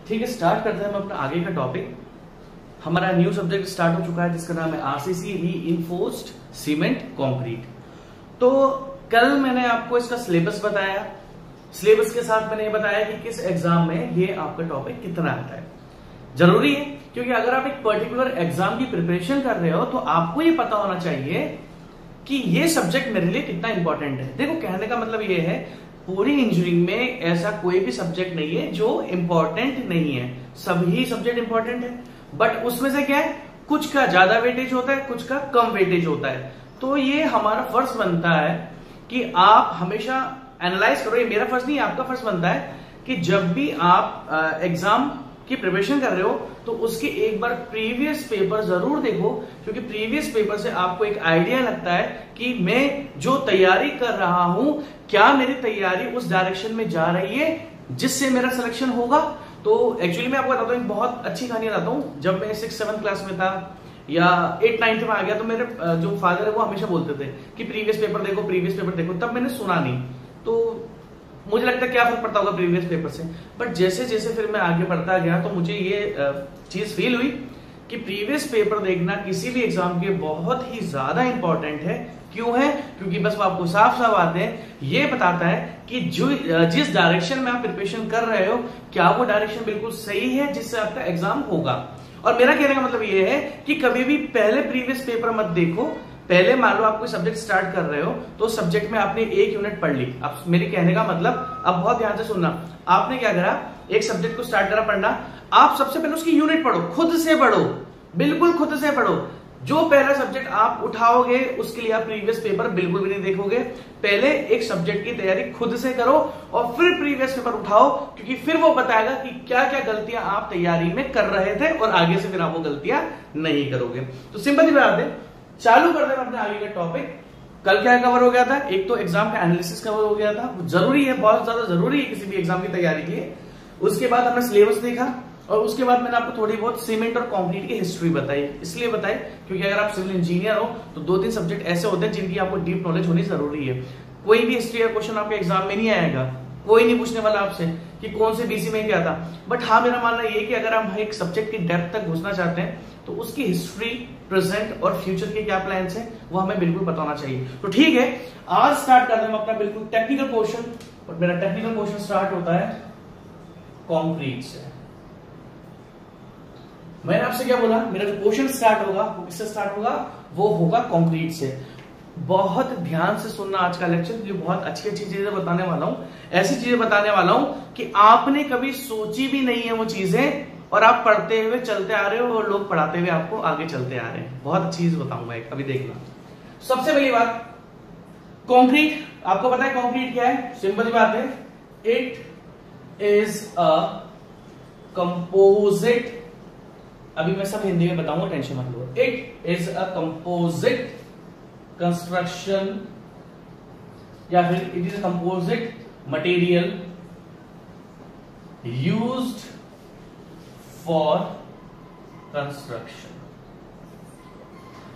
ठीक है, स्टार्ट करते हैं हम अपना आगे का टॉपिक। हमारा न्यू सब्जेक्ट स्टार्ट हो चुका है जिसका नाम है आरसीसी रीइंफोर्स्ड सीमेंट कंक्रीट। तो कल मैंने आपको इसका सिलेबस बताया, सिलेबस के साथ मैंने ये बताया कि किस एग्जाम में ये आपका टॉपिक कितना आता है। जरूरी है क्योंकि अगर आप एक पर्टिकुलर एग्जाम की प्रिपरेशन कर रहे हो तो आपको ये पता होना चाहिए कि ये सब्जेक्ट मेरे लिए कितना इंपॉर्टेंट है। देखो, कहने का मतलब ये है पूरी इंजीनियरिंग में ऐसा कोई भी सब्जेक्ट नहीं है जो इंपॉर्टेंट नहीं है, सभी सब्जेक्ट इंपॉर्टेंट है, बट उसमें से क्या है, कुछ का ज्यादा वेटेज होता है, कुछ का कम वेटेज होता है। तो ये हमारा फर्ज बनता है कि आप हमेशा एनालाइज करो, ये मेरा फर्ज नहीं, आपका फर्ज बनता है कि जब भी आप एग्जाम की प्रिपरेशन कर रहे हो तो उसके एक बार प्रीवियस पेपर जरूर देखो, क्योंकि प्रीवियस पेपर से आपको एक आइडिया लगता है कि मैं जो तैयारी कर रहा हूं क्या मेरी तैयारी उस डायरेक्शन में जा रही है जिससे मेरा सिलेक्शन होगा। तो एक्चुअली मैं आपको बताता हूँ, एक बहुत अच्छी कहानी बताता हूँ। जब मैं 6-7 क्लास में था या 8-9 में आ गया तो मेरे जो फादर है वो हमेशा बोलते थे कि प्रीवियस पेपर देखो, प्रीवियस पेपर देखो। तब मैंने सुना नहीं, तो मुझे लगता है क्या फर्क पड़ता होगा प्रीवियस पेपर से। बट जैसे जैसे फिर मैं आगे बढ़ता गया तो मुझे ये चीज फील हुई कि प्रीवियस पेपर देखना किसी भी एग्जाम के बहुत ही ज्यादा इंपॉर्टेंट है। क्यों है? क्योंकि बस वो आपको साफ साफ बातें ये बताता है कि जिस डायरेक्शन में आप प्रिपरेशन कर रहे हो क्या वो डायरेक्शन बिल्कुल सही है जिससे आपका एग्जाम होगा। और मेरा कहने का मतलब ये है कि कभी भी पहले प्रीवियस पेपर मत देखो। पहले मान लो आप कोई सब्जेक्ट स्टार्ट कर रहे हो तो सब्जेक्ट में आपने एक यूनिट पढ़ ली। अब मेरे कहने का मतलब, अब बहुत ध्यान से सुनना, आपने क्या करा, एक सब्जेक्ट को स्टार्ट करा पढ़ना। आप सबसे पहले उसकी यूनिट पढ़ो, खुद से पढ़ो, बिल्कुल खुद से पढ़ो। जो पहला सब्जेक्ट आप उठाओगे उसके लिए आप प्रीवियस पेपर बिल्कुल भी नहीं देखोगे। पहले एक सब्जेक्ट की तैयारी खुद से करो और फिर प्रीवियस पेपर उठाओ, क्योंकि फिर वो बताएगा कि क्या क्या गलतियां आप तैयारी में कर रहे थे और आगे से फिर आप वो गलतियां नहीं करोगे। तो सिंपल सी बात है, चालू करते हैं अपने आगे का टॉपिक। कल क्या कवर हो गया था? एक तो एग्जाम का एनालिसिस कवर हो गया था, जरूरी है, बहुत ज्यादा जरूरी है किसी भी एग्जाम की तैयारी के लिए। उसके बाद हमने सिलेबस देखा और उसके बाद मैंने आपको थोड़ी बहुत सीमेंट और कंक्रीट की हिस्ट्री बताई। इसलिए बताई क्योंकि अगर आप सिविल इंजीनियर हो तो 2-3 सब्जेक्ट ऐसे होते हैं जिनकी आपको डीप नॉलेज होनी जरूरी है। कोई भी हिस्ट्री का क्वेश्चन आपके एग्जाम में नहीं आएगा, कोई नहीं पूछने वाला आपसे कि कौन से बीसी में क्या था। बट हाँ, मेरा मानना यह कि अगर हम एक सब्जेक्ट की डेप्थ तक घुसना चाहते हैं तो उसकी हिस्ट्री, प्रेजेंट और फ्यूचर के क्या प्लान्स हैं वो हमें बिल्कुल पता होना चाहिए। तो ठीक है, आज स्टार्ट करते हैं अपना बिल्कुल टेक्निकल पोर्शन। और मेरा टेक्निकल पोर्शन स्टार्ट होता है कंक्रीट से। मैंने आपसे क्या बोला, मेरा जो पोर्शन स्टार्ट होगा वो किससे स्टार्ट होगा? वो होगा कंक्रीट से। बहुत ध्यान से सुनना आज का लेक्चर, जो बहुत अच्छी अच्छी चीजें बताने वाला हूं, ऐसी चीजें बताने वाला हूं कि आपने कभी सोची भी नहीं है वो चीजें, और आप पढ़ते हुए चलते आ रहे हो और लोग पढ़ाते हुए आपको आगे चलते आ रहे हैं। बहुत अच्छी चीज बताऊंगा एक, अभी देखना। सबसे पहली बात, कंक्रीट। आपको पता है कंक्रीट क्या है? सिंपल सी बात है, इट इज अ कंपोजिट। अभी मैं सब हिंदी में बताऊंगा, टेंशन मत लो। It is a composite construction या फिर it is a composite material used for construction.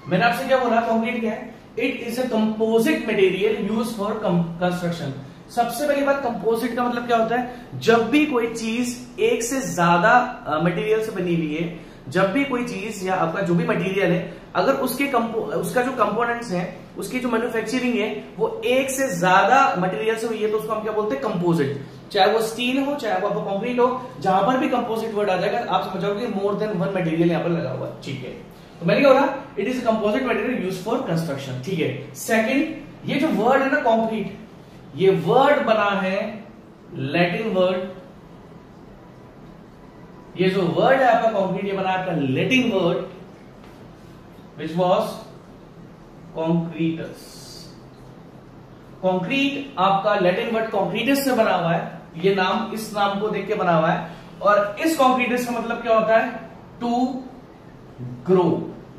मैंने आपसे क्या बोला, कंक्रीट क्या है? It is a composite material used for construction. सबसे पहली बात, कंपोजिट का मतलब क्या होता है? जब भी कोई चीज एक से ज्यादा मटेरियल से बनी हुई है, जब भी कोई चीज या आपका जो भी मटेरियल है, अगर उसका जो कंपोनेंट्स हैं, उसकी जो मैन्युफैक्चरिंग है वो एक से ज्यादा मटेरियल से हुई है तो उसको हम क्या बोलते हैं? कंपोजिट। चाहे वो स्टील हो, चाहे वो कंक्रीट हो, जहां पर भी कंपोजिट वर्ड आ जाएगा आप समझ जाओगे मोर देन वन मटेरियल यहां पर लगा हुआ है। ठीक है, तो मैंने क्या बोला, it is composite material used for construction. ठीक है। सेकंड, ये जो वर्ड है ना कंक्रीट, ये वर्ड बना है लैटिन वर्ड। ये जो वर्ड है आपका कंक्रीट, ये बना है आपका Latin word which was concretus. Concrete आपका लैटिन वर्ड कॉन्क्रीटस से बना हुआ है। ये नाम, इस नाम को देख के बना हुआ है। और इस कॉन्क्रीटस का मतलब क्या होता है? टू ग्रो,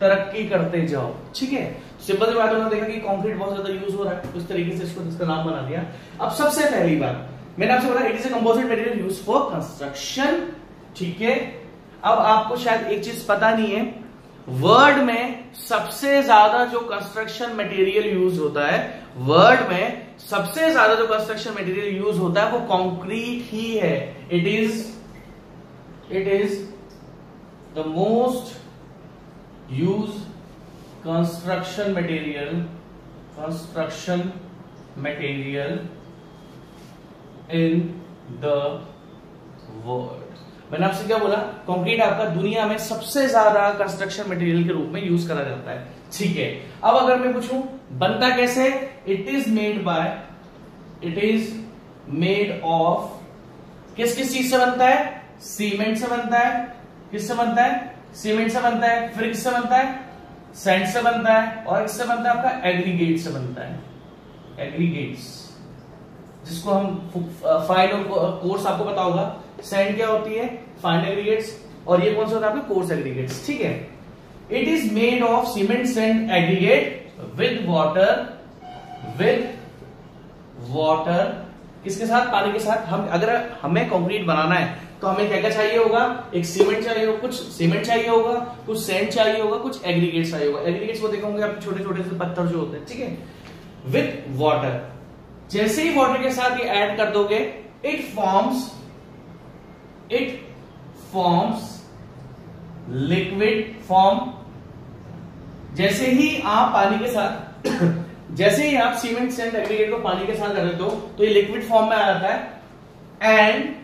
तरक्की करते जाओ। ठीक है, सिंपल सी बात, उन्होंने देखा कि कंक्रीट बहुत ज्यादा यूज हो रहा है, उस तरीके से इसको इसका नाम बना दिया। अब सबसे पहली बात मैंने आपसे बोला, it is a composite material used for construction. ठीक है, अब आपको शायद एक चीज पता नहीं है, वर्ड में सबसे ज्यादा जो कंस्ट्रक्शन मटेरियल यूज होता है, वर्ड में सबसे ज्यादा जो कंस्ट्रक्शन मटेरियल यूज होता है वो कंक्रीट ही है। It is it is the most use construction material in the world. मैंने आपसे क्या बोला, कंक्रीट आपका दुनिया में सबसे ज्यादा कंस्ट्रक्शन मटेरियल के रूप में यूज करा जाता है। ठीक है, अब अगर मैं पूछूं बनता कैसे, इट इज मेड ऑफ, किस किस चीज से बनता है, सीमेंट से बनता है, किससे बनता है, सीमेंट से बनता है, फिर किससे बनता है, सैंड से बनता है, और इससे बनता है आपका एग्रीगेट से बनता है, एग्रीगेट्स, जिसको हम फाइन कोर्स आपको पता होगा, सैंड क्या होती है, फाइन एग्रीगेट्स, और ये कौन सा होता है आपका कोर्स एग्रीगेट्स। ठीक है, it is made of cement sand aggregate with water, किसके साथ, पानी के साथ। हम अगर हमें कंक्रीट बनाना है तो हमें क्या क्या चाहिए होगा, एक सीमेंट चाहिए होगा, कुछ सीमेंट चाहिए होगा, कुछ सैंड चाहिए होगा, कुछ एग्रीगेट्स चाहिए होगा। एग्रीगेट्स वो देखे होंगे आप, छोटे छोटे से पत्थर जो होते हैं। ठीक है, विद वाटर, जैसे ही वाटर के साथ ये ऐड कर दोगे, इट फॉर्म्स लिक्विड फॉर्म। जैसे ही आप पानी के साथ जैसे ही आप सीमेंट सैंड एग्रीगेट को पानी के साथ कर देते हो तो ये लिक्विड फॉर्म में आ जाता है, एंड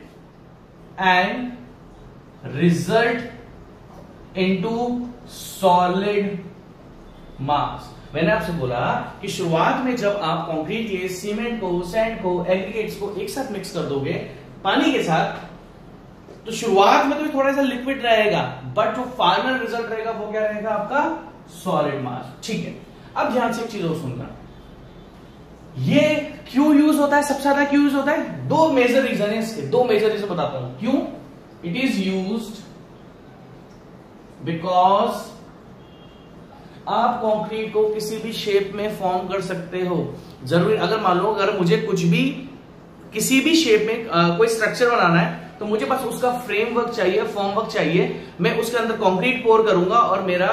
रिजल्ट इनटू सॉलिड मास। मैंने आपसे बोला कि शुरुआत में जब आप कंक्रीट के सीमेंट को, सैंड को, एग्रीगेट्स को एक साथ मिक्स कर दोगे पानी के साथ, तो शुरुआत में तो ये थोड़ा सा लिक्विड रहेगा, बट जो फाइनल रिजल्ट रहेगा वो क्या रहेगा आपका, सॉलिड मास। ठीक है, अब ध्यान से एक चीज और सुनना, ये क्यों यूज होता है, सबसे ज्यादा क्यों यूज होता है, दो मेजर रीजन है इसके, दो मेजर रीजन बताता हूं क्यों। इट इज यूज्ड बिकॉज आप कंक्रीट को किसी भी शेप में फॉर्म कर सकते हो। जरूरी, अगर मान लो अगर मुझे कुछ भी किसी भी शेप में कोई स्ट्रक्चर बनाना है तो मुझे बस उसका फ्रेमवर्क चाहिए, फॉर्मवर्क चाहिए, मैं उसके अंदर कंक्रीट पोर करूंगा और मेरा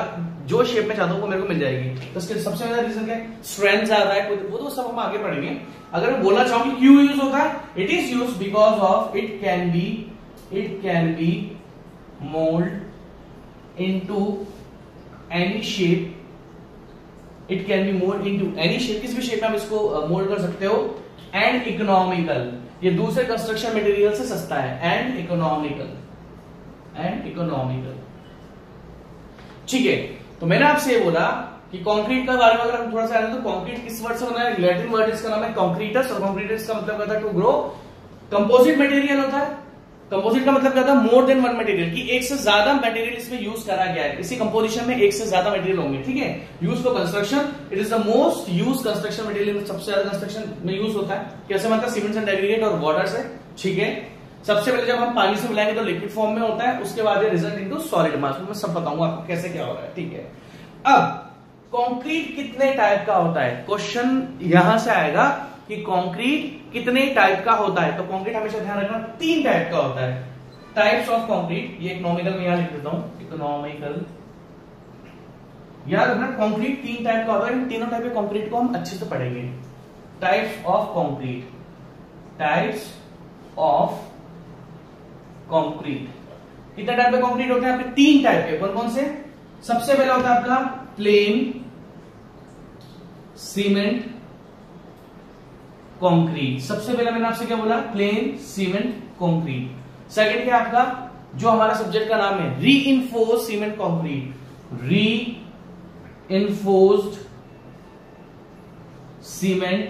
जो शेप में चाहता हूं वो मेरे को मिल जाएगी। तो इसके सबसे बड़ा रीजन क्या है, स्ट्रेंथ ज्यादा है, वो तो सब हम आगे पढ़ेंगे। अगर मैं बोलना चाहूं कि क्यों यूज होता है, it is use because of it can be mould into any shape, it can be mould into any shape, किसी भी शेप में आप इसको मोल्ड कर सकते हो, एंड इकोनॉमिकल, ये दूसरे कंस्ट्रक्शन मटेरियल से सस्ता है, एंड इकोनॉमिकल। ठीक है, तो मैंने आपसे ये बोला कि कंक्रीट का बारे में अगर हम थोड़ा सा आए तो कंक्रीट किस वर्ड से बना है, लैटिन वर्ड इसका नाम है कंक्रीटस, और कंक्रीटस का मतलब कहता है टू ग्रो। कंपोजिट मटेरियल होता है, कंपोजिट का मतलब क्या था, मोर देन वन मटेरियल, कि एक से ज्यादा मटेरियल इसमें यूज करा गया है, इसी कंपोजिशन में एक से ज्यादा मटेरियल होंगे। ठीक है, use for construction, it is the most use construction material, सबसे ज्यादा कंस्ट्रक्शन में यूज होता है। कैसे बनता है, सीमेंट एंड एग्रीगेट और वाटर से। ठीक है, सबसे पहले जब हम पानी से मिलाएंगे तो लिक्विड फॉर्म में होता है, उसके बाद ये रिजल्ट इनटू सॉलिड मास, मैं सब बताऊंगा आपको कैसे क्या हो रहा है। ठीक है, अब कंक्रीट कितने टाइप का होता है, क्वेश्चन यहां से आएगा कि कंक्रीट कितने टाइप का होता है। तो कंक्रीट हमेशा ध्यान रखना 3 टाइप का होता है, टाइप्स ऑफ कंक्रीट। ये इकोनॉमिकल में यहां लिख देता हूं, इकोनॉमिकल, याद रखना कंक्रीट 3 टाइप का होता है। इन तीनों टाइप के कंक्रीट को हम अच्छे से पढ़ेंगे। Types of concrete, types of concrete, कितने टाइप के कंक्रीट होते हैं आपके, 3 टाइप के। कौन कौन से, सबसे पहला होता है आपका प्लेन सीमेंट कंक्रीट। सबसे पहले मैंने आपसे क्या बोला, प्लेन सीमेंट कंक्रीट। सेकंड क्या आपका, जो हमारा सब्जेक्ट का नाम है, reinforced cement concrete, reinforced cement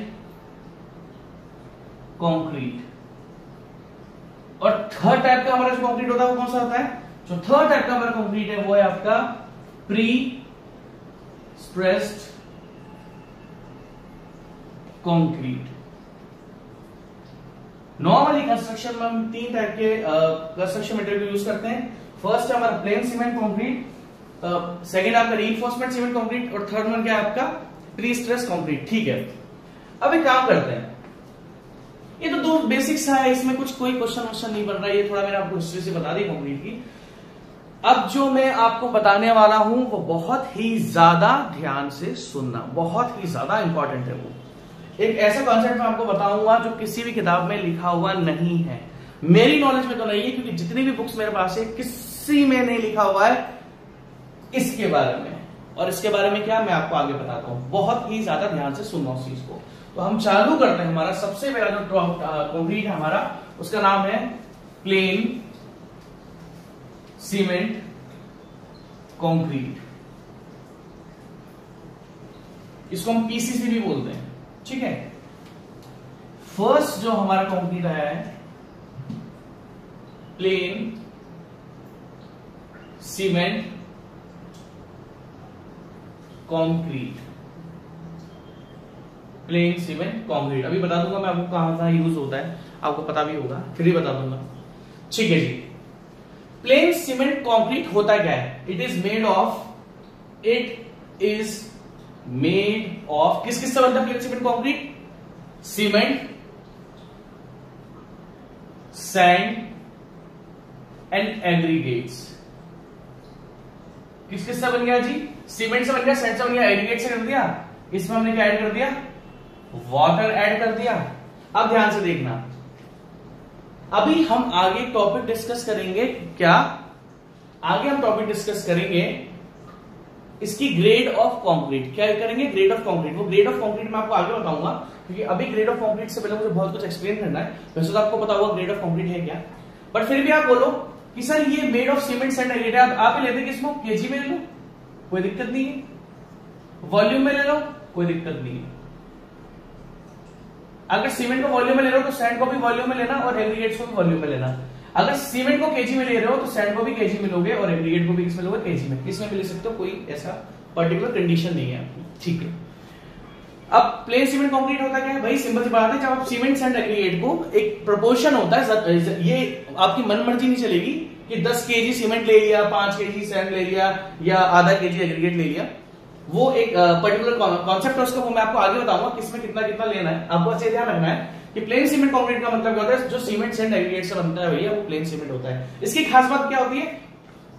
concrete. और थर्ड टाइप का हमारा जो कंक्रीट होता है वो कौन सा होता है, जो थर्ड टाइप का हमारा कंक्रीट है वो है आपका pre stressed concrete. Normally construction में हम 3 टाइप के कंस्ट्रक्शन मटेरियल यूज करते हैं। फर्स्ट है हमारा प्लेन सीमेंट कंक्रीट, सेकंड आपका रीइंफोर्समेंट सीमेंट कंक्रीट, और थर्ड वन क्या है आपका प्री स्ट्रेस्ड कंक्रीट। ठीक है, अब एक काम करते हैं, ये तो 2 बेसिक्स है, इसमें कुछ कोई क्वेश्चन नहीं बन रहा है, ये थोड़ा मैंने आपको हिस्ट्री से बता दी कंक्रीट की। अब जो मैं आपको बताने वाला हूं वो बहुत ही ज्यादा ध्यान से सुनना, बहुत ही ज्यादा इंपॉर्टेंट है। वो एक ऐसा कॉन्सेप्ट मैं आपको बताऊंगा जो किसी भी किताब में लिखा हुआ नहीं है। मेरी नॉलेज में तो नहीं है, क्योंकि जितनी भी बुक्स मेरे पास है किसी में नहीं लिखा हुआ है इसके बारे में। और इसके बारे में क्या, मैं आपको आगे बताता हूं। बहुत ही ज्यादा ध्यान से सुनना उस चीज को। तो हम चालू करते हैं। हमारा सबसे पहला जो कंक्रीट है हमारा, उसका नाम है प्लेन सीमेंट कंक्रीट। इसको हम पीसीसी भी बोलते हैं, ठीक है। फर्स्ट जो हमारा कंक्रीट आया है plane cement concrete. Plane cement concrete अभी बता दूंगा मैं आपको कहां कहां यूज होता है, आपको पता भी होगा, फिर भी बता दूंगा, ठीक है जी। प्लेन सीमेंट कंक्रीट होता क्या है? इट इज मेड ऑफ किस किस से बनता है plane cement concrete? Cement, sand and aggregates. किस किस से बन गया जी? सीमेंट से बन गया, सैंड से बन गया, एग्रीगेट से कर दिया। इसमें हमने क्या ऐड कर दिया? वाटर ऐड कर दिया। अब ध्यान से देखना, अभी हम आगे टॉपिक डिस्कस करेंगे। क्या आगे हम टॉपिक डिस्कस करेंगे इसकी ग्रेड ऑफ कंक्रीट। क्या करेंगे? Grade of concrete. वो ग्रेड ऑफ कंक्रीट मैं आपको आगे बताऊंगा, क्योंकि अभी ग्रेड ऑफ कंक्रीट से पहले मुझे बहुत कुछ एक्सप्लेन करना है। वैसे तो आपको पता होगा ग्रेड ऑफ कंक्रीट है क्या, बट फिर भी आप बोलो कि सर ये made of cement sand aggregate, आप ही लेते किसको? केजी में ले लो, कोई दिक्कत नहीं है। वॉल्यूम में ले लो, कोई दिक्कत नहीं है। अगर सीमेंट को वॉल्यूम में ले रहे हो तो सैंड को भी वॉल्यूम में लेना और एग्रीगेट्स को भी वॉल्यूम में लेना। अगर सीमेंट को केजी में ले रहे हो तो सैंड को भी केजी में लोगे और एग्रीगेट को भी किसमें लोगे? केजी में। किसमें भी ले सकते हो, कोई ऐसा पर्टिकुलर कंडीशन नहीं है आपकी, ठीक है। अब प्लेन सीमेंट कंक्रीट होता क्या है भाई? सिंपल सी बात है, जब आप सीमेंट सैंड एग्रीगेट को एक प्रोपोर्शन होता है, ये आपकी मन मर्जी नहीं चलेगी कि 10 केजी सीमेंट ले लिया, 5 केजी सैंड ले लिया या आधा केजी एग्रीगेट ले लिया। वो एक पर्टिकुलर कॉन्सेप्ट है उसका, वो मैं आपको आगे बताऊंगा किसमें कितना कितना लेना है। आपको अच्छे ध्यान रखना है कि प्लेन सीमेंट कंक्रीट का मतलब क्या होता है? जो सीमेंट सैंड एग्रीगेट से बनता है भैया, वो प्लेन सीमेंट होता है। इसकी खास बात क्या होती है?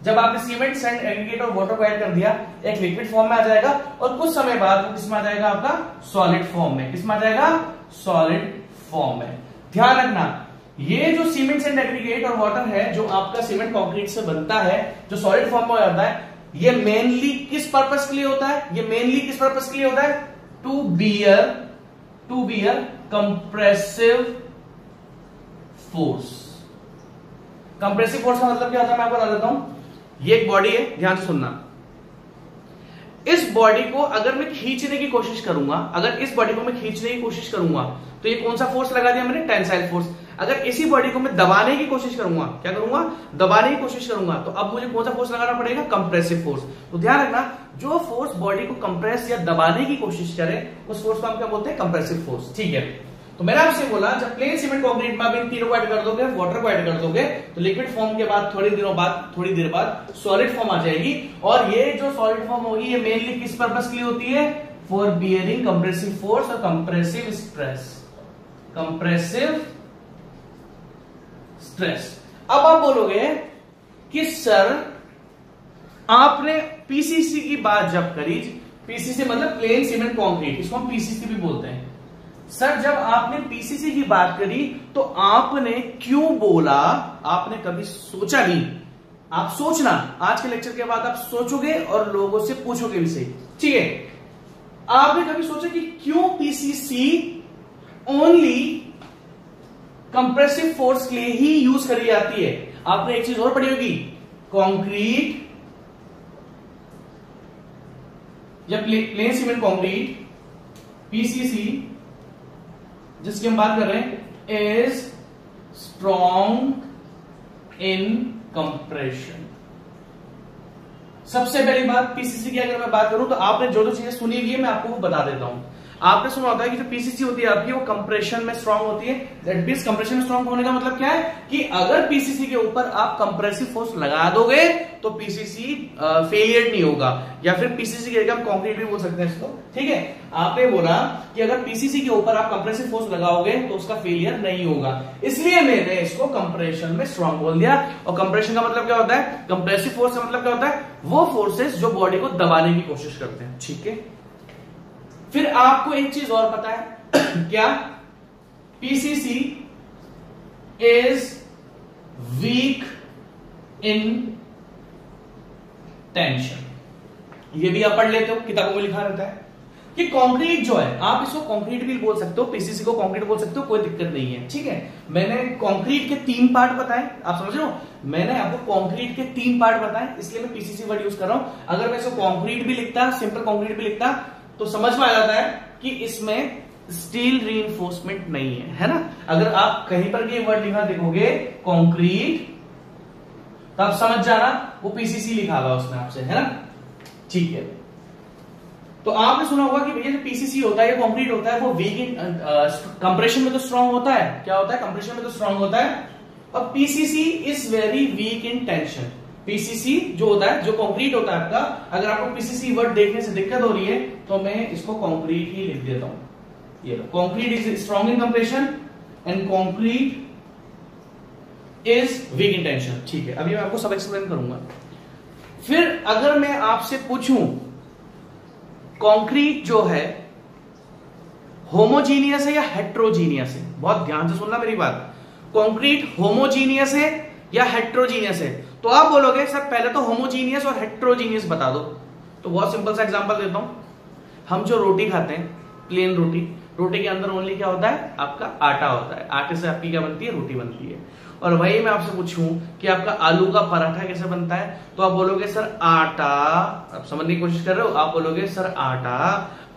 जब आपने सीमेंट सैंड एग्रीगेट और वाटर को ऐड कर दिया, एक लिक्विड फॉर्म में आ जाएगा और कुछ समय बाद वो किसमें आ जाएगा? आपका सॉलिड फॉर्म में। किसमें आ जाएगा? सॉलिड फॉर्म में। ध्यान रखना, ये जो सीमेंट सैंड एग्रीगेट और वाटर है जो आपका सीमेंट कंक्रीट से बनता है, जो सॉलिड फॉर्म में हो जाता है, ये मेनली किस पर्पस के लिए होता है? ये मेनली किस पर्पस के लिए होता है? To bear compressive force. Compressive force का मतलब क्या होता है मैं आपको बता देता हूं। ये एक बॉडी है, ध्यान से सुनना। इस बॉडी को अगर मैं खींचने की कोशिश करूंगा, तो ये कौन सा फोर्स लगा दिया मैंने? Tensile force. अगर इसी बॉडी को मैं दबाने की कोशिश करूंगा, क्या करूंगा? दबाने की कोशिश करूंगा, तो अब मुझे कौन सा फोर्स लगाना पड़ेगा? Compressive force. तो ध्यान रखना, जो फोर्स बॉडी को कंप्रेस या दबाने की कोशिश करे उस फोर्स को हम क्या बोलते हैं? कंप्रेसिव फोर्स, ठीक है। तो मैंने आपसे बोला जब प्लेन सीमेंट कंक्रीट में आप इन तीनों को ऐड कर दोगे, वाटर को ऐड कर दोगे, तो लिक्विड फॉर्म के बाद थोड़ी देर बाद सॉलिड फॉर्म आ जाएगी। और ये जो सॉलिड फॉर्म होगी ये मेनली किस पर्पस के लिए होती है? फॉर बियरिंग कंप्रेसिव फोर्स और कंप्रेसिव स्ट्रेस। अब आप बोलोगे कि सर आपने पीसीसी की बात जब करी, पीसीसी मतलब प्लेन सीमेंट कंक्रीट, इसको हम पीसीसी भी बोलते हैं। सर जब आपने पीसीसी की बात करी तो आपने क्यों बोला? आपने कभी सोचा नहीं? आप सोचना, आज के लेक्चर के बाद आप सोचोगे और लोगों से पूछोगे भी सही, ठीक है। आपने कभी सोचा कि क्यों पीसीसी ओनली कंप्रेसिव फोर्स के लिए ही यूज करी जाती है? आपने एक चीज और पढ़ी होगी, कंक्रीट या प्लेन सीमेंट कंक्रीट पीसीसी जिसकी हम बात कर रहे हैं इज स्ट्रॉन्ग इन कंप्रेशन। सबसे पहली बात पीसीसी की अगर मैं बात करूं तो आपने जो चीजें सुनी हुई है मैं आपको वो बता देता हूं। आपने सुना होता है कि जो पीसीसी होती है आपकी वो कंप्रेशन में स्ट्रांग होती है। दैट मींस कंप्रेशन में स्ट्रांग होने का मतलब क्या है कि अगर पीसीसी के ऊपर आप कंप्रेसिव फोर्स लगा दोगे तो पीसीसी फेलियर नहीं होगा, या फिर पीसीसी की जगह हम कंक्रीट भी बोल सकते हैं इसको, ठीक है। आपने बोला कि अगर पीसीसी के ऊपर आप कंप्रेसिव फोर्स लगाओगे तो उसका फेलियर नहीं होगा, इसलिए मैंने इसको कंप्रेशन में स्ट्रांग बोल दिया। और कंप्रेशन का मतलब क्या होता है? कंप्रेसिव फोर्स का मतलब क्या होता है? वो फोर्सेस जो बॉडी को दबाने की कोशिश करते हैं, ठीक है। फिर आपको एक चीज और पता है क्या? PCC is in tension. ये भी आप पढ़ लेते हो, किताबों में लिखा रहता है कि कंक्रीट जो है, आप इसको कंक्रीट भी बोल सकते हो, पीसीसी को कंक्रीट बोल सकते हो, कोई दिक्कत नहीं है, ठीक है। मैंने कंक्रीट के 3 पार्ट बताए, आप समझ रहे हो, मैंने आपको कंक्रीट के 3 पार्ट बताए, इसलिए मैं पीसीसी वर्ड यूज कर रहा हूं। अगर मैं इसको कंक्रीट भी लिखता, सिंपल कंक्रीट भी लिखता, तो समझ में आ जाता है कि इसमें स्टील रीइंफोर्समेंट नहीं है ना। अगर आप कहीं पर भी वर्ड लिखा देखोगे कंक्रीट, तो आप समझ जाना वो पीसीसी लिखा हुआ उसमें आपसे, है ना, ठीक है। तो आपने सुना होगा कि भैया जो पीसीसी होता है या कंक्रीट होता है वो वीक इन कंप्रेशन में तो स्ट्रांग होता है, क्या होता है, कंप्रेशन में तो स्ट्रांग होता है, और PCC is very weak in tension. PCC जो होता है, जो कंक्रीट होता है आपका, अगर आपको पीसीसी वर्ड देखने से दिक्कत हो रही है तो मैं इसको कंक्रीट ही लिख देता हूं। ये concrete is strong in compression and concrete is weak in tension, ठीक है। अभी मैं आपको सब एक्सप्लेन करूंगा। फिर अगर मैं आपसे पूछूं कंक्रीट जो है होमोजीनियस है या हेट्रोजीनियस है, बहुत ध्यान से सुनना मेरी बात, कंक्रीट होमोजीनियस है या हेट्रोजीनियस है, तो आप बोलोगे सर पहले तो होमोजीनियस और हेट्रोजीनियस बता दो। तो बहुत सिंपल सा एग्जांपल देता हूं, हम जो रोटी खाते हैं, प्लेन रोटी, रोटी के अंदर ओनली क्या होता है, आपका आटा होता है, आटे से आपकी क्या बनती है, रोटी बनती है। और वही मैं आपसे पूछूं कि आपका आलू का पराठा कैसे बनता है, तो आप बोलोगे सर आटा, आप समझने की कोशिश कर रहे हो, आप बोलोगे सर आटा,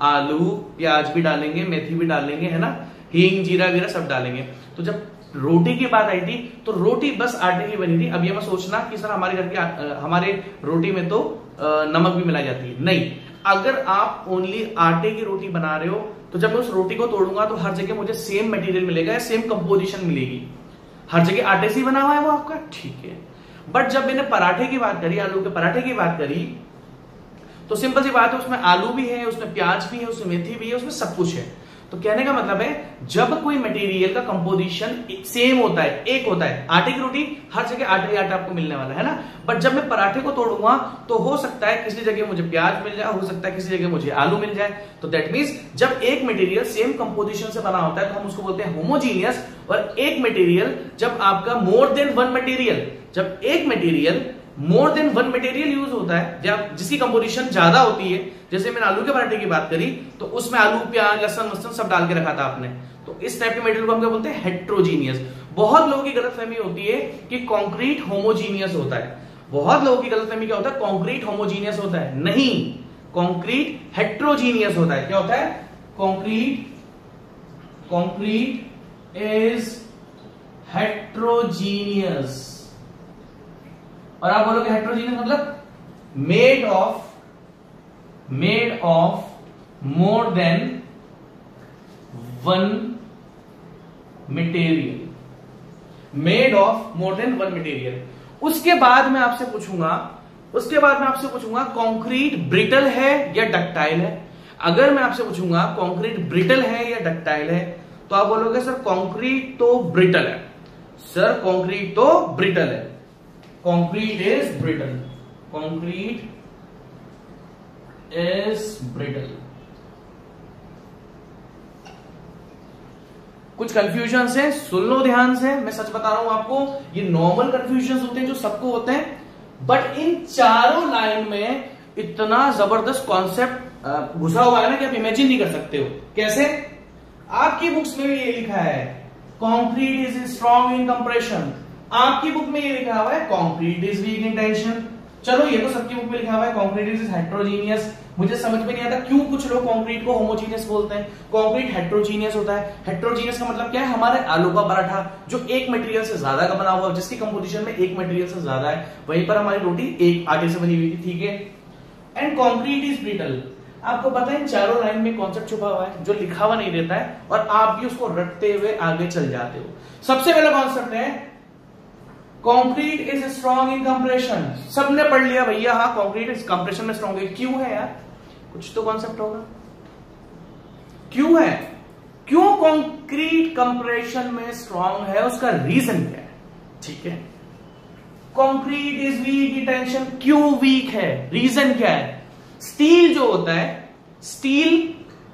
आलू, प्याज भी डालेंगे, मेथी भी डालेंगे, है ना, हींग, जीरा वीरा सब डालेंगे। तो जब रोटी की बात आई थी तो रोटी बस आटे की बनी थी। अब ये मत सोचना कि सर हमारे घर के हमारे रोटी में तो नमक भी मिलाई जाती है, नहीं। अगर आप ओनली आटे की रोटी बना रहे हो तो जब मैं उस रोटी को तोड़ूंगा तो हर जगह मुझे सेम मटेरियल मिलेगा, सेम कंपोजिशन मिलेगी, हर जगह आटे से ही बना हुआ है वो आपका, ठीक है। बट जब मैंने पराठे की बात करी, आलू के पराठे की बात करी, तो सिंपल सी बात है, उसमें आलू भी है, उसमें प्याज भी है, उसमें मेथी भी है, उसमें सब कुछ है। तो कहने का मतलब है जब कोई मटेरियल का कंपोजिशन सेम होता है, एक होता है, आटे की रोटी हर जगह आटा ही आटा आपको मिलने वाला है ना, बट जब मैं पराठे को तोड़ूंगा तो हो सकता है किसी जगह मुझे प्याज मिल जाए, हो सकता है किसी जगह मुझे आलू मिल जाए। तो दैट मींस जब एक मटेरियल सेम कंपोजिशन से बना होता है तो हम उसको बोलते हैं होमोजीनियस। और एक मटेरियल जब आपका मोर देन वन मटेरियल, जब एक material more than one material use होता है, जब जिसकी कंपोजिशन ज्यादा होती है, जैसे मैंने आलू के पराठे की बात करी तो उसमें आलू, प्याज, लहसुन वसन सब डाल के रखा था आपने, तो इस टाइप के मटेरियल को हम क्या बोलते हैं, हेट्रोजीनियस। बहुत लोगों की गलतफहमी होती है कि कंक्रीट होमोजीनियस होता है, बहुत लोगों की गलतफहमी क्या होता है, कंक्रीट होमोजीनियस होता है, नहीं, कंक्रीट हेट्रोजीनियस होता है। क्या होता है, कंक्रीट इज हेट्रोजीनियस। और आप बोलोगे हेट्रोजीनियस मतलब made of more than one material, made of more than one material. उसके बाद मैं आपसे पूछूंगा कंक्रीट ब्रिटल है या डक्टाइल है। अगर मैं आपसे पूछूंगा कंक्रीट ब्रिटल है या डक्टाइल है, तो आप बोलोगे सर कंक्रीट तो ब्रिटल है, सर कंक्रीट तो ब्रिटल है, concrete is brittle, concrete is brittle. कुछ कंफ्यूजन है, सुन लो ध्यान से, मैं सच बता रहा हूं आपको, ये नॉर्मल कंफ्यूजन होते हैं जो सबको होते हैं, बट इन चारों लाइन में इतना जबरदस्त कॉन्सेप्ट घुसा हुआ है ना कि आप इमेजिन नहीं कर सकते हो। कैसे, आपकी बुक्स में भी ये लिखा है concrete is strong in compression, आपकी बुक में ये लिखा हुआ है concrete is weak in tension. चलो ये तो सबकी बुक में लिखा हुआ है कंक्रीट इज हेट्रोजीनियस। मुझे समझ में नहीं आता क्यों कुछ लोग कंक्रीट को होमोजीनियस बोलते हैं, कंक्रीट हेट्रोजीनियस होता है। हेट्रोजीनियस का मतलब क्या है, हमारे आलू का पराठा जो एक मटेरियल से ज्यादा का बना हुआ है, जिसकी कंपोजिशन में एक मटेरियल से ज्यादा है, वहीं पर हमारी रोटी एक आटे से बनी हुई थी, ठीक है। एंड कंक्रीट इज ब्रिटल, आपको पता है इन चारों लाइन में कॉन्सेप्ट छुपा हुआ है जो लिखा हुआ नहीं रहता है, और आप भी उसको रटते हुए आगे चल जाते हो। सबसे पहला कॉन्सेप्ट है concrete is strong in compression, सबने पढ़ लिया भैया, हाँ कंक्रीट इज कंप्रेशन में स्ट्रॉन्ग है। क्यों है यार, कुछ तो कॉन्सेप्ट होगा, क्यों है, क्यों कंक्रीट कंप्रेशन में स्ट्रॉन्ग है, उसका रीजन क्या है, ठीक है। Concrete is weak in tension, क्यों वीक है, रीजन क्या है। स्टील जो होता है, स्टील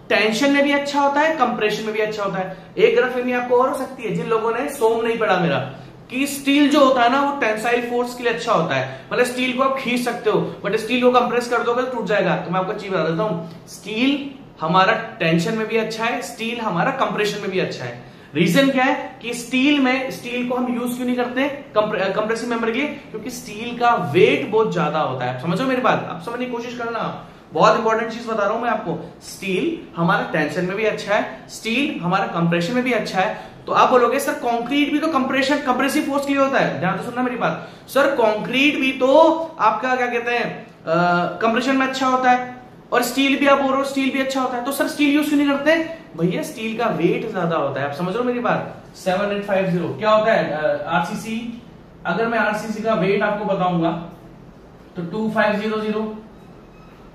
टेंशन में भी अच्छा होता है, कंप्रेशन में भी अच्छा होता है। एक गलतफहमी आपको और हो सकती है, जिन लोगों ने सोम नहीं पढ़ा मेरा, कि स्टील जो होता है ना वो टेंसाइल फोर्स के लिए अच्छा होता है, मतलब स्टील को आप खींच सकते हो, बट स्टील को कंप्रेस कर दोगे तो टूट जाएगा। तो मैं आपको चीज बता देता हूं, स्टील हमारा टेंशन में भी अच्छा है, स्टील हमारा कंप्रेशन में भी अच्छा है। रीजन क्या है कि स्टील को हम यूज क्यों नहीं करते कंप्रेसिव मेंबर के लिए, क्योंकि स्टील का वेट बहुत ज्यादा होता है। समझो मेरी बात, आप समझने की कोशिश करना, बहुत इंपॉर्टेंट चीज बता रहा हूं मैं आपको। स्टील हमारा टेंशन में भी अच्छा है, स्टील हमारा कंप्रेशन में भी अच्छा है। तो आप बोलोगे सर कंक्रीट भी तो कंप्रेसिव फोर्स के लिए होता है, ध्यान से सुनना मेरी बात। सर कंक्रीट भी तो आपका क्या कहते हैं कंप्रेशन में अच्छा होता है, और स्टील भी आप बोल रहे हो स्टील भी अच्छा होता है, तो सर स्टील यूज क्यों नहीं करते? भैया स्टील का वेट ज्यादा होता है, आप समझ रहे हो मेरी बात। 7850 क्या होता है आरसीसी, अगर मैं आरसीसी का वेट आपको बताऊंगा तो 2500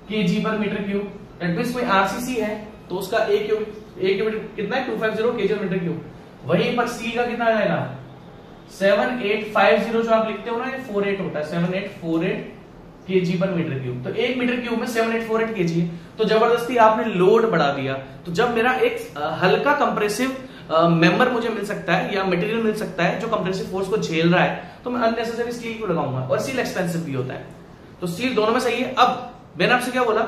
केजी पर मीटर क्यूब। दैट मींस कोई आरसीसी है तो उसका एक क्यूबिक कितना है 250 केजी पर मीटर क्यूब। वहीं पर स्टील का कितना आ जाएगा 7850, जो आप लिखते हो ना ये 48 होता है, 7848 केजी पर मीटर क्यूब। तो एक मीटर क्यूब में 7848 केजी है, तो जबरदस्ती आपने लोड बढ़ा दिया। तो जब मेरा एक हल्का कंप्रेसिव मेंबर मुझे मिल सकता है या मटेरियल मिल सकता है जो कंप्रेसिव फोर्स को झेल रहा है, तो मैं अननेसेसरी स्टील को लगाऊंगा, और स्टील एक्सपेंसिव भी होता है। तो स्टील दोनों में सही है। अब मैंने आपसे क्या बोला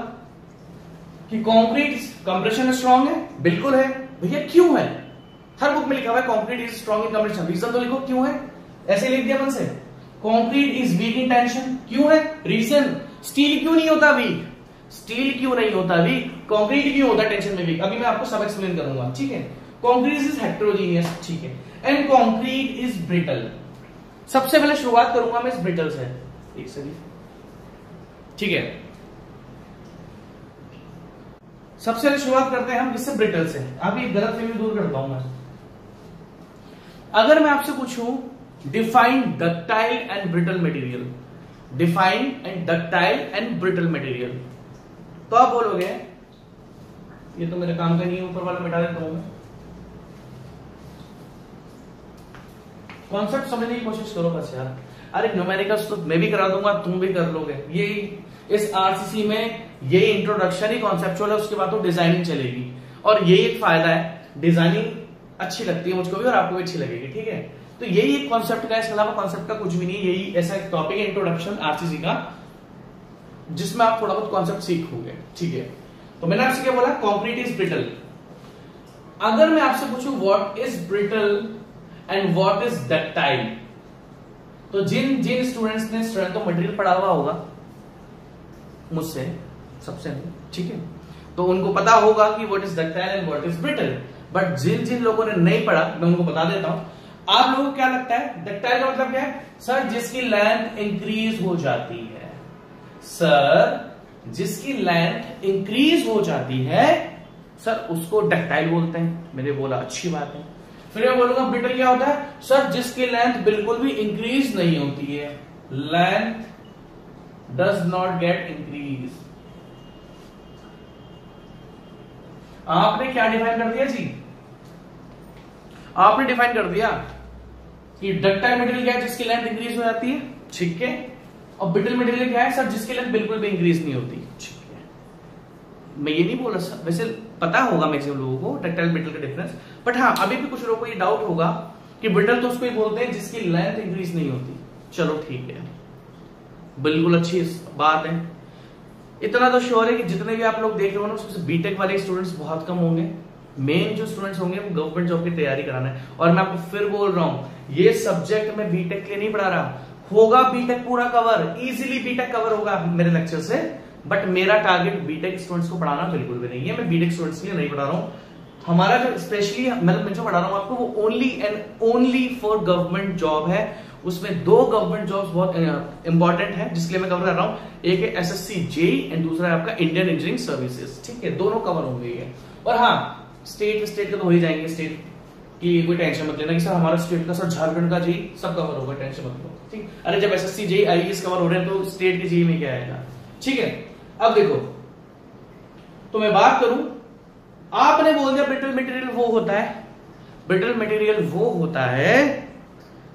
कि कंक्रीट कंप्रेशन स्ट्रांग है, बिल्कुल है भैया। क्यों है? हर बुक में लिखा हुआ है concrete is strong in compression, reason तो लिखो क्यों है, ऐसे लिख दिया मन से। Concrete is weak in tension, क्यों है रीजन। स्टील क्यों नहीं होता वीक, स्टील क्यों नहीं होता वीक, कंक्रीट क्यों होता टेंशन में वीक, अभी मैं आपको सब एक्सप्लेन करूंगा, ठीक है। कंक्रीट इज हेटेरोजेनियस, ठीक है, एंड कंक्रीट इज ब्रिटल। सबसे पहले शुरुआत करूंगा मैं इस ब्रिटल से, एक सेकंड, ठीक है। सबसे पहले शुरुआत करते हैं हम इससे ब्रिटल से। आप ये गलतफहमी दूर करता हूं मैं। अगर मैं आपसे पूछूं define ductile and brittle material, define and ductile and brittle material, तो आप बोलोगे ये तो मेरे काम का नहीं है, ऊपर वाला मिटा देता हूं मैं। कॉन्सेप्ट समझने की कोशिश करो बस यार। अरे न्यूमेरिकल्स तो मैं भी करा दूंगा, तुम भी कर लोगे। ये इस आरसीसी में ये इंट्रोडक्शन ही कॉन्सेप्चुअल है, उसके बाद तो डिजाइनिंग चलेगी। और यही एक फायदा है, डिजाइनिंग अच्छी लगती है मुझको भी और आपको भी अच्छी लगेगी, ठीक है। तो यही एक कॉन्सेप्ट का, इसके अलावा कॉन्सेप्ट का कुछ भी नहीं, यही ऐसा एक टॉपिक है इंट्रोडक्शन आरसीसी का, जिसमें आप थोड़ा बहुत कॉन्सेप्ट सीखोगे, ठीक है। तो मैंने आपसे क्या बोला, कंक्रीट इज ब्रिटल। अगर मैं आपसे पूछूं what is brittle and what is ductile, तो जिन स्टूडेंट्स ने स्ट्रेंथ ऑफ मटेरियल पढ़ा हुआ होगा मुझसे सबसे, ठीक है, तो उनको पता होगा कि what is ductile and what is brittle. But जिन लोगों ने नहीं पढ़ा, मैं उनको बता देता हूं। आप लोगों को क्या लगता है डक्टाइल का मतलब क्या है? सर जिसकी लेंथ इंक्रीज हो जाती है, सर जिसकी लेंथ इंक्रीज हो जाती है, सर उसको डक्टाइल बोलते हैं। मैंने बोला अच्छी बात है। फिर मैं बोलूंगा ब्रिटल क्या होता है? सर जिसकी लेंथ बिल्कुल भी इंक्रीज नहीं होती है, length does not gate increase. आपने क्या डिफाइन कर दिया जी? आपने डिफाइन कर दिया कि डक्टाइल मटेरियल क्या है? जिसकी लेंथ इंक्रीज हो जाती है, ठीक है। और ब्रिटल मटेरियल क्या है? सर जिसकी लेंथ बिल्कुल भी इंक्रीज नहीं होती, ठीक है। मैं ये नहीं बोला सर, वैसे पता होगा मैक्सिमम लोगों को डक्टाइल ब्रिटल का डिफरेंस, बट हाँ अभी भी कुछ लोगों को ये डाउट होगा कि ब्रिटल तो उसको ही बोलते हैं जिसकी लेंथ इंक्रीज नहीं होती। चलो ठीक है, बिल्कुल अच्छी बात है। इतना तो श्योर है कि जितने भी आप लोग देख रहे हो ना, उसमें बीटेक वाले स्टूडेंट्स बहुत कम होंगे। मेन जो स्टूडेंट्स होंगे वो गवर्नमेंट जॉब की तैयारी कराना है। और मैं आपको फिर बोल रहा हूं, ये सब्जेक्ट मैं बीटेक के लिए नहीं पढ़ा रहा, होगा बीटेक पूरा कवर, इजीली बीटेक कवर होगा मेरे लेक्चर से। बट मेरा टारगेट बीटेक स्टूडेंट्स को पढ़ाना बिल्कुल भी नहीं है, मैं बीटेक स्टूडेंट्स के लिए नहीं पढ़ा रहा हूं। हमारा जो स्पेशली मैं जो पढ़ा रहा हूं आपको, वो only and only for government job है। उसमें दो गवर्नमेंट जॉब्स बहुत इंपॉर्टेंट है जिसके लिए मैं कवर कर रहा हूं। एक है एसएससी जेई एंड दूसरा है आपका इंडियन इंजीनियरिंग सर्विसेज, ठीक है। दोनों कवर होंगे ये। और हाँ स्टेट का तो हो ही जाएंगे, स्टेट की कोई टेंशन मत लेना कि सर हमारा स्टेट का, सर झारखंड का जेई सब कवर होगा, टेंशन मत लो, ठीक। अरे जब एसएससी जेई आईएएस कवर हो रहे हैं तो स्टेट के जेई में क्या आएगा, ठीक है। अब देखो, तो मैं बात करूं, आपने बोल दिया ब्रिटल मटेरियल वो होता है, ब्रिटल मटेरियल वो होता है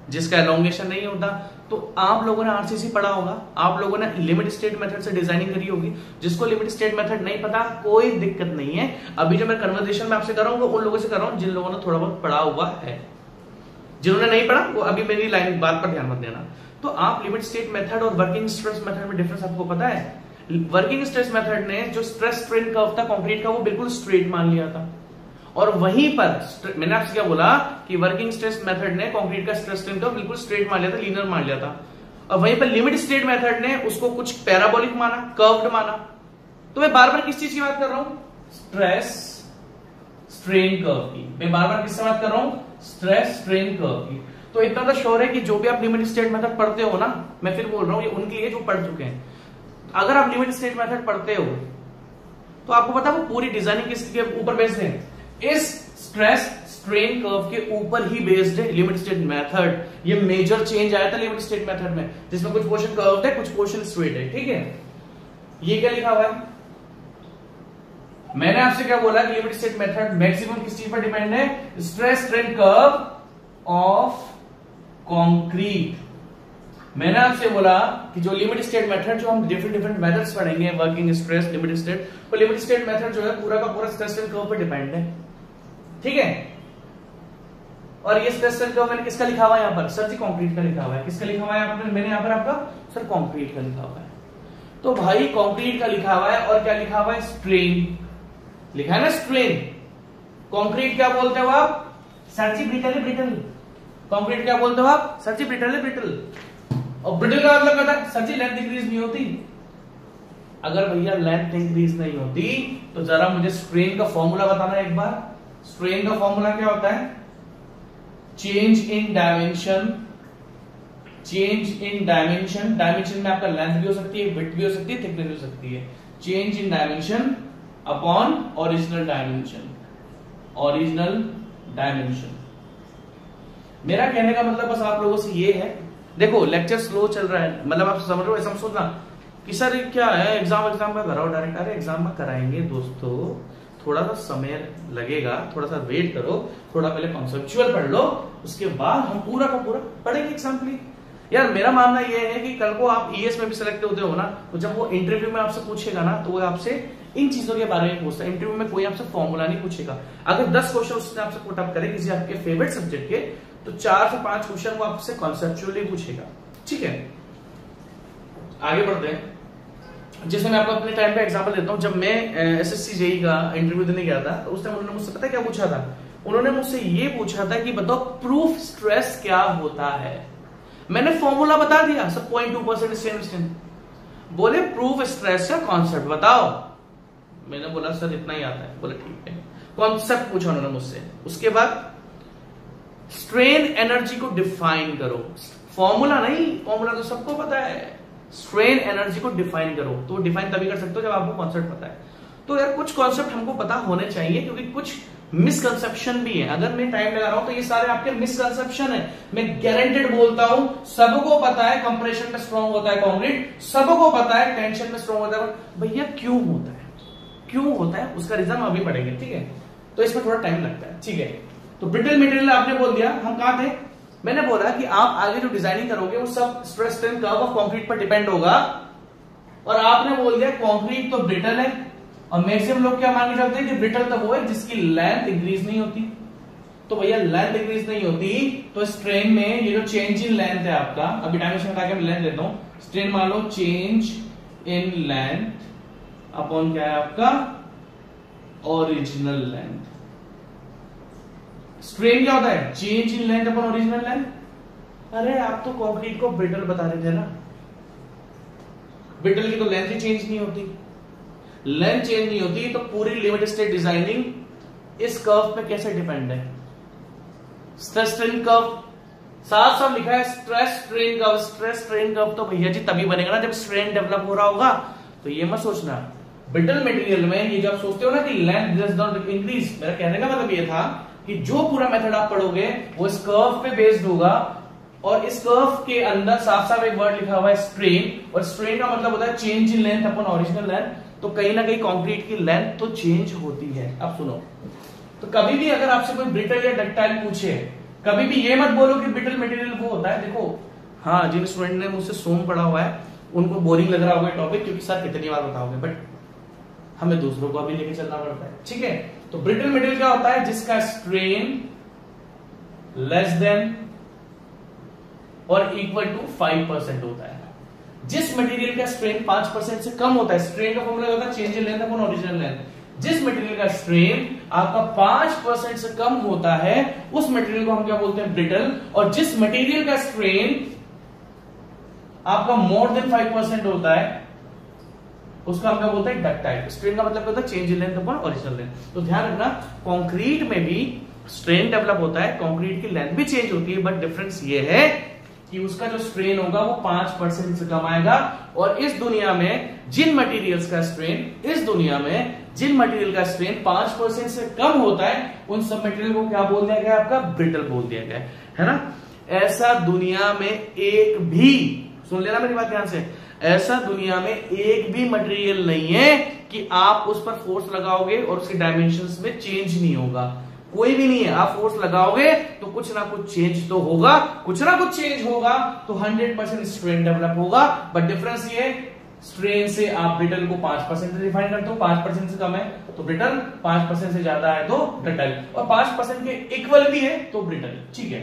जिसका एलोंगेशन नहीं होता। तो आप लोगों ने आरसीसी पढ़ा होगा, आप लोगों ने लिमिट स्टेट मेथड से डिजाइनिंग करी होगी। जिसको लिमिट स्टेट मेथड नहीं पता कोई दिक्कत नहीं है। अभी जो मैं कन्वर्सेशन में आपसे कर रहा हूं वो उन लोगों से कर रहा हूं जिन लोगों ने थोड़ा बहुत पढ़ा हुआ है। जिन्होंने नहीं पढ़ा वो अभी मेरी लाइन बात पर ध्यान मत देना। तो आप लिमिट स्टेट मेथड और वर्किंग स्ट्रेस मेथड में डिफरेंस आपको पता है? वर्किंग स्ट्रेस मेथड ने जो स्ट्रेस स्ट्रेन कर्व था कंक्रीट का वो बिल्कुल स्ट्रेट मान लिया था, और वहीं पर मैंने आपसे क्या बोला कि वर्किंग स्ट्रेस मेथड ने कंक्रीट का स्ट्रेस स्ट्रेन कर्व बिल्कुल स्ट्रेट मान लिया था, लीनियर मान लिया था, और वहीं पर लिमिट स्टेट मेथड ने उसको कुछ पैराबोलिक माना, कर्व्ड माना। तो मैं बार बार किस चीज की बात कर रहा हूं? स्ट्रेस स्ट्रेन कर्व की। मैं बार बार किससे बात कर रहा हूं? स्ट्रेस स्ट्रेन कर्व की। तो इतना तो श्योर है कि जो भी आप लिमिट स्टेट मेथड पढ़ते हो ना, मैं फिर बोल रहा हूं ये उनके लिए जो पढ़ चुके हैं, अगर आप लिमिट स्टेट मेथड पढ़ते हो तो आपको पता है वो पूरी डिजाइनिंग किसके ऊपर बेस्ड है? इस स्ट्रेस स्ट्रेन कर्व के ऊपर ही बेस्ड है लिमिट स्टेट मेथड। ये मेजर चेंज आया था लिमिट स्टेट मेथड में, जिसमें कुछ पोर्शन कर्व्ड है, कुछ पोर्शन स्ट्रेट है। ठीक है, ये क्या लिखा हुआ है? मैंने आपसे क्या बोला कि लिमिट स्टेट मेथड मैक्सिमम किस चीज पर डिपेंड है? Stress strain curve of concrete. मैंने आपसे बोला कि जो लिमिट स्टेट मेथड, जो हम डिफरेंट मेथड्स पढ़ेंगे, वर्किंग स्ट्रेस, लिमिट स्टेट, तो लिमिट स्टेट मेथड जो है पूरा का पूरा स्ट्रेस स्ट्रेन कर्व पर डिपेंड है। ठीक है, और ये स्ट्रेस स्ट्रेन कर्व मैंने किसका लिखा हुआ है यहाँ पर? सर जी कंक्रीट का लिखा हुआ है। किसका लिखा हुआ है यहाँ पर? मैंने यहाँ पर आपका सर कंक्रीट का लिखा हुआ है। तो भाई कंक्रीट का लिखा हुआ है, और क्या लिखा हुआ है? स्ट्रेन लिखा है ना, स्ट्रेन। कंक्रीट क्या बोलते हो आप? सर जी ब्रिटल है, ब्रिटल। कंक्रीट क्या बोलते हो आप? सर जी ब्रिटल है, ब्रिटल। और ब्रिटल का मतलब क्या था? सर जी लेंथ इंक्रीज नहीं होती। अगर भैया लेंथ इंक्रीज नहीं होती तो जरा मुझे स्ट्रेन का फॉर्मूला बताना एक बार। स्ट्रेन का फॉर्मूला क्या होता है? Change in dimension. Change in dimension, dimension में आपका लेंथ भी हो सकती है, विड्थ भी हो सकती है, थिकनेस भी हो सकती है। Change in dimension upon original dimension. Original dimension. मेरा कहने का मतलब बस आप लोगों से ये है, देखो लेक्चर स्लो चल रहा है, मतलब आप समझ रहे हो, ऐसा सोचना कि सर क्या है एग्जाम में कराओ डायरेक्ट। अरे एग्जाम में कराएंगे दोस्तों, थोड़ा सा समय लगेगा, थोड़ा सा वेट करो, थोड़ा पहले कॉन्सेप्चुअल पढ़ लो, उसके बाद हम पूरा का पूरा पढ़ेंगे एग्जाम के लिए। यार मेरा मानना यह है कि कल को आप ईएस में भी सिलेक्ट होते हो ना, तो जब वो इंटरव्यू में आपसे पूछेगा ना, तो वो आपसे इन चीजों के बारे में पूछता है। इंटरव्यू में कोई आपसे फॉर्मूला नहीं पूछेगा। अगर 10 क्वेश्चन उसने आपसे पुट अप करे किसी आपके फेवरेट सब्जेक्ट के, तो 4 से 5 क्वेश्चन वो आपसे कॉन्सेप्चुअली पूछेगा। ठीक है, आगे बढ़ते हैं। जैसे मैं आपको अपने टाइम पे एग्जांपल देता हूं, जब मैं एसएससी जेई का इंटरव्यू देने गया था, तो उस टाइम उन्होंने मुझसे पता क्या पूछा था? उन्होंने मुझसे ये पूछा था कि बताओ प्रूफ स्ट्रेस क्या होता है। मैंने फॉर्मूला बता दिया, सब 0.2% स्ट्रेन। बोले प्रूफ स्ट्रेस का कॉन्सेप्ट बताओ। मैंने बोला सर इतना ही आता है। बोले ठीक है, कॉन्सेप्ट पूछा उन्होंने मुझसे। उसके बाद स्ट्रेन एनर्जी को डिफाइन करो। फॉर्मूला नहीं, फॉर्मूला तो सबको पता है। स्ट्रेन एनर्जी को डिफाइन करो, तो डिफाइन तभी कर सकते हो जब आपको कॉन्सेप्ट पता है। तो यार कुछ कॉन्सेप्ट हमको पता होने चाहिए, क्योंकि कुछ मिसकंसेप्शन भी है। अगर मैं टाइम लगा रहा हूं तो ये सारे आपके मिसकंसेप्शन है। मैं गारंटेड बोलता हूं, सबको पता है कंप्रेशन में स्ट्रांग होता है कंक्रीट, सबको पता है टेंशन में स्ट्रांग होता है। भैया क्यों होता है, क्यों होता है, उसका रीजन हम अभी पढ़ेंगे। ठीक है, तो इसमें थोड़ा टाइम लगता है। ठीक है, तो ब्रिटल मटेरियल आपने बोल दिया। हम कहां थे? मैंने बोला कि आप आगे जो डिजाइनिंग करोगे वो सब stress strain curve of concrete पर डिपेंड होगा, और आपने बोल दिया कंक्रीट तो ब्रिटल है, और मैक्सिमम लोग क्या मान के चलते हैं कि ब्रिटल तो वो है जिसकी लेंथ इंक्रीज नहीं होती। तो भैया लेंथ इंक्रीज नहीं होती तो स्ट्रेन में ये जो चेंज इन लेंथ है आपका, अभी डायमेंशन हटा के मैं लेंथ लेता हूं, स्ट्रेन मान लो चेंज इन लेंथ अपॉन क्या है आपका? Original length. स्ट्रेन क्या होता है? Change in length upon original length. अरे आप तो कंक्रीट को ब्रिटल बता रहे थे ना, ब्रिटल की तो लेंथ ही चेंज नहीं होती। लेंथ चेंज नहीं होती तो पूरी लिमिट स्टेट डिजाइनिंग इस कर्व पे कैसे डिपेंड है? स्ट्रेस स्ट्रेन कर्व साफ साफ लिखा है, stress strain curve. Stress strain curve तो भैया जी तभी बनेगा ना जब स्ट्रेन डेवलप हो रहा होगा। तो ये मत सोचना ब्रिटल मटेरियल में, ये जब सोचते हो ना कि लेंथ डज नॉट इंक्रीज, मेरा कहने का मतलब ये था कि जो पूरा मेथड आप पढ़ोगे वो इस कर्व पे बेस्ड होगा, और इस कर्व के अंदर साफ साफ एक वर्ड लिखा हुआ है स्ट्रेन, और स्ट्रेन का मतलब होता है change in length upon original length. तो कहीं ना कहीं कंक्रीट की लेंथ तो चेंज होती है। अब सुनो, तो कभी भी अगर आपसे कोई ब्रिटल या डक्टाइल पूछे, कभी भी ये मत बोलो कि ब्रिटल मटेरियल वो होता है। देखो हाँ, जिन स्टूडेंट ने मुझसे सोम पढ़ा हुआ है उनको बोरिंग लग रहा होगा टॉपिक, क्योंकि सर कितनी बार बताओगे, बट हमें दूसरों को अभी लेके चलना पड़ता है। ठीक है, तो ब्रिटल मटेरियल क्या होता है? जिसका स्ट्रेन लेस देन और इक्वल टू 5% होता है। जिस मटेरियल का स्ट्रेन 5% से कम होता है, स्ट्रेन का फॉर्मूला होता है change in length upon original length, जिस मटेरियल का स्ट्रेन आपका 5% से कम होता है उस मटेरियल को हम क्या बोलते हैं, ब्रिटल। और जिस मटेरियल का स्ट्रेन आपका मोर देन 5% होता है उसका हम क्या बोलते हैं, डक्टाइल। स्ट्रेन का मतलब होता है change in length upon original length. तो ध्यान रखना, कंक्रीट में भी स्ट्रेन डेवलप होता है, कंक्रीट की लेंथ भी चेंज होती है, बट डिफरेंस ये है कि उसका जो स्ट्रेन होगा वो 5% से कम आएगा। और इस दुनिया में जिन मटेरियल्स का स्ट्रेन, इस दुनिया में जिन मटेरियल का स्ट्रेन 5% से कम होता है उन सब मटेरियल को क्या बोल दिया गया, आपका ब्रिटल बोल दिया गया है ना। ऐसा दुनिया में एक भी, सुन लेना मेरी बात ध्यान से, ऐसा दुनिया में एक भी मटेरियल नहीं है कि आप उस पर फोर्स लगाओगे और उसके डायमेंशंस में चेंज नहीं होगा। कोई भी नहीं है, आप फोर्स लगाओगे तो कुछ ना कुछ चेंज तो होगा, कुछ ना कुछ चेंज होगा तो 100% स्ट्रेन डेवलप होगा। बट डिफरेंस ये, स्ट्रेन से आप ब्रिटल को 5% से डिफाइन करते हो, 5% से कम है तो ब्रिटल, 5% से ज्यादा है तो ब्रिटल, और 5% के इक्वल भी है तो ब्रिटल। ठीक है,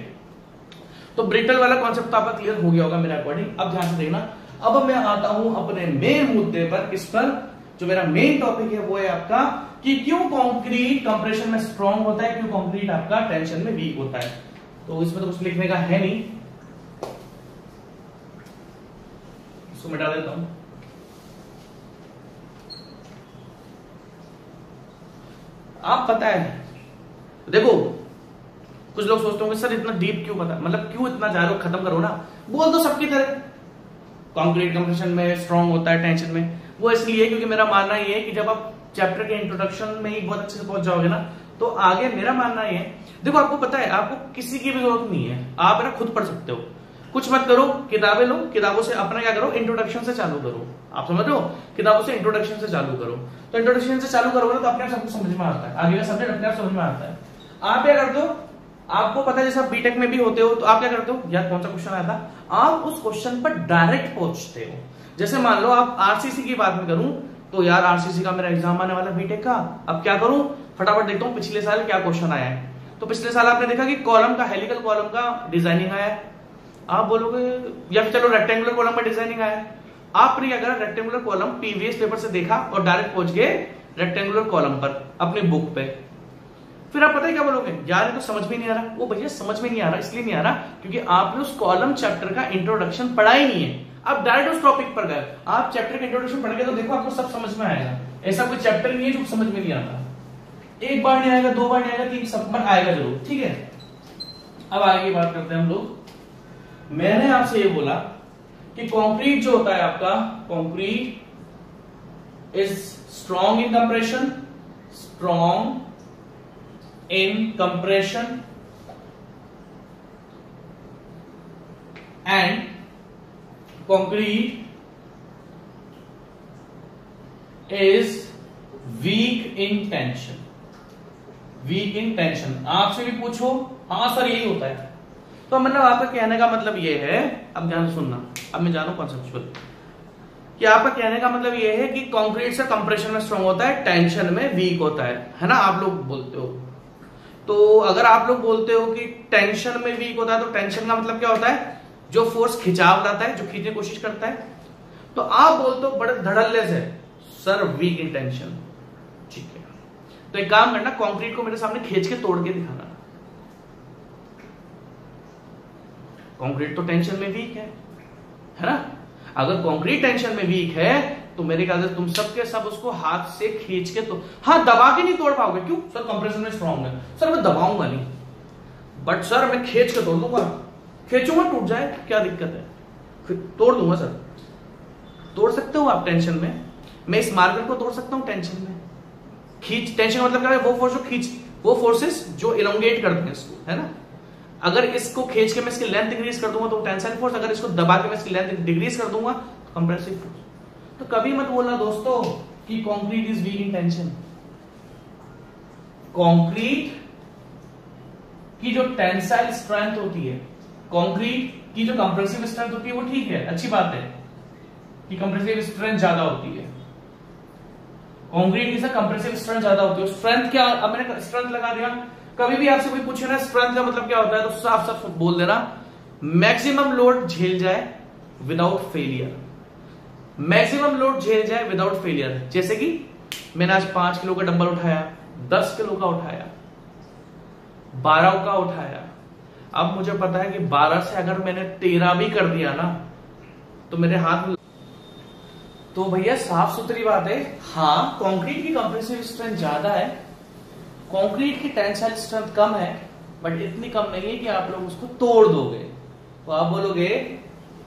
तो ब्रिटल वाला कॉन्सेप्ट आपका क्लियर हो गया होगा मेरे अकॉर्डिंग। अब ध्यान से देखना, अब मैं आता हूं अपने मेन मुद्दे पर। किस पर? जो मेरा मेन टॉपिक है वो है आपका कि क्यों कंक्रीट कंप्रेशन में स्ट्रांग होता है, क्यों कंक्रीट आपका टेंशन में वीक होता है। तो इसमें तो कुछ लिखने का है नहीं, इसको मिटा देता हूं। आप पता है, देखो कुछ लोग सोचते होंगे सर इतना डीप क्यों पता, मतलब क्यों इतना जा रहे हो, खत्म करो ना, बोल दो सबकी तरह कंक्रीट कंप्रेशन में स्ट्रांग होता है टेंशन में। वो इसलिए क्योंकि मेरा मानना ये है कि जब आप चैप्टर के इंट्रोडक्शन में ही बहुत अच्छे से पहुंच जाओगे ना तो आगे मेरा मानना ये है, देखो आपको पता है आपको किसी की भी जरूरत नहीं है, आप ना खुद पढ़ सकते हो। कुछ मत करो, किताबें लो, किताबों से अपना क्या करो, इंट्रोडक्शन से चालू करो। आप समझ रहे हो, किताबों से इंट्रोडक्शन से चालू करो। तो इंट्रोडक्शन से चालू करोगे तो अपने आप सब कुछ समझ में आता है, आगे का सब्जेक्ट अपने आप समझ में आता है। आप क्या करते हो, आपको पता है जैसे आप बीटेक में भी होते हो तो आप क्या करते हो, यार कौन सा क्वेश्चन आया था, आप उस क्वेश्चन पर डायरेक्ट पहुंचते हो। जैसे मान लो आप आरसीसी की बात में करूं तो यार आरसीसी का मेरा एग्जाम आने वाला बीटेक का, अब क्या करूं, फटाफट देखता हूं पिछले साल क्या क्वेश्चन आया है। तो पिछले साल आपने देखा कि कॉलम का, हेलिकल कॉलम का डिजाइनिंग आया है। आप बोलोगे या फिर चलो रेक्टेंगुलर कॉलम का डिजाइनिंग आया है। आपने क्या करा, रेक्टेंगुलर कॉलम पीवीएस पेपर से देखा और डायरेक्ट पहुंच गए रेक्टेंगुलर कॉलम पर अपनी बुक पे। फिर आप पता है क्या बोलोगे, यार ये तो समझ में नहीं आ रहा। वो भैया समझ में नहीं आ रहा इसलिए नहीं आ रहा क्योंकि आपने उस कॉलम चैप्टर का इंट्रोडक्शन पढ़ा ही नहीं है। आप डायरेक्ट उस टॉपिक पर गए, आप चैप्टर का इंट्रोडक्शन पढ़ गए तो देखो आपको सब समझ में आएगा। ऐसा कोई चैप्टर नहीं है जो समझ में नहीं आता, एक बार नहीं आएगा, दो बार नहीं आएगा, तीन सब बार आएगा जरूर। ठीक है, अब आगे की बात करते हैं हम लोग। मैंने आपसे ये बोला कि कंक्रीट जो होता है आपका, concrete is strong in compression, strong in compression and concrete is weak in tension, weak in tension। आपसे भी पूछो, हाँ सर यही होता है। तो मतलब आपका कहने का मतलब ये है, अब ध्यान से सुनना, अब मैं जानू कॉन्सेप्चुअल, कि आपका कहने का मतलब ये है कि कंक्रीट से कंप्रेशन में स्ट्रांग होता है, टेंशन में वीक होता है ना, आप लोग बोलते हो। तो अगर आप लोग बोलते हो कि टेंशन में वीक होता है तो टेंशन का मतलब क्या होता है, जो फोर्स खिंचाव लाता है, जो खींचने की कोशिश करता है। तो आप बोलते हो बड़े धड़ल्ले से सर वीक इन टेंशन। ठीक है, तो एक काम करना, कंक्रीट को मेरे सामने खींच के तोड़ के दिखाना। कंक्रीट तो टेंशन में वीक है ना। अगर कंक्रीट टेंशन में वीक है तो मेरे ख्याल से तुम सबके सब उसको हाथ से खींच के, तो हाँ दबा के नहीं तोड़ पाओगे। क्यों सर, कंप्रेशन में स्ट्रांग है। सर मैं दबाऊंगा नहीं, बट सर मैं खींच के तोड़ दूंगा। खींचूंगा टूट जाए क्या दिक्कत है, तोड़ दूंगा सर। तोड़ सकते हो आप टेंशन में, मैं इस मार्कर को तोड़ सकता हूं टेंशन में। खींच, टेंशन मतलब क्या है, वो फोर्स जो खींच, वो फोर्सेस जो इलोंगेट करते हैं इसको, है ना। अगर इसको खींच के मैं इसकी लेंथ डिक्रीज कर दूंगा तो टेंसाइल फोर्स, अगर इसको दबा के मैं इसकी लेंथ डिक्रीज कर दूंगा तो कंप्रेसिव फोर्स। तो कभी मत बोलना दोस्तों कि concrete is weak in tension. Concrete की जो टेंसाइल स्ट्रेंथ होती है, कंक्रीट की जो कंप्रेसिव स्ट्रेंथ होती है वो ठीक है, अच्छी बात है कि कंप्रेसिव स्ट्रेंथ ज्यादा होती है। कंक्रीट की कंप्रेसिव स्ट्रेंथ ज्यादा होती है। स्ट्रेंथ क्या, अब मैंने स्ट्रेंथ लगा दिया। कभी भी आपसे कोई पूछे ना स्ट्रेंथ का मतलब क्या होता है तो साफ साफ बोल देना मैक्सिमम लोड झेल जाए विदाउट फेलियर, मैक्सिमम लोड झेल जाए विदाउट फेलियर। जैसे कि मैंने आज 5 किलो का डंबल उठाया, 10 किलो का उठाया, 12 का उठाया। अब मुझे पता है कि 12 से अगर मैंने 13 भी कर दिया ना तो मेरे हाथ में, तो भैया साफ सुथरी बात है, हाँ कंक्रीट की कंप्रेसिव स्ट्रेंथ ज्यादा है, कंक्रीट की टेंसाइल स्ट्रेंथ कम है, बट इतनी कम नहीं है कि आप लोग उसको तोड़ दोगे। तो आप बोलोगे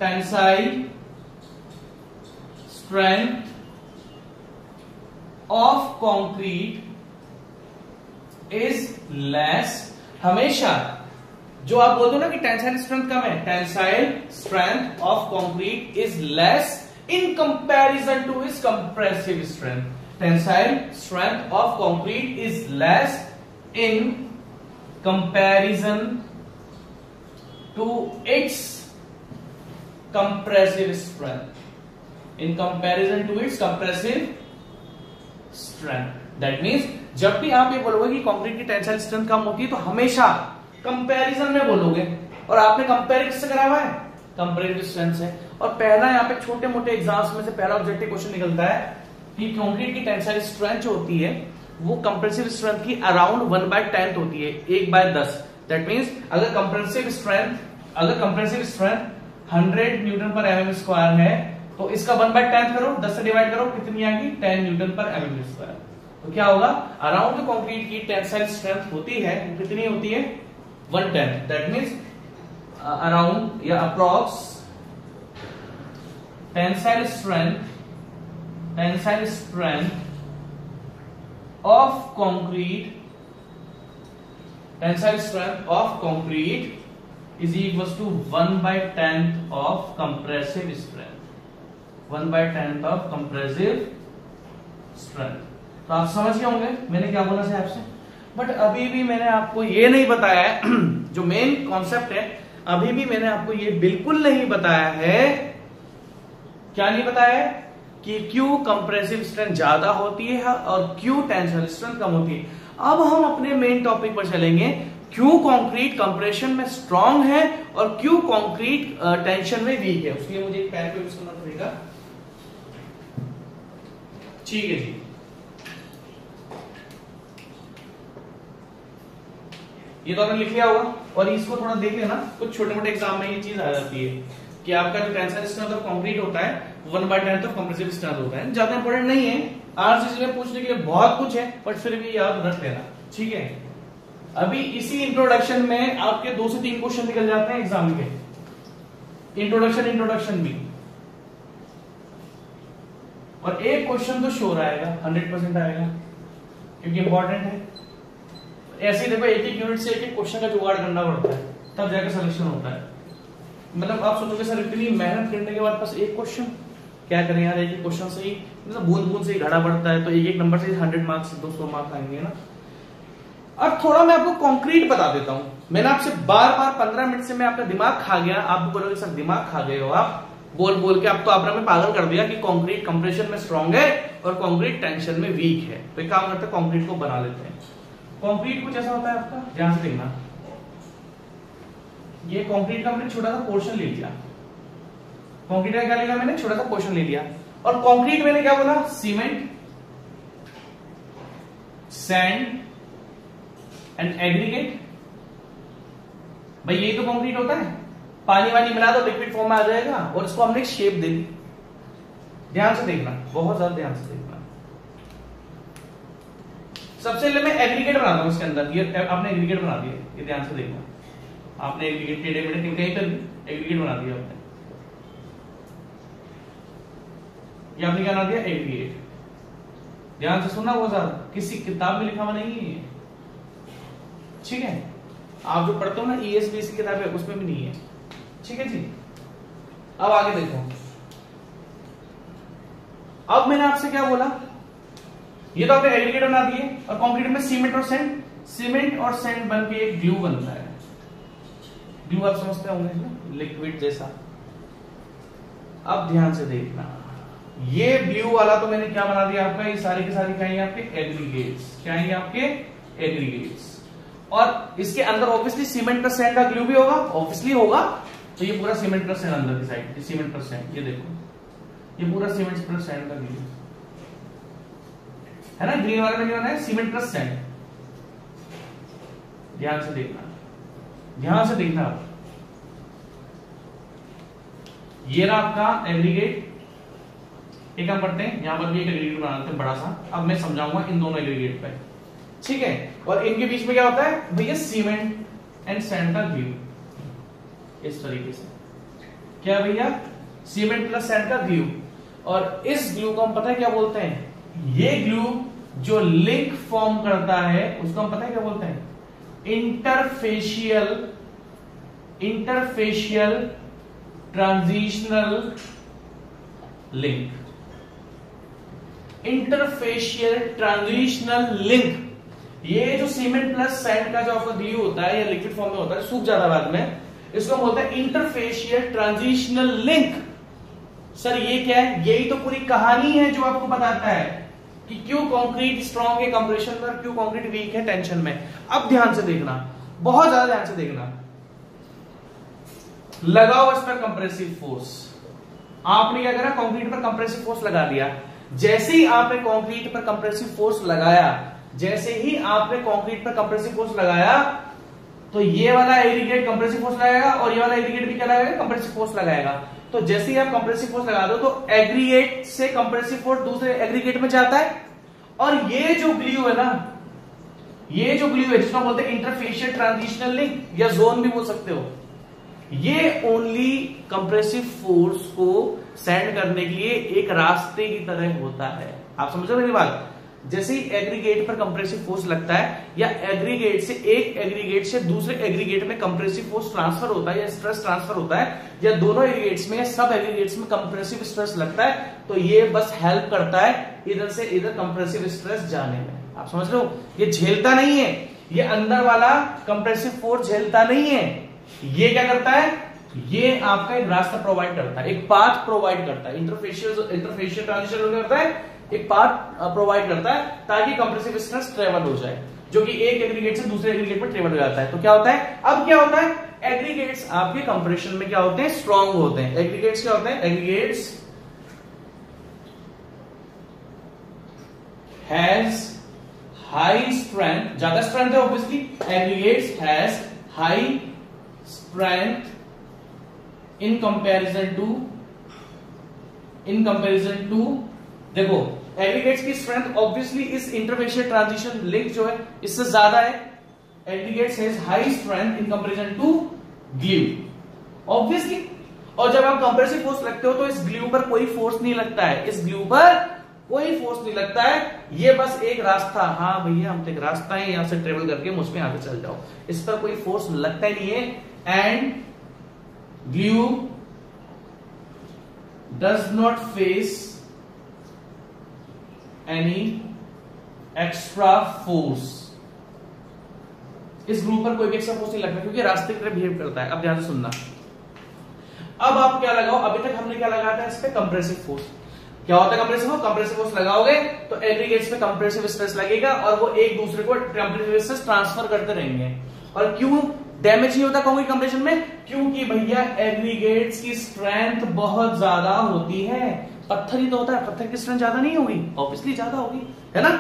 tensile strength of concrete is less. हमेशा जो आप बोलते हो ना कि टेंसाइल स्ट्रेंथ कम है, tensile strength of concrete is less in comparison to its compressive strength. Tensile strength of concrete is less in comparison to its compressive strength. In comparison to its compressive strength. That means जब भी आप ये बोलोगे कि concrete की tensile strength कम होती है तो हमेशा कंपैरिजन में बोलोगे, और आपने कंपेयर किससे करा हुआ है? कंपैरेटिव स्ट्रेंथ से। और पहला यहाँ पे छोटे मोटे एग्जाम्स में से पहला ऑब्जेक्टिव क्वेश्चन निकलता है कि कंक्रीट की टेंसाइल स्ट्रेंथ जो होती है वो कंप्रेसिव स्ट्रेंथ की अराउंड 1/10 होती है, 1/10। दैट मींस अगर कंप्रेसिव स्ट्रेंथ 100 न्यूटन पर एमएम स्क्वायर है तो इसका 1/10 करो, 10 से डिवाइड करो, कितनी आएगी? 10 न्यूटन पर एमएम स्क्वायर। तो क्या होगा? अराउंड कंक्रीट की टेंसाइल स्ट्रेंथ होती है, कितनी होती है? 1/10। दैट मींस अराउंड या approx tensile strength of concrete is equals to 1/10 of compressive strength, 1/10 of compressive strength। तो आप समझ गए होंगे मैंने क्या बोला था आपसे। बट अभी भी मैंने आपको ये नहीं बताया है जो मेन कॉन्सेप्ट है, अभी भी मैंने आपको ये बिल्कुल नहीं बताया है। क्या नहीं बताया है? कि क्यों कंप्रेसिव स्ट्रेंथ ज्यादा होती है और क्यों टेंसाइल स्ट्रेंथ कम होती है। अब हम अपने मेन टॉपिक पर चलेंगे, क्यों कंक्रीट कंप्रेशन में स्ट्रांग है और क्यों कंक्रीट टेंशन में वीक है। उसके लिए मुझे एक पेन को यूज करना पड़ेगा। ठीक है जी, ये तो आपने लिख लिया होगा और इसको थोड़ा देख लेना, कुछ छोटे मोटे एग्जाम में ये चीज आ जाती है कि आपका जो टेंसाइल स्ट्रेंथ ऑफ कंक्रीट होता है 1/10 ऑफ कंप्रेसिव स्ट्रेंथ होता है। ज्यादा इंपॉर्टेंट नहीं है, आरसीसी में पूछने के लिए बहुत कुछ है, बट फिर भी याद रख लेना। ठीक है, अभी इसी इंट्रोडक्शन में आपके 2 से 3 क्वेश्चन निकल जाते हैं एग्जाम के। इंट्रोडक्शन भी, और एक क्वेश्चन तो श्योर आएगा, 100% आएगा क्योंकि इंपॉर्टेंट है। ऐसे ही देखो, एक एक यूनिट से एक एक क्वेश्चन का जुगाड़ करना पड़ता है, तब जाकर सिलेक्शन होता है। मतलब आप सोचोगे सर इतनी मेहनत करने के बाद बस एक क्वेश्चन, क्या करें यार, एक एक क्वेश्चन से ही मतलब बूंद बूंद से ही घड़ा बढ़ता है, तो एक एक नंबर से 100 मार्क्स 200 मार्क्स आएंगे ना। अब थोड़ा मैं आपको कंक्रीट बता देता हूं। मैंने आपसे बार बार 15 मिनट से मैं आपका दिमाग खा गया, आप बोलोगे सर दिमाग खा गए हो आप, बोल बोल के आप तो आपने पागल कर दिया कि कंक्रीट कंप्रेशन में स्ट्रांग है और कंक्रीट टेंशन में वीक है। तो एक काम करते हैं, कंक्रीट को बना लेते हैं। कंक्रीट कुछ ऐसा होता है आपका, ध्यान से देखना, ये कंक्रीट का मैंने छोटा सा पोर्शन ले लिया, कंक्रीट का क्या लिया मैंने? छोटा सा पोर्शन ले लिया। और कंक्रीट मैंने क्या बोला? Cement, sand and aggregate. भाई यही तो कंक्रीट होता है, पानी वानी मिला दो लिक्विड फॉर्म में आ जाएगा और इसको हमने शेप दे दी। ध्यान से देखना, बहुत ज्यादा ध्यान से देखना। सबसे पहले मैं एग्रीगेट बनाता हूं इसके अंदर, ये आपने एग्रीगेट बना दिया, ये ध्यान से देखना। आपने एग्रीगेट टेढ़े मेढ़े कहीं पर एग्रीगेट बना दिया आपने, ये आपने क्या बना दिया? एग्रीगेट। ध्यान से सुनना, बहुत ज्यादा, किसी किताब में लिखा हुआ नहीं है, ठीक है? आप जो पढ़ते हो ना ESBC किताब है उसमें भी नहीं है, ठीक है जी। अब आगे देखो, अब मैंने आपसे क्या बोला? ये तो आपने एग्रीगेट बना दिए और कंक्रीट में सीमेंट और सैंड, सीमेंट और सैंड बन के एक ग्लू बनता है। ग्लू आप समझते होंगे ना, लिक्विड जैसा। अब ध्यान से देखना, ये ब्लू वाला तो मैंने क्या बना दिया आपका? ये सारी की सारी क्या है आपके? एग्रीगेट्स। क्या है आपके? एग्रीगेट्स। और इसके अंदर ऑब्वियसली सीमेंट का सैंड का ग्लू भी होगा, ऑब्वियसली होगा, तो ये पूरा सीमेंट प्लस सैंड अंदर की साइड, ये सीमेंट प्लस सैंड, ये देखो ये पूरा सीमेंट प्लस सैंड का ग्लू है ना। ग्रीन वाले में क्या है, सीमेंट प्लस सैंड। ध्यान से देखना, ध्यान से देखना आप। ये रहा आपका एग्रीगेट, एक हम करते हैं यहां पर भी एक एग्रीगेट बनाते हैं बड़ा सा। अब मैं समझाऊंगा इन दोनों एग्रीगेट पे, ठीक है। और इनके बीच में क्या होता है भैया, सीमेंट एंड सैंड का ग्लू, इस तरीके से। क्या भैया, सीमेंट प्लस सैंड का ग्लू। और इस ग्लू को हम पता है क्या बोलते हैं, ये ग्लू जो लिंक फॉर्म करता है उसको हम पता है क्या बोलते हैं, interfacial transitional link. Interfacial transitional link, ये जो सीमेंट प्लस सैंड का जो आपका ग्लू होता है, या लिक्विड फॉर्म में होता है, सूख जाता है बाद में, इसको हम बोलते हैं इंटरफेशियल ट्रांजिशनल लिंक। सर ये क्या है, यही तो पूरी कहानी है जो आपको बताता है कि क्यों कंक्रीट स्ट्रांग है कंप्रेशन में और क्यों कंक्रीट वीक है टेंशन में। अब ध्यान से देखना, बहुत ज्यादा ध्यान से देखना। लगाओ इस पर कंप्रेसिव फोर्स। आपने क्या करा, कंक्रीट पर कंप्रेसिव फोर्स लगा दिया। जैसे ही आपने कंक्रीट पर कंप्रेसिव फोर्स लगाया, जैसे ही आपने कंक्रीट पर कंप्रेसिव फोर्स लगाया, तो ये वाला एग्रीगेट कंप्रेसिव फोर्स लगाएगा और ये वाला एग्रीगेट भी क्या लगाएगा, कंप्रेसिव फोर्स लगाएगा। तो जैसे ही आप कंप्रेसिव फोर्स लगा दो तो एग्रीगेट से कंप्रेसिव फोर्स दूसरे एग्रीगेट में जाता है, और ये जो ग्लू है ना, ये जो ग्लू है जिसको बोलते हैं इंटरफेशियल ट्रांजिशनल लिंक या जोन भी बोल सकते हो, ये ओनली कंप्रेसिव फोर्स को सेंड करने के लिए एक रास्ते की तरह होता है। आप समझ रहे हो मेरी बात। जैसे ही एग्रीगेट पर कंप्रेसिव फोर्स लगता है, या एग्रीगेट से एक एग्रीगेट से दूसरे एग्रीगेट में कंप्रेसिव फोर्स ट्रांसफर होता है या स्ट्रेस ट्रांसफर होता है, या दोनों एग्रीगेट्स में या सब एग्रीगेट्स में कंप्रेसिव स्ट्रेस लगता है, तो ये बस हेल्प करता है इधर से इधर कंप्रेसिव स्ट्रेस जाने में। आप समझ रहे हो, ये झेलता नहीं है, ये अंदर वाला कंप्रेसिव फोर्स झेलता नहीं है। ये क्या करता है, ये आपका एक रास्ता प्रोवाइड करता है, एक पाथ प्रोवाइड करता है। इंटरफेशियल ट्रांजिशन करता है, एक पाथ प्रोवाइड करता है ताकि कंप्रेसिव स्ट्रेस ट्रेवल हो जाए, जो कि एक एग्रीगेट से दूसरे एग्रीगेट में ट्रेवल हो जाता है। तो क्या होता है, अब क्या होता है, एग्रीगेट्स आपके कंप्रेशन में क्या होते हैं, स्ट्रांग होते हैं। एग्रीगेट्स क्या होते हैं, एग्रीगेट्स हैज हाई स्ट्रेंथ, ज्यादा स्ट्रेंथ है obviously, aggregates has high strength in comparison to देखो एग्रीगेट्स की स्ट्रेंथ ऑब्वियसली इस इंटरफेशियल ट्रांजिशन लिंक जो है इससे ज्यादा है। Aggregates has high strength in comparison to glue obviously. और जब आप कंप्रेसिव फोर्स लगते हो तो इस ग्लू पर कोई फोर्स नहीं लगता है, इस ग्लू पर कोई फोर्स नहीं लगता है, ये बस एक रास्ता, हाँ भैया हम तो एक रास्ता है, यहां से ट्रेवल करके मुझ में आगे चल जाओ, इस पर कोई फोर्स लगता ही नहीं है। And glue does not face any extra force, इस ग्लू पर कोई भी एक्स्ट्रा फोर्स नहीं लगता क्योंकि रास्ते की तरह बिहेव करता है। अब ध्यान से सुनना, अब आप क्या लगाओ, अभी तक हमने क्या लगाया था इस पे, कंप्रेसिव फोर्स। क्या होता है कंप्रेसिव फोर्स, कंप्रेसिव फोर्स लगाओगे तो एग्रीगेट्स पे कंप्रेसिव स्ट्रेस लगेगा और वो एक दूसरे को कंप्रेसिव स्ट्रेस ट्रांसफर करते रहेंगे। और क्यों डैमेज नहीं होता कंक्रीट कंप्रेशन में, क्योंकि भैया एग्रीगेट्स की स्ट्रेंथ बहुत ज्यादा होती है। पत्थर ही तो होता है, पत्थर की स्ट्रेंथ ज्यादा नहीं होगी, ऑब्वियसली ज्यादा होगी, है ना।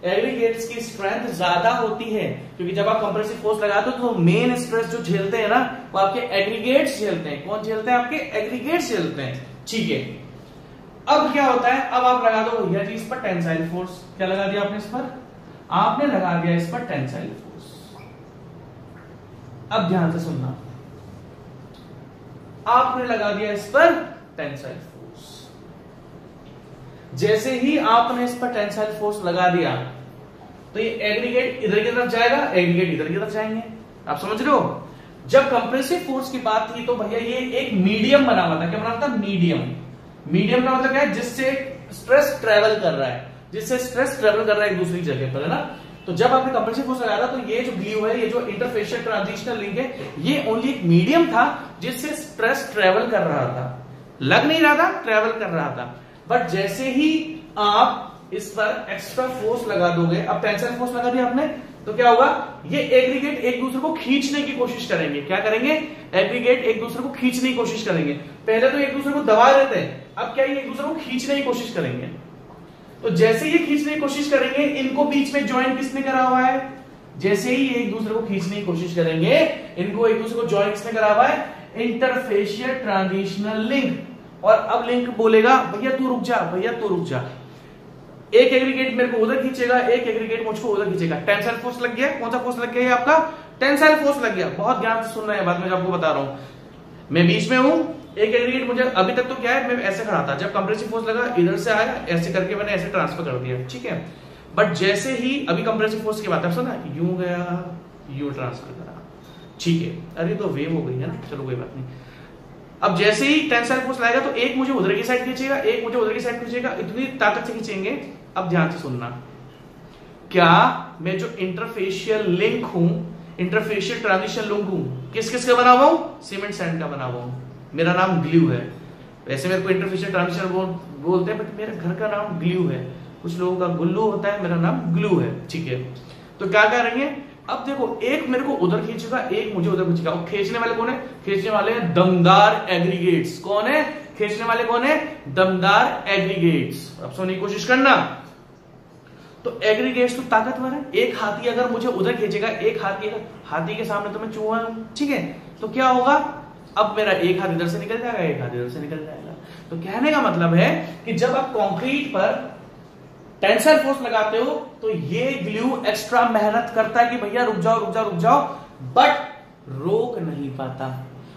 एग्रीगेट्स की स्ट्रेंथ ज्यादा होती है क्योंकि जब आप कंप्रेसिव फोर्स लगाते हो तो मेन स्ट्रेस जो झेलते हैं ना वो आपके एग्रीगेट्स झेलते हैं। कौन झेलते हैं, आपके एग्रीगेट्स झेलते हैं, ठीक है। अब क्या होता है, अब आप लगा दो भैया जी इस पर टेंसाइल फोर्स। क्या लगा दिया आपने इस पर, आपने लगा दिया इस पर टेंसाइल फोर्स। अब ध्यान से सुनना, आपने लगा दिया इस पर टेंसाइल फोर्स। जैसे ही आपने इस पर टेंसाइल फोर्स लगा दिया तो ये एग्रीगेट इधर की तरफ जाएगा, एग्रीगेट इधर की तरफ जाएंगे। आप समझ रहे हो। जब कंप्रेसिव फोर्स की बात थी तो भैया ये एक मीडियम बना हुआ था। क्या बना था, मीडियम। मीडियम का मतलब क्या है, जिससे स्ट्रेस ट्रेवल कर रहा है, जिससे स्ट्रेस ट्रेवल कर रहा है एक दूसरी जगह पर, है ना। तो जब आपने कंप्रेसिव फोर्स लगाया था तो ये जो ग्लू है, ये जो इंटरफेशियल ट्रांजिशनल लिंक है, ये ओनली एक मीडियम था जिससे स्ट्रेस ट्रेवल कर रहा था, लग नहीं रहा था, ट्रेवल कर रहा था। बट जैसे ही आप इस पर एक्स्ट्रा फोर्स लगा दोगे, अब टेंसाइल फोर्स लगा दिया आपने, तो क्या होगा, ये एग्रीगेट एक दूसरे को खींचने की कोशिश करेंगे। क्या करेंगे, एग्रीगेट एक दूसरे को खींचने की कोशिश करेंगे। पहले तो एक दूसरे को दबा देते हैं, अब क्या ये एक दूसरे को खींचने की कोशिश करेंगे। तो जैसे ये खींचने की कोशिश करेंगे, इनको बीच में ज्वाइन किसने करा हुआ है, जैसे ही एक दूसरे को खींचने की कोशिश करेंगे, इनको एक दूसरे को ज्वाइन किसने करा हुआ है, इंटरफेशियल ट्रांजिशनल लिंक। और अब लिंक बोलेगा भैया तू रुक जा, भैया तू रुक जा। एक एग्रीगेट मेरे को उधर खींचेगा, एक एग्रीगेट मुझको उधर खींचेगा। टेंसाइल फोर्स लग गया। कौन सा फोर्स लग गया आपका, टेंसाइल फोर्स लग गया। बहुत ध्यान से सुनना है बात, मैं आपको बता रहा हूं। मैं बीच में हूं, एक एग्रीगेट मुझे, अभी तक तो क्या है, मैं ऐसे खड़ा था, जब कंप्रेसिव फोर्स लगा इधर से आया, ऐसे करके मैंने ऐसे ट्रांसफर कर दिया, ठीक है। बट जैसे ही अभी कंप्रेसिव फोर्स की बात है, सुना, यूं गया, यूं ट्रांसफर करा, ठीक है। अरे तो वेव हो गई है ना, चलो कोई बात नहीं। अब जैसे ही टेंसाइल फोर्स लाएगा तो एक मुझे उधर की साइड खींचेगा, एक मुझे उधर की साइड खींचेगा, इतनी ताकत से खींचेंगे। अब ध्यान से सुनना, क्या मैं जो इंटरफेशियल लिंक हूं, इंटरफेशियल ट्रांजिशन लिंक हूं, किस किस का बना हुआ हूं, सीमेंट सैंड का बना हुआ हूं। मेरा नाम ग्लू है। वैसे मेरे को इंटरफेशियल ट्रांजिशन बोलते हैं, बट मेरे घर का नाम ग्लू है। कुछ लोगों का गुल्लू होता है, मेरा नाम ग्लू है, ठीक है। तो क्या करेंगे, अब देखो, एक मेरे को उधर खींचेगा, एक मुझे उधर खींचेगा। और खींचने वाले कौन है, खींचने वाले हैं दमदार एग्रीगेट्स। कौन है, खींचने वाले कौन है, दमदार एग्रीगेट्स। अब सुनने की कोशिश करना। तो एग्रीगेट्स तो ताकतवर है। एक हाथी अगर मुझे उधर खींचेगा, एक हाथी के सामने तो मैं चूहा हूं, ठीक है। तो क्या होगा, अब मेरा एक हाथ इधर से निकल जाएगा, एक हाथ इधर से निकल जाएगा। तो कहने का मतलब है कि जब आप कंक्रीट पर टेंसाइल फोर्स लगाते हो तो ये ग्लू एक्स्ट्रा मेहनत करता है कि भैया रुक जाओ रुक जाओ रुक जाओ, बट रोक नहीं पाता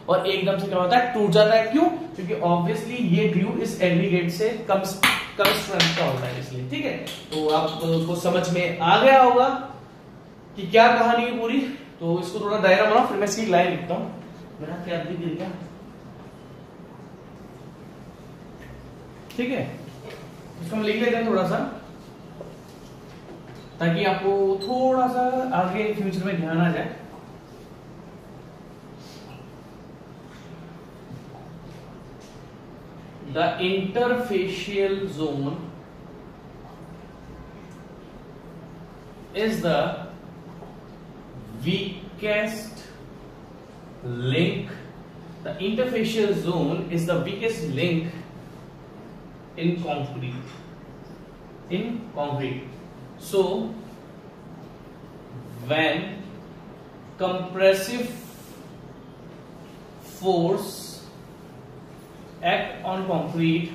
और एकदम से क्या होता है, टूट जाता है। क्यों, क्योंकि ऑब्वियसली ये ग्लू इस एग्रीगेट से कम स्ट्रेंथ का होता है, इसलिए, ठीक है। तो आपको समझ में आ गया होगा कि क्या कहानी है पूरी। तो इसको थोड़ा दायरा बनाओ, फिर मैं इसकी लाइन लिखता हूं। मेरा क्या गिर गया, ठीक है। इसको हम लिख लेते हैं थोड़ा सा, ताकि आपको थोड़ा सा आगे फ्यूचर में ध्यान आ जाए। The interfacial zone is the weakest link. The interfacial zone is the weakest link in concrete. So, when compressive force act on concrete,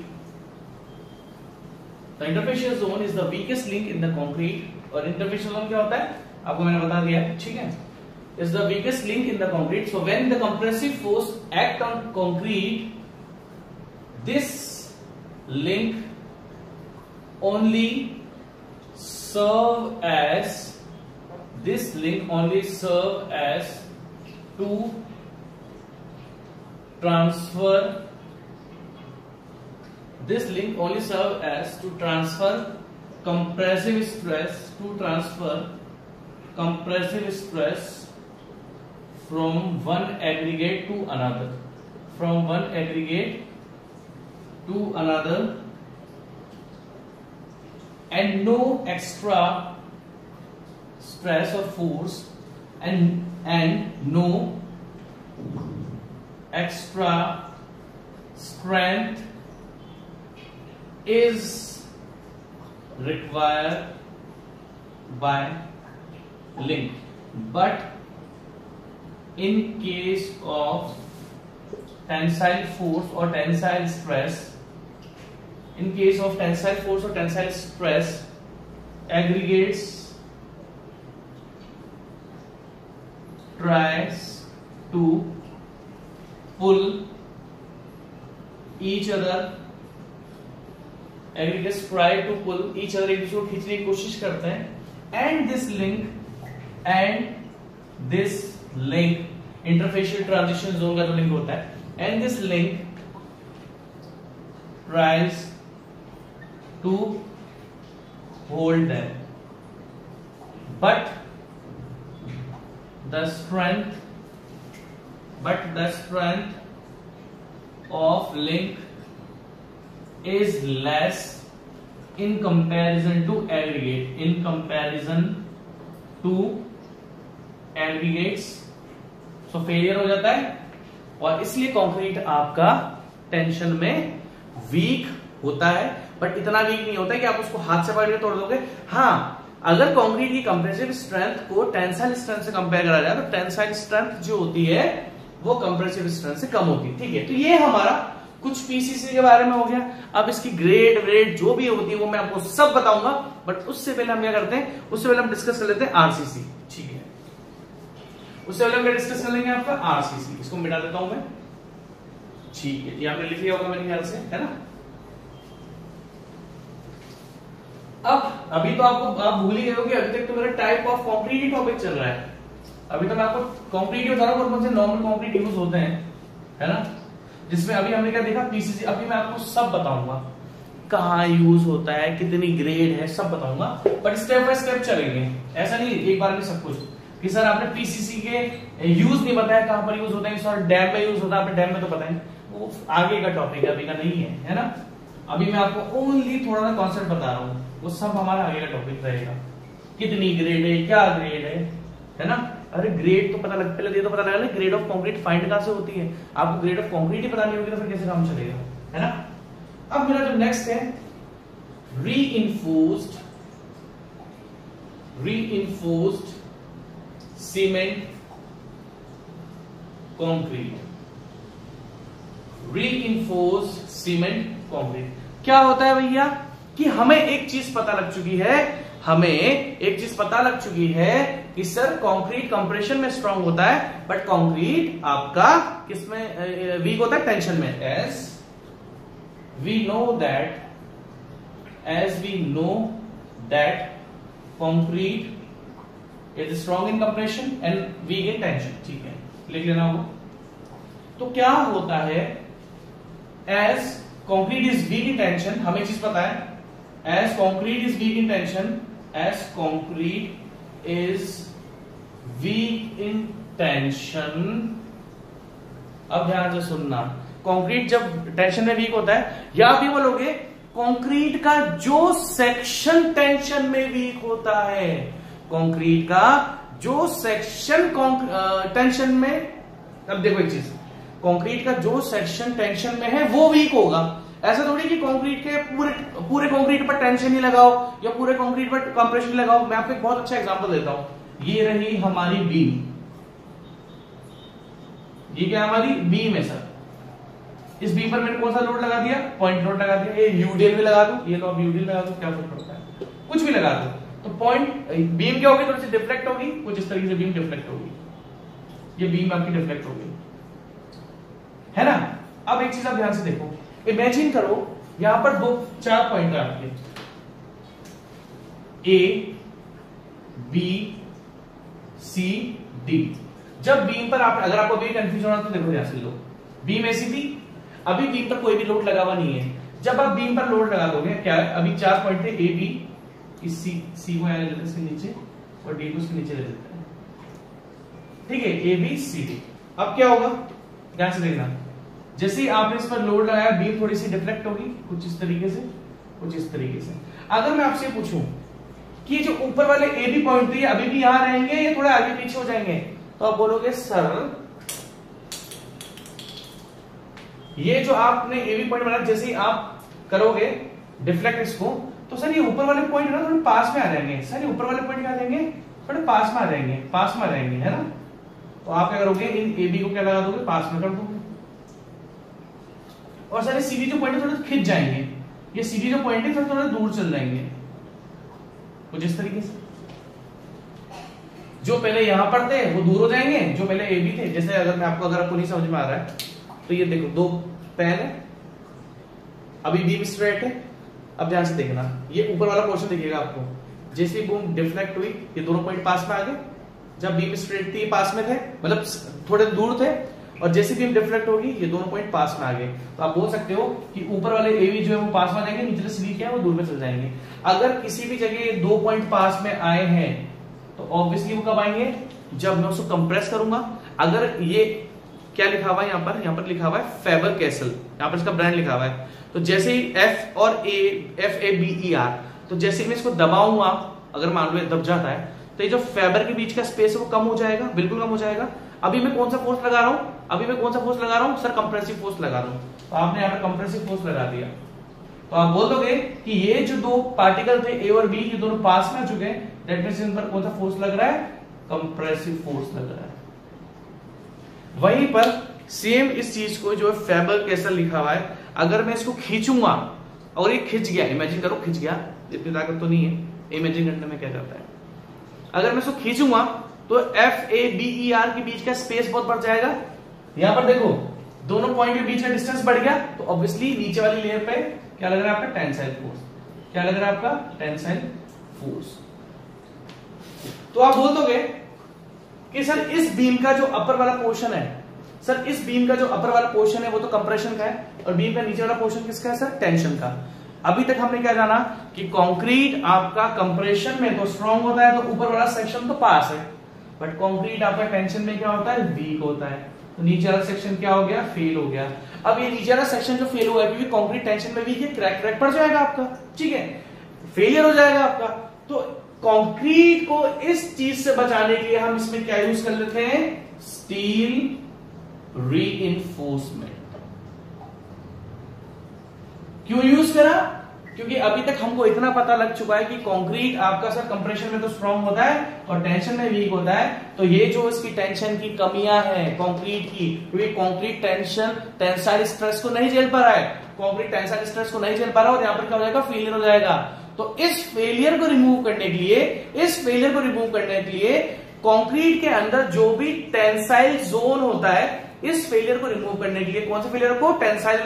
the interfacial zone is the weakest link in the concrete. और interfacial zone क्या होता है, आपको मैंने बता दिया, ठीक है। is the weakest link in the concrete. So when the compressive force act on concrete, this link only serve as to transfer. This link only serve as to transfer compressive stress from one aggregate to another, and no extra stress or force and no extra strength is required by link. But in case of tensile force or tensile stress, aggregates tries to pull each other. Aggregates try to pull each other, एक दूसरे को खींचने की कोशिश करते हैं। And this link, interfacial transition zone का जो लिंक होता है, and this link tries to hold them, but the strength of link is less in comparison to to aggregates, so failure हो जाता है और इसलिए कंक्रीट आपका टेंशन में वीक होता है, बट इतना वीक नहीं होता है कि आप उसको हाथ से पकड़ के तोड़ दोगे। हाँ, अगर कंक्रीट की कंप्रेसिव स्ट्रेंथ को टेंसाइल स्ट्रेंथ से कंपेयर करा जाए तो टेंसाइल स्ट्रेंथ जो होती है वो कंप्रेसिव स्ट्रेंथ से कम होती है। ठीक है, तो ये हमारा कुछ पीसीसी के बारे में हो गया। अब इसकी ग्रेड व्रेड जो भी होती है वो मैं आपको सब बताऊंगा, बट उससे पहले हम क्या करते हैं, उससे पहले हम डिस्कस कर लेते हैं आरसीसी। ठीक है, उससे पहले हम डिस्कस कर लेंगे आपका आरसीसी। इसको मिटा देता हूं मैं। ठीक है, ये आपने लिख लिया होगा मेरे ख्याल से, है ना। अब अभी तो आप भूल ही गए हो कि अभी तक तो मेरा type of concrete he topic चल रहा है। अभी तो मैं आपको कंक्रीट ही बता रहा हूं और कौन से नॉर्मल कंक्रीट यूज होते हैं, है ना। जिसमें अभी हमने क्या देखा, पीसीसी। अभी मैं आपको सब बताऊंगा, कहाँ यूज होता है, कितनी ग्रेड है, सब बताऊंगा, बट स्टेप बाय स्टेप चलेंगे। ऐसा नहीं एक बार में सब कुछ कि सर आपने पीसीसी के यूज नहीं बताया, कहां पर यूज होता है, सर डैम में यूज होता है, आपने डैम में तो बताएं, वो आगे का टॉपिक है, अभी का नहीं है ना। अभी मैं आपको ओनली थोड़ा सा कॉन्सेप्ट बता रहा हूँ, वो सब हमारा आगे का टॉपिक रहेगा। कितनी ग्रेड है, क्या ग्रेड है ना। अरे ग्रेड तो पता लग, पहले ये तो पता लगा ना ग्रेड ऑफ कंक्रीट फाइंड कहां से होती है। आपको ग्रेड ऑफ कंक्रीट ही पता नहीं होगी तो फिर कैसे काम चलेगा, है ना। अब मेरा जो नेक्स्ट है reinforced cement concrete. Reinforced cement concrete क्या होता है भैया, कि हमें एक चीज पता लग चुकी है, कि सर कंक्रीट कंप्रेशन में स्ट्रांग होता है, बट कंक्रीट आपका किसमें वीक होता है, टेंशन में। As we know that concrete is strong in compression and weak in tension. ठीक है, लिख लेना होगा। तो क्या होता है, as concrete is weak in tension, हमें चीज पता है, as concrete is weak in tension, अब ध्यान से सुनना, कंक्रीट जब टेंशन में वीक होता है, या आप ये बोलोगे कंक्रीट का जो सेक्शन टेंशन में वीक होता है, कंक्रीट का जो सेक्शन टेंशन में, अब देखो एक चीज, कंक्रीट का जो सेक्शन टेंशन में है वो वीक होगा। ऐसा थोड़ी कि कंक्रीट के पूरे कंक्रीट पर टेंशन ही लगाओ या पूरे कंक्रीट पर कंप्रेशन लगाओ। मैं आपको एक बहुत अच्छा एग्जांपल देता हूं। ये रही हमारी बीम, ये क्या हमारी बीम है सर। इस बीम पर मैंने कौन सा लोड लगा दिया, पॉइंट लोड लगा दिया। ये यूडीएल भी लगा दो, ये लो आप यूडीएल लगा दो, क्या फर्क पड़ता है, कुछ भी लगा दो। तो पॉइंट बीम क्या होगी, थोड़ी सी डिफ्लेक्ट होगी, कुछ इस तरीके से बीम डिफ्लेक्ट होगी। ये बीम आपकी डिफ्लेक्ट होगी, है ना। अब एक चीज आप ध्यान से देखो, इमेजिन करो यहां पर चार पॉइंट है आपके, ए बी सी डी। जब बीम पर आप, अगर आपको भी कंफ्यूज होना तो देखो ध्यान से लो, बीम ऐसी थी, अभी बीम पर कोई भी लोड लगा हुआ नहीं है। जब आप बीम पर लोड लगा दोगे, क्या है, अभी चार पॉइंट थे, ए बी, इस सी को यहां ले लेते हैं इसके नीचे और डी को इसके नीचे ले लेते हैं। ठीक है, ए बी सी डी। अब क्या होगा, ध्यान से देखना, जैसे ही आपने इस पर लोड लगाया, बीम थोड़ी सी डिफ्लेक्ट होगी, कुछ इस तरीके से, कुछ इस तरीके से। अगर मैं आपसे पूछूं कि जो ऊपर वाले ए बी पॉइंट थे अभी भी यहां रहेंगे या थोड़े आगे पीछे हो जाएंगे, तो आप बोलोगे सर ये जो आपने ए बी पॉइंट बनाया, जैसे ही आप करोगे डिफ्लेक्ट इसको, तो सर ये ऊपर वाले पॉइंट ना थोड़े पास में आ जाएंगे। सर ये ऊपर वाले पॉइंट क्या आ जाएंगे, थोड़े पास में आ जाएंगे, पास में आ जाएंगे, है ना। तो आप क्या करोगे, इन ए बी को क्या लगा दोगे, पास में कर दोगे। और सारे सीधी जो पॉइंट है थोड़े खिंच जाएंगे, ये सीधी जो पॉइंट है थोड़े थोड़े दूर चल जाएंगे, कुछ इस तरीके से। जो पहले यहां पर थे वो दूर हो जाएंगे, जो पहले ए बी थे। जैसे अगर आपको नहीं समझ में आ रहा है तो ये देखो, दो पैन है, अभी बीम स्ट्रेट है। अब ध्यान से देखना, ये ऊपर वाला पोर्शन देखिएगा आपको, जैसे बूम डिफ्लेक्ट हुई, ये दोनों पॉइंट पास में आ गए। जब बीम स्ट्रेट थी पास में थे, मतलब थोड़े दूर थे, और जैसे बीम डिफ्लेक्ट होगी ये दोनों पॉइंट पास में आ गए। तो आप बोल सकते हो कि ऊपर वाले एवी जो है वो पास में आ जाएंगे, निचले सी क्या है वो दूर में चल जाएंगे। अगर किसी भी जगह दो पॉइंट पास में आए हैं तो ऑब्वियसली वो कब आएंगे, जब मैं उसको कंप्रेस करूंगा। अगर ये क्या लिखा हुआ है यहाँ पर लिखा हुआ है फेबर कैसल, यहाँ पर इसका ब्रांड लिखा हुआ है। तो जैसे ही एफ और A, F A B E R, तो जैसे ही मैं इसको दबाऊंगा, अगर मान लो दब जाता है, तो ये जो फाइबर के बीच का स्पेस है वो कम हो जाएगा, बिल्कुल कम हो जाएगा। अभी मैं कौन सा फोर्स लगा रहा हूं, सर कंप्रेसिव फोर्स लगा रहा हूं। तो आपने यहाँ पे कंप्रेसिव फोर्स लगा दिया, तो आप बोल दोगे कि ये जो दो पार्टिकल थे ए और बी, ये दोनों पास में आ चुके हैं, दैट मींस इन पर कौन सा फोर्स लग रहा है, कंप्रेसिव फोर्स लग रहा है। वहीं पर सेम इस चीज को जो फाइबर कैसा लिखा हुआ है, अगर मैं इसको खींचूंगा और ये खिंच गया, इमेजिन करो खिंच गया, इतनी ताकत तो नहीं है, इमेजिन करने में क्या करता है, अगर मैं इसको खींचूंगा तो FABER के बीच का स्पेस बहुत बढ़ जाएगा। यहां पर देखो दोनों पॉइंट के बीच का डिस्टेंस बढ़ गया, तो ऑब्वियसली नीचे वाली लेयर पे क्या लग रहा है आपका, टेंसाइल फोर्स। क्या लग रहा है आपका, टेंसाइल फोर्स। तो आप बोल दोगे कि सर इस बीम का जो अपर वाला पोर्शन है, सर इस बीम का जो अपर वाला पोर्शन है वो तो कंप्रेशन का है, और बीम का नीचे वाला पोर्शन किसका है, सर टेंशन का। अभी तक हमने क्या जाना कि कंक्रीट आपका कंप्रेशन में तो स्ट्रांग होता है, तो ऊपर वाला सेक्शन तो पास है, बट कंक्रीट आपका टेंशन में क्या होता है, वीक होता है। तो नीचे वाला सेक्शन क्या हो गया, फेल हो गया। अब ये नीचे वाला सेक्शन जो फेल हुआ है क्योंकि कंक्रीट टेंशन में वीक है, क्रैक पड़ जाएगा आपका, ठीक है, फेलियर हो जाएगा आपका। तो कंक्रीट को इस चीज से बचाने के लिए हम इसमें क्या यूज कर लेते हैं, स्टील रीइंफोर्समेंट। क्यों यूज करा, क्योंकि अभी तक हमको इतना पता लग चुका है कि कंक्रीट आपका सर कंप्रेशन में तो स्ट्रांग होता है और टेंशन में वीक होता है। तो ये जो इसकी टेंशन की कमियां हैं कंक्रीट की, क्योंकि कंक्रीट टेंसाइल स्ट्रेस को नहीं झेल पा रहा है, कंक्रीट टेंसाइल स्ट्रेस को नहीं झेल पा रहा और यहां पर क्या हो जाएगा, फेलियर हो जाएगा। तो इस फेलियर को रिमूव करने के लिए कंक्रीट के अंदर जो भी टेंसाइल जोन होता है, इस फेलियर को रिमूव करने के लिए, कौन से फेलियर को, टेंसाइल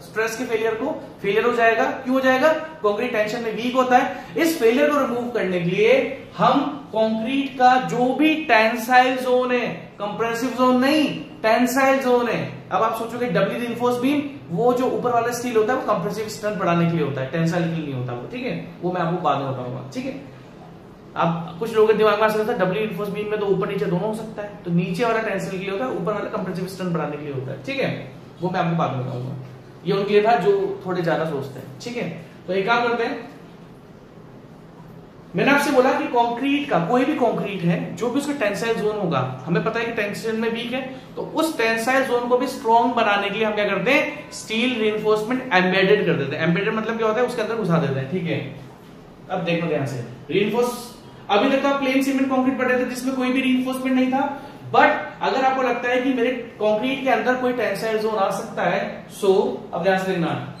स्ट्रेस के फेलियर को, फेलियर हो जाएगा। क्यों हो जाएगा, कंक्रीट टेंशन में वीक होता है। इस फेलियर को रिमूव करने के लिए हम कंक्रीट का जो भी टेंसाइल जोन है, कंप्रेसिव जोन नहीं, टेंसाइल जोन है। अब आप सोचोगे डबली रिइंफोर्स बीम, वो जो ऊपर वाला स्टील होता है वो कंप्रेसिव स्ट्रेंथ बढ़ाने के लिए होता है, टेंसाइल के लिए नहीं होता वो, ठीक है, वो मैं आपको बाद में बताऊंगा, ठीक है। अब कुछ लोगों के दिमाग में आ सकता है डबल रिइंफोर्स बीम में तो ऊपर नीचे दोनों हो सकता है, तो नीचे वाला टेंसाइल के लिए होता है, ऊपर वाला कंप्रेसिव स्ट्रेंथ बढ़ाने के लिए होता है, ठीक है, वो मैं आपको बाद में बताऊंगा। ये उनके लिए था जो थोड़े ज्यादा सोचते हैं, ठीक है। तो एक काम करते हैं, मैंने आपसे बोला कि कंक्रीट का कोई भी कंक्रीट है जो भी उसका टेंसाइल जोन होगा, हमें पता है कि टेंशन में वीक है, तो उस टेंसाइल जोन को भी स्ट्रॉन्ग बनाने के लिए हम क्या करते हैं, स्टील रीइंफोर्समेंट एम्बेडेड कर देते हैं। एम्बेडेड मतलब क्या होता है, उसके अंदर घुसा देते हैं, ठीक है। अब देखो ध्यान से, रीइंफोर्स, अभी तक तो आप प्लेन सीमेंट कंक्रीट पढ़े थे जिसमें कोई भी रीइंफोर्समेंट नहीं था, बट अगर आपको लगता है कि मेरे कंक्रीट के अंदर कोई टेंसाइल जोन आ सकता है, सो अब ध्यान से देखना,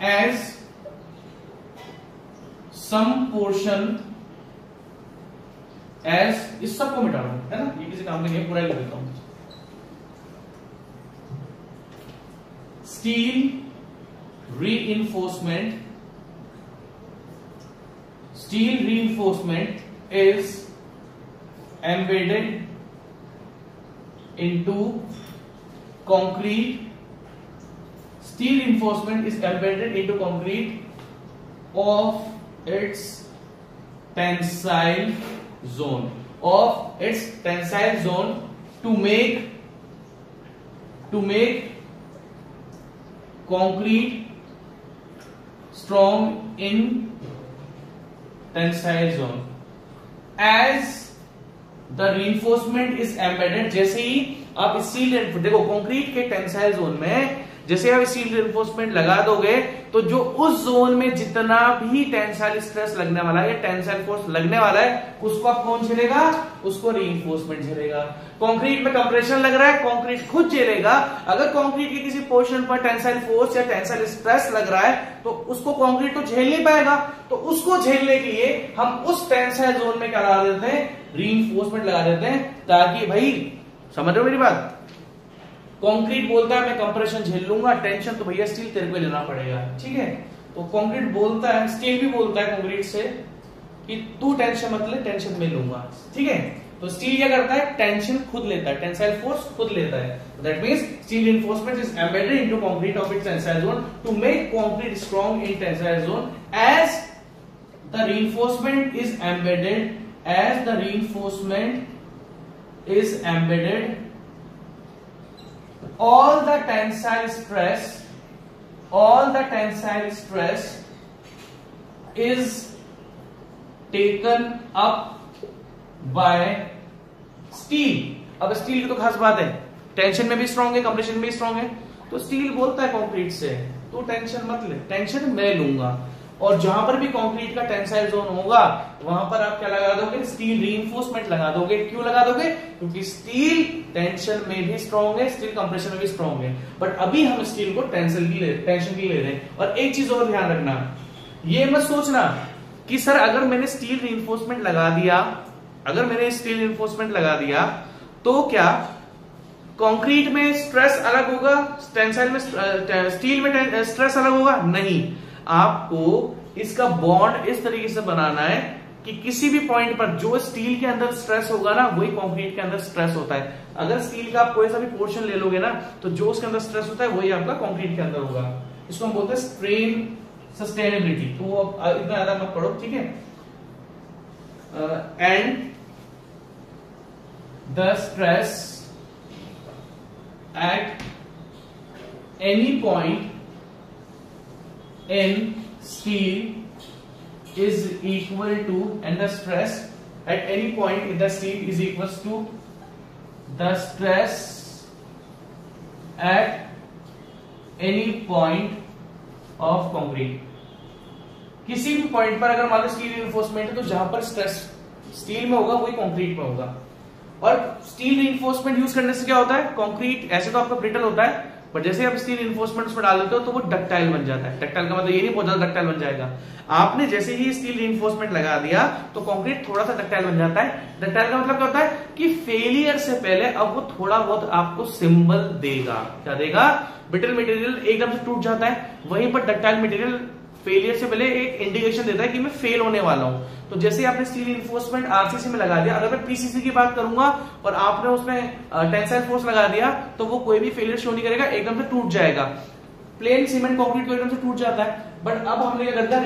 एज सम पोर्शन, एज इस सब को मिटा दो, है ना, ये किसी काम का नहीं है, पूरा लिख देता हूं, steel reinforcement is embedded into concrete. Steel reinforcement is embedded into concrete of its tensile zone, to make concrete strong in tensile zone. As the reinforcement is embedded, जैसे ही आप स्टील, देखो कंक्रीट के टेंसाइल जोन में जैसे आप steel reinforcement लगा दोगे तो जो उस जोन में जितना भी टेंसाइल स्ट्रेस लगने वाला है या टेंसाइल फोर्स लगने वाला है उसको आप कौन झेलेगा, उसको रिइंफोर्समेंट झेलेगा। कंक्रीट में कंप्रेशन लग रहा है, कंक्रीट खुद झेलेगा। अगर कंक्रीट के किसी पोर्शन पर टेंसाइल फोर्स या टेंसाइल स्ट्रेस लग रहा है तो उसको कंक्रीट तो झेल नहीं पाएगा, तो उसको झेलने के लिए हम उस टेंसाइल जोन में क्या लगा देते हैं, रिइंफोर्समेंट लगा देते हैं, ताकि भाई समझ रहे हो मेरी बात। कंक्रीट बोलता है मैं कंप्रेशन झेल लूंगा, टेंशन तो भैया स्टील तेरे को लेना पड़ेगा, ठीक है। तो कंक्रीट बोलता है, स्टील भी बोलता है कंक्रीट से कि तू टेंशन मत ले, टेंशन मैं लूंगा, ठीक है। तो स्टील क्या करता है, टेंशन खुद लेता है, टेंसाइल फोर्स खुद लेता है। That means steel reinforcement is embedded into concrete of its tensile zone to make concrete strong in tensile zone. As the reinforcement is embedded, as the reinforcement is embedded, all the tensile stress is taken up by steel. अब steel की तो खास बात है, tension में भी strong है, compression में भी स्ट्रांग है। तो स्टील बोलता है कंक्रीट से तो टेंशन मत ले, टेंशन मैं लूंगा। और जहां पर भी कंक्रीट का टेंसाइल जोन होगा वहां पर आप क्या लगा दोगे, स्टील रीइंफोर्समेंट लगा दोगे। क्यों लगा दोगे? क्योंकि स्टील टेंशन में भी स्ट्रांग है, स्टील कंप्रेशन में भी स्ट्रांग है। बट अभी हम स्टील को टेंशन की ले रहे हैं। और एक चीज और ध्यान रखना, ये मत सोचना कि सर अगर मैंने स्टील रीइंफोर्समेंट लगा दिया, तो क्या कंक्रीट में स्ट्रेस अलग होगा, टेंसाइल में स्टील में स्ट्रेस अलग होगा? नहीं, आपको इसका बॉन्ड इस तरीके से बनाना है कि किसी भी पॉइंट पर जो स्टील के अंदर स्ट्रेस होगा ना, वही कंक्रीट के अंदर स्ट्रेस होता है। अगर स्टील का आप कोई सा भी पोर्शन ले लोगे ना, तो जो उसके अंदर स्ट्रेस होता है वही आपका कंक्रीट के अंदर होगा। इसको हम बोलते हैं स्ट्रेन सस्टेनेबिलिटी। तो अब इतना ज्यादा मत पढ़ो, ठीक है। And the stress at any point in steel is equal to, and the stress at any point in the steel is equals to the stress at any point of concrete। किसी भी पॉइंट पर अगर मान लो steel reinforcement है, तो जहां पर stress steel में होगा वही कंक्रीट में होगा। और स्टील रिइंफोर्समेंट यूज करने से क्या होता है, कंक्रीट ऐसे तो आपका ब्रिटल होता है, बट जैसे आप स्टील रिइंफोर्समेंट उसमें डाल देते हो तो वो डक्टाइल बन जाता है। डक्टाइल का मतलब ये नहीं बहुत ज्यादा डक्टाइल बन जाएगा। आपने जैसे ही स्टील रिइंफोर्समेंट लगा दिया तो कंक्रीट थोड़ा सा डक्टाइल बन जाता है। डक्टाइल का मतलब क्या होता है कि फेलियर से पहले अब वो थोड़ा बहुत आपको सिंबल देगा। क्या देगा? ब्रिटल मटेरियल एकदम से टूट जाता है, वहीं पर डक्टाइल मटेरियल फेलियर से पहले एक इंडिकेशन देता है कि मैं फेल होने वाला हूं। तो जैसे आपने स्टील रिइंफोर्समेंट आरसीसी में लगा दिया, अगर मैं पीसीसी की बात करूंगा और आपने उसमें टेंसाइल फोर्स लगा दिया, तो वो कोई भी फेलियर शो नहीं करेगा, एकदम से टूट जाएगा। प्लेन सीमेंट कंक्रीट तो एकदम से टूट जाता है। बट अब हमने क्या कर दिया,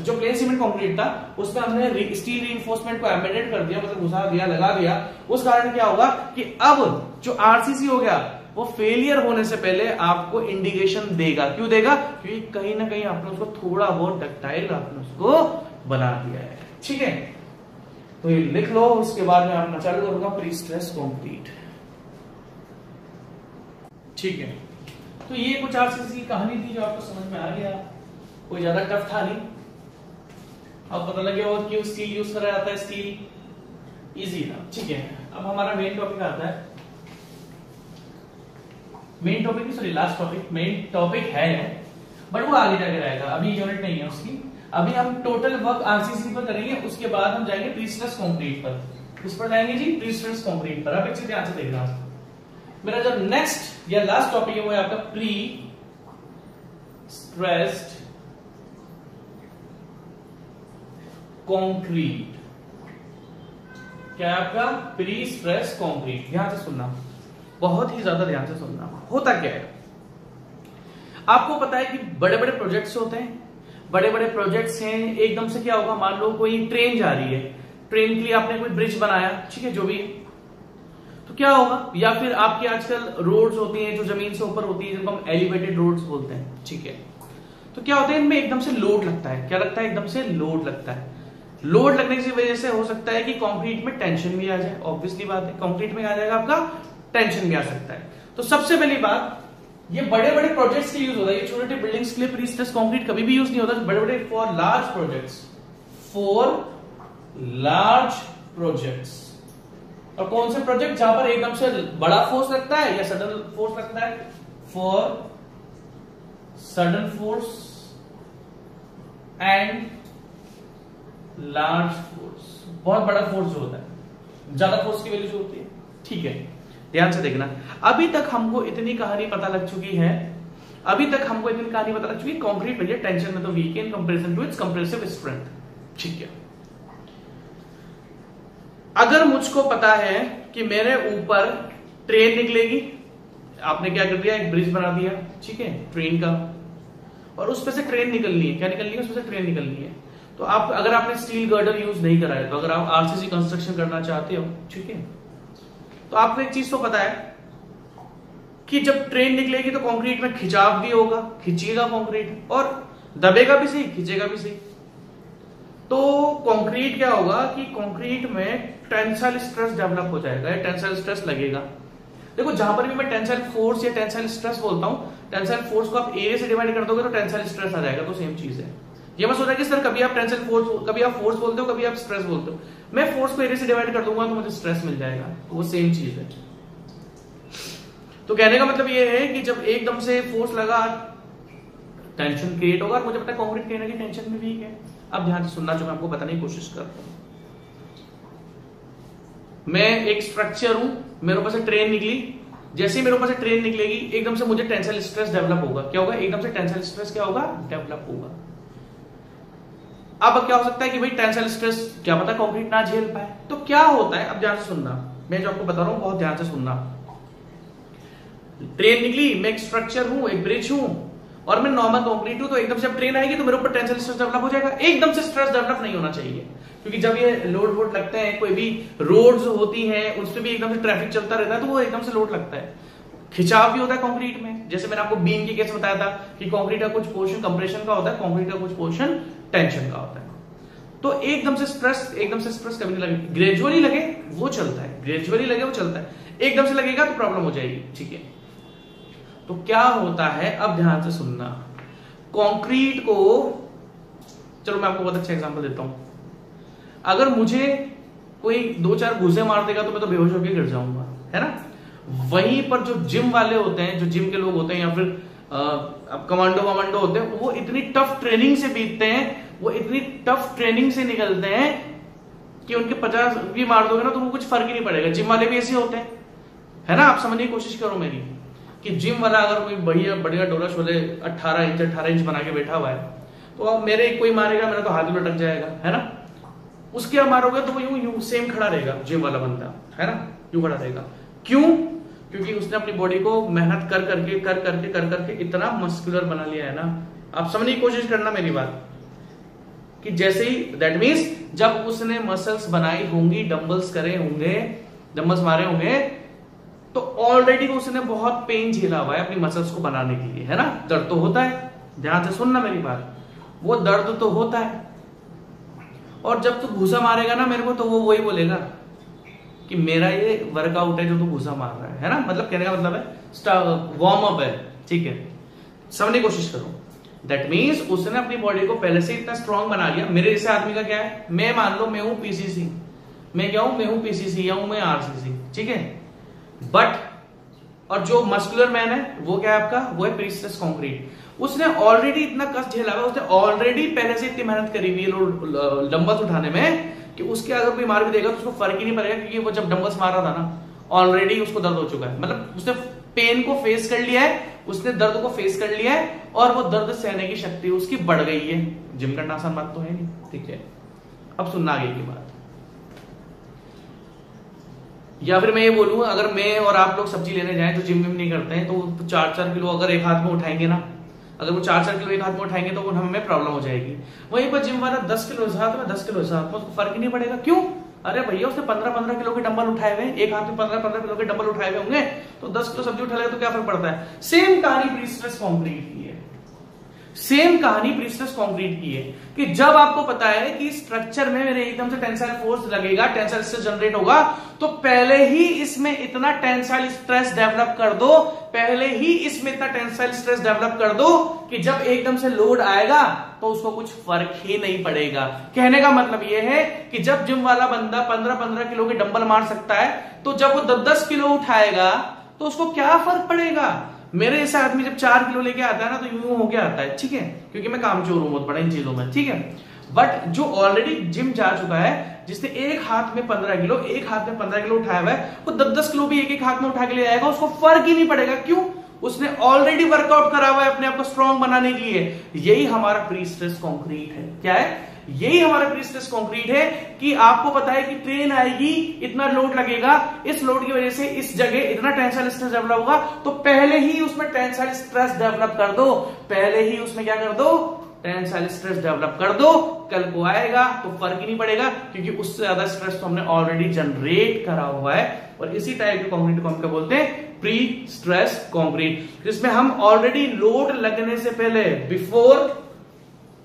जो प्लेन सीमेंट कंक्रीट था उसमें हमने स्टील रिइंफोर्समेंट को एम्बेडेड कर दिया, मतलब घुसा दिया, लगा दिया। उस कारण क्या होगा कि अब जो आरसीसी हो गया वो फेलियर होने से पहले आपको इंडिकेशन देगा। क्यों देगा? क्योंकि कहीं ना कहीं आपने उसको थोड़ा बहुत डक्टाइल आपने उसको बना दिया है, ठीक है। तो ये लिख लो, उसके बाद में आपने चालू करूंगा प्री स्ट्रेस कंक्रीट, ठीक है। तो ये कुछ आरसीसी की कहानी थी जो आपको समझ में आ गया, कोई ज्यादा टफ था नहीं। अब पता लगे और क्यों स्टील यूज करा जाता है, स्टील इजी था, ठीक है। अब हमारा मेन टॉपिक आता है, main topic sorry last topic, main topic है बट वो आगे जाके रहेगा, अभी यूनिट नहीं है उसकी। अभी हम टोटल वर्क आरसीसी पर करेंगे, उसके बाद हम जाएंगे प्री स्ट्रेस कंक्रीट पर। किस पर जाएंगे जी? प्री स्ट्रेस कंक्रीट पर। अब एक चीज ध्यान से देखना, मेरा जो नेक्स्ट या लास्ट टॉपिक है वो है आपका प्री स्ट्रेस्ड कंक्रीट। क्या आपका? Pre stress concrete. ध्यान से सुनना, बहुत ही ज्यादा ध्यान से सुनना। होता क्या है, आपको पता है कि बड़े बड़े प्रोजेक्ट्स होते हैं, बड़े बड़े प्रोजेक्ट्स हैं। एकदम से क्या होगा, मान लो कोई ट्रेन जा रही है, ट्रेन के लिए आपने कोई ब्रिज बनाया, ठीक है, जो भी, तो क्या होगा, या फिर आपके आजकल रोड्स होती हैं जो जमीन से ऊपर होती है, जिनको हम एलिवेटेड रोड्स बोलते हैं, ठीक है। तो क्या होता है, इनमें एकदम से लोड लगता है। क्या लगता है? एकदम से लोड लगता है। लोड लगने की वजह से हो सकता है कि कंक्रीट में टेंशन भी आ जाए, ऑब्वियसली बात है, कंक्रीट में आ जाएगा आपका टेंशन भी आ सकता है। तो सबसे पहली बात, ये बड़े बड़े प्रोजेक्ट्स के यूज होता है, ये छोटे छोटे बिल्डिंग्स के लिए प्री स्ट्रेस कंक्रीट कभी भी यूज नहीं होता। बड़े बड़े for large projects, for large projects. और कौन से प्रोजेक्ट जहां पर एकदम से बड़ा फोर्स लगता है या सडन फोर्स लगता है? For sudden force and large force. बहुत बड़ा फोर्स जो होता है, ज्यादा फोर्स की वैल्यू जो होती है, ठीक है। ध्यान से देखना, अभी तक हमको इतनी कहानी पता लग चुकी है, कंक्रीट में टेंशन में तो weak in comparison to its compressive strength, ठीक है। अगर मुझको पता है कि मेरे ऊपर ट्रेन निकलेगी, आपने क्या कर दिया, एक ब्रिज बना दिया, ठीक है, ट्रेन का, और उस पे से ट्रेन निकलनी है। क्या निकलनी है? उसमें से ट्रेन निकलनी है। तो आप, अगर आपने स्टील गर्डर यूज नहीं करा है, तो अगर आप आरसीसी कंस्ट्रक्शन करना चाहते हो, ठीक है, तो आपको एक चीज तो पता है कि जब ट्रेन निकलेगी तो कंक्रीट में खिंचाव भी होगा, खिंचेगा कंक्रीट, और दबेगा भी सही, खिंचेगा भी सही। तो कंक्रीट क्या होगा कि कंक्रीट में टेंसाइल स्ट्रेस डेवलप हो जाएगा, टेंसाइल स्ट्रेस लगेगा। देखो जहां पर भी मैं टेंसाइल फोर्स या टेंसाइल स्ट्रेस बोलता हूं, टेंसाइल फोर्स को आप एरिया से डिवाइड कर दोगे तो टेंसाइल स्ट्रेस आ जाएगा, तो सेम चीज है। ये मत सोचा कि सर कभी आप टेंसाइल फोर्स, कभी आप फोर्स बोलते हो, कभी आप स्ट्रेस बोलते हो। मैं फोर्स को एरिया से डिवाइड कर दूंगा तो मुझे स्ट्रेस मिल जाएगा, तो वो सेम चीज है। तो कहने का मतलब ये है कि जब एकदम से फोर्स लगा, टेंशन क्रिएट होगा, और मुझे पता है कंक्रीट कहीं ना कहीं टेंशन में वीक है। अब ध्यान से सुनना, जो मैं आपको बताने की कोशिश करता हूं। मैं एक स्ट्रक्चर हूं, मेरे ऊपर से ट्रेन निकली, जैसे ही मेरे ऊपर से ट्रेन निकलेगी एकदम से मुझे टेंसाइल स्ट्रेस डेवलप होगा। क्या होगा? एकदम से टेंसाइल स्ट्रेस क्या होगा? डेवलप होगा। अब क्या हो सकता है कि भाई टेंसाइल स्ट्रेस क्या पता कंक्रीट ना झेल पाए, तो क्या होता है? अब ध्यान से सुनना, मैं जो आपको बता रहा हूं बहुत ध्यान से सुनना। ट्रेन निकली, मैं एक स्ट्रक्चर हूं, एक ब्रिज हूं, और मैं नॉर्मल कंक्रीट हूं, तो एकदम से जब ट्रेन आएगी तो मेरे ऊपर टेंसाइल स्ट्रेस डेवलप हो जाएगा। एकदम से स्ट्रेस डेवलप नहीं होना चाहिए, क्योंकि जब ये लोड वोड लगते हैं, कोई भी रोड्स होती हैं उस पर भी एकदम से ट्रैफिक चलता रहता है, तो वो एकदम से लोड लगता है। खिंचाव भी होता है कंक्रीट में, जैसे मैंने आपको बीम के केस बताया था कि कंक्रीट का कुछ पोर्शन कंप्रेशन का होता है, कंक्रीट का कुछ पोर्शन टेंशन का होता है। तो एकदम से स्ट्रेस कभी नहीं लगे, ग्रेजुअली लगे वो चलता है, ग्रेजुअली लगे वो चलता है, एकदम से लगेगा तो प्रॉब्लम हो जाएगी। ठीक है, तो क्या होता है? अब ध्यान से सुनना। कंक्रीट को, चलो मैं आपको बहुत अच्छा एग्जांपल देता हूं। अगर मुझे कोई 2-4 घूसे मार देगा तो मैं तो बेहोश होकर गिर जाऊंगा, है ना। वहीं पर जो जिम वाले होते हैं, जो जिम के लोग होते हैं, या फिर अब कमांडो होते हैं, वो इतनी टफ ट्रेनिंग से बीतते हैं, वो इतनी टफ ट्रेनिंग से निकलते हैं कि उनके 50 भी मार दोगे ना तो वो कुछ फर्क ही नहीं पड़ेगा। जिम वाले भी ऐसे होते हैं, है ना। आप समझने की कोशिश करो मेरी, कि जिम वाला अगर कोई बढ़िया डोला शोले 18 इंच बना के बैठा हुआ है, तो अब मेरे कोई मारेगा, मेरा तो हाथ भी लटक जाएगा, है ना। उसके आप मारोगे तो वो यूं सेम खड़ा रहेगा, जिम वाला बंदा, है ना, यूं खड़ा रहेगा। क्यों? क्योंकि उसने अपनी बॉडी को मेहनत कर करके इतना मस्कुलर बना लिया है ना। आप समझने की कोशिश करना मेरी बात, कि जैसे ही, दैट मीन्स जब उसने मसल्स बनाई होंगी, डंबल्स करे होंगे, डंबल्स मारे होंगे, तो ऑलरेडी उसने बहुत पेन झेला हुआ है अपनी मसल्स को बनाने के लिए, है ना। दर्द तो होता है, ध्यान से सुनना मेरी बात, वो दर्द तो होता है। और जब तू घूसा मारेगा ना मेरे को, तो वो वही बोलेगा कि मेरा ये वर्कआउट है जो तू घूसा मार रहा है ना। मतलब कहने का मतलब है वार्म अप है। ठीक है, समझने की कोशिश करो। दैट मीन्स उसने अपनी बॉडी को पहले से इतना स्ट्रांग बना लिया। मेरे जैसे आदमी का क्या है, मैं मान लो मैं हूं पीसीसी, मैं क्या हूं, मैं हूं पीसीसी या हूं मैं आरसीसी, ठीक है। बट और जो मस्कुलर मैन है वो क्या है आपका, वो है प्रीस्ट्रेस कंक्रीट। उसने ऑलरेडी इतना कष्ट झेला हुआ, उसने ऑलरेडी पहले से इतनी मेहनत करी हुई है डंबल्स उठाने में, कि उसके अगर कोई मार भी देगा तो उसको फर्क ही नहीं पड़ेगा, क्योंकि वो जब डंबल्स मार रहा था ना, ऑलरेडी उसको दर्द हो चुका है। मतलब उसने पेन को फेस कर लिया है, उसने दर्द को फेस कर लिया है, और वो दर्द सहने की शक्ति उसकी बढ़ गई है। जिम करना आसान बात तो है नहीं, ठीक है। अब सुनना आगे की बात, या फिर मैं ये बोलूं, अगर मैं और आप लोग सब्जी लेने जाएं तो जिम विम नहीं करते हैं, तो 4-4 किलो अगर एक हाथ में उठाएंगे ना, अगर वो 4-4 किलो एक हाथ में उठाएंगे तो हमें प्रॉब्लम हो जाएगी। वहीं पर जिम वाला 10 किलो इस हाथ में, 10 किलो इस हाथ में, उसको फर्क ही नहीं पड़ेगा। क्यों? अरे भैया उसने 15-15 किलो के डंबल उठाए हुए, एक हाथ में 15-15 किलो के डंबल उठाए हुए होंगे, तो 10 किलो सब्जी उठा लेगा तो क्या फर्क पड़ता है। सेम कहानी प्रीस्ट्रेस कंक्रीट की है, सेम कहानी प्रीस्ट्रेस कंक्रीट की है, कि जब आपको पता है कि स्ट्रक्चर में मेरे एकदम से टेंसाइल फोर्स लगेगा, टेंसाइल स्ट्रेस जनरेट होगा, तो पहले ही इसमें इतना टेंसाइल स्ट्रेस डेवलप कर दो, पहले ही इसमें इतना टेंसाइल स्ट्रेस डेवलप कर दो कि जब एकदम से लोड आएगा तो उसको कुछ फर्क ही नहीं पड़ेगा। कहने का मतलब यह है कि जब जिम वाला बंदा 15-15 किलो के डंबल मार सकता है, तो जब वो 10-10 किलो उठाएगा तो उसको क्या फर्क पड़ेगा। मेरे ऐसा आदमी जब 4 किलो लेके आता है ना, तो यूं होके आता है, ठीक है, क्योंकि मैं कामचोर हूं बहुत बड़ा इन चीजों में, ठीक है। बट जो ऑलरेडी जिम जा चुका है, जिसने एक हाथ में 15 किलो, एक हाथ में 15 किलो उठाया हुआ है, वो 10-10 किलो भी एक हाथ में उठा के ले आएगा, उसको फर्क ही नहीं पड़ेगा। क्यों? उसने ऑलरेडी वर्कआउट करा हुआ है अपने आप को स्ट्रांग बनाने के लिए। यही हमारा प्रीस्ट्रेस कंक्रीट है। क्या है? यही हमारा प्रीस्ट्रेस कंक्रीट है, कि आपको पता है कि ट्रेन आएगी, इतना लोड लगेगा, इस लोड की वजह से इस जगह इतना टेंसाइल स्ट्रेस डेवलप होगा, तो पहले ही उसमें टेंसाइल स्ट्रेस डेवलप कर दो, पहले ही उसमें क्या कर दो, टेंसाइल स्ट्रेस डेवलप कर दो। कल को आएगा तो फर्क ही नहीं पड़ेगा, क्योंकि उससे ज्यादा स्ट्रेस तो हमने ऑलरेडी जनरेट करा हुआ है। और इसी टाइप के कंक्रीट को हम क्या बोलते हैं, प्री स्ट्रेस कंक्रीट, जिसमें हम ऑलरेडी लोड लगने से पहले, before,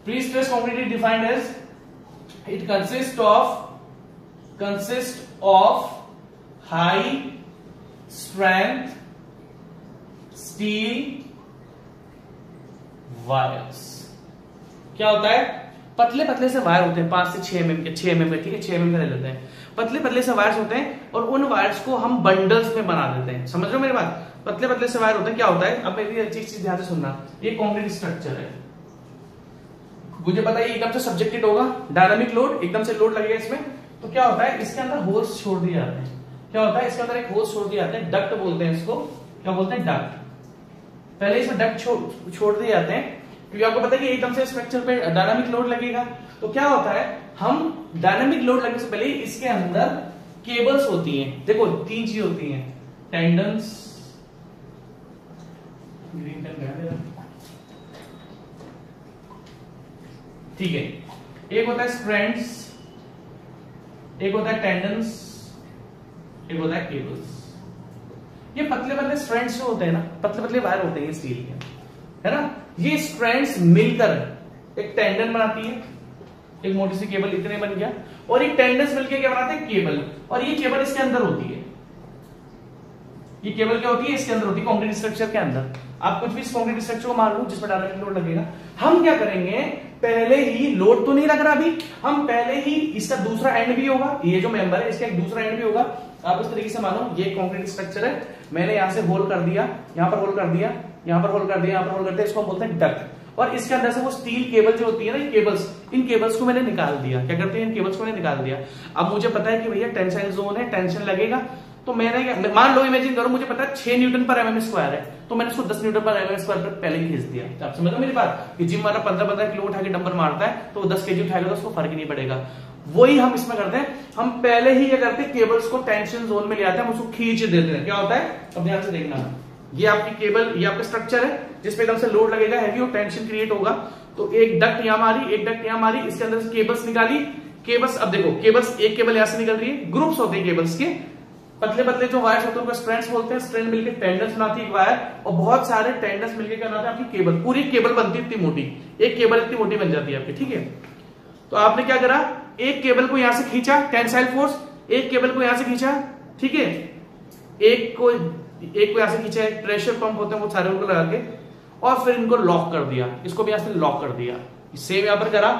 pre stress concrete is defined as it consist of high strength steel wires. क्या होता है? पतले पतले से वायर होते हैं 5 से 6 mm के, 6 mm के, ठीक है, 6 mm का ले लेते हैं। पतले पतले से वायर्स होते हैं और उन वायर्स को हम बंडल्स में बना देते हैं। समझ रहे हो मेरी बात? पतले पतले से वायर होते हैं। क्या होता है, अब मेरी चीज ध्यान से सुनना, ये कंक्रीट स्ट्रक्चर है, मुझे पता है एकदम से सब्जेक्टेड होगा, डायनामिक लोड, एकदम से लोड लगेगा इसमें। तो क्या होता है, इसके अंदर होल्स छोड़ दिए जाते हैं। क्या होता है, इसके अंदर एक होल्स छोड़ दिए जाते हैं, डक्ट बोलते हैं इसको। क्या बोलते हैं? डक्ट। पहले इसमें डक्ट छोड़ दिए जाते हैं क्योंकि आपको पता है कि एकदम से स्ट्रक्चर पे डायनामिक लोड लगेगा। तो क्या होता है, हम डायनामिक लोड लगने से पहले इसके अंदर केबल्स होती हैं। देखो 3 चीज होती हैं, टेंडन्स, ठीक है, एक होता है स्ट्रैंड्स, एक होता है टेंडन्स, एक होता है केबल्स। ये पतले पतले स्ट्रैंड्स जो होते हैं ना, पतले पतले वायर होते हैं स्टील के, है ना, ये स्ट्रैंड्स मिलकर एक टेंडन बनाती है, एक मोटी सी केबल, इतने बन गया, और एक टेंडन्स मिलकर क्या बनाते हैं? केबल। और ये केबल इसके अंदर होती है, ये केबल क्या होती है? इसके अंदर होती है, कंक्रीट स्ट्रक्चर के अंदर। आप कुछ भी इस कंक्रीट स्ट्रक्चर को मान लो जिसमें डायनामिक लोड लगेगा, हम क्या करेंगे, पहले ही लोड तो नहीं लग रहा अभी, हम पहले ही इसका दूसरा एंड भी होगा, ये जो मेंबर है इसका एक दूसरा एंड भी होगा। आप इस तरीके से मानो, ये कंक्रीट स्ट्रक्चर है, मैंने यहां से होल कर दिया, यहां पर होल कर दिया, यहां पर होल कर दिया, यहां पर होल कर दिया, इसको बोलते हैं डक्ट। और इसके अंदर से वो स्टील केबल जो होती है ना, ये केबल्स, इन केबल्स को मैंने निकाल दिया। क्या करते हैं, इन केबल्स को मैंने निकाल दिया। अब मुझे पता है कि भैया टेंशन जोन है, टेंशन लगेगा, तो मैंने मान लो, इमेजिन करो, मुझे पता है 6 न्यूटन पर mm स्क्वायर है, तो मैंने उसको 10 न्यूटन पर mm स्क्वायर पर पहले ही खींच दिया। आप समझ रहे मेरी बात, कि जिम वाला 15-15 किलो उठा के डंबल मारता है, तो 10 kg उठाएगा तो उसको फर्क ही नहीं पड़ेगा। वही हम इसमें करते हैं, हम पहले ही ये करते हैं, केबल्स को टेंशन जोन में ले आते हैं, हम उसको खींच देते हैं। क्या होता है, अब ध्यान से देखना, ये आपकी केबल, ये आपका स्ट्रक्चर है जिसपे एकदम से लोड लगेगा, हैवी, और टेंशन क्रिएट होगा। तो एक डक्ट यहां मारी, एक डक्ट यहां मारी, इसके अंदर से केबल्स निकाली, केबल्स, अब देखो केबल्स, एक केबल यहां से निकल रही है, ग्रुप्स होते हैं केबल्स के, पतले पतले जो वायर्स होते हैं उनको स्ट्रैंड्स बोलते हैं, स्ट्रैंड मिलकर टेंडन्स बनाती है एक वायर, और बहुत सारे टेंडन्स मिलकर क्या बनाते हैं आपकी केबल, पूरी केबल बनती है इतनी मोटी, एक केबल इतनी मोटी बन जाती है आपकी, ठीक है। तो आपने क्या करा, एक केबल को यहां से खींचा, टेंसाइल फोर्स, एक केबल को यहां से खींचा, ठीक है, एक को यहां से खींचा, एक प्रेशर पंप होते हैं वो सारे उनको लगा के, और फिर इनको लॉक कर दिया, इसको भी यहां से लॉक कर दिया। सेम यहां पर करा,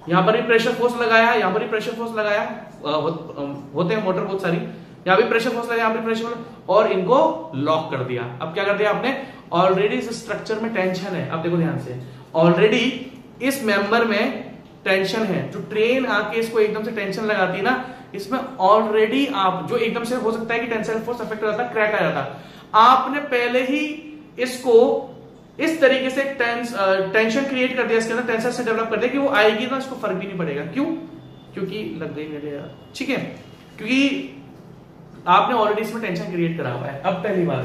यहां पर भी प्रेशर फोर्स लगाया, यहां पर भी प्रेशर फोर्स लगाया, होते हैं मोटर बहुत सारी, यहां भी प्रेशर फोर्स लगाया, यहां भी प्रेशर, और इनको लॉक कर दिया। अब क्या कर दिया आपने, ऑलरेडी इस स्ट्रक्चर में टेंशन है, अब देखो ध्यान से, ऑलरेडी इस मेंबर में टेंशन है, जो ट्रेन आके इसको एकदम से टेंशन लगाती है ना, इसमें ऑलरेडी आप, जो एकदम से हो सकता है कि टेंसाइल फोर्स अफेक्ट हो जाता, क्रैक आ जाता, आपने पहले ही इसको इस तरीके से टेंशन क्रिएट कर दिया, इसके अंदर टेंशन से डेवलप कर दिया कि वो आएगी ना, इसको फर्क भी नहीं पड़ेगा। क्यों? क्योंकि लग गई मेरे यार, ठीक है, क्योंकि आपने ऑलरेडी इसमें टेंशन क्रिएट करा हुआ है। अब पहली बार,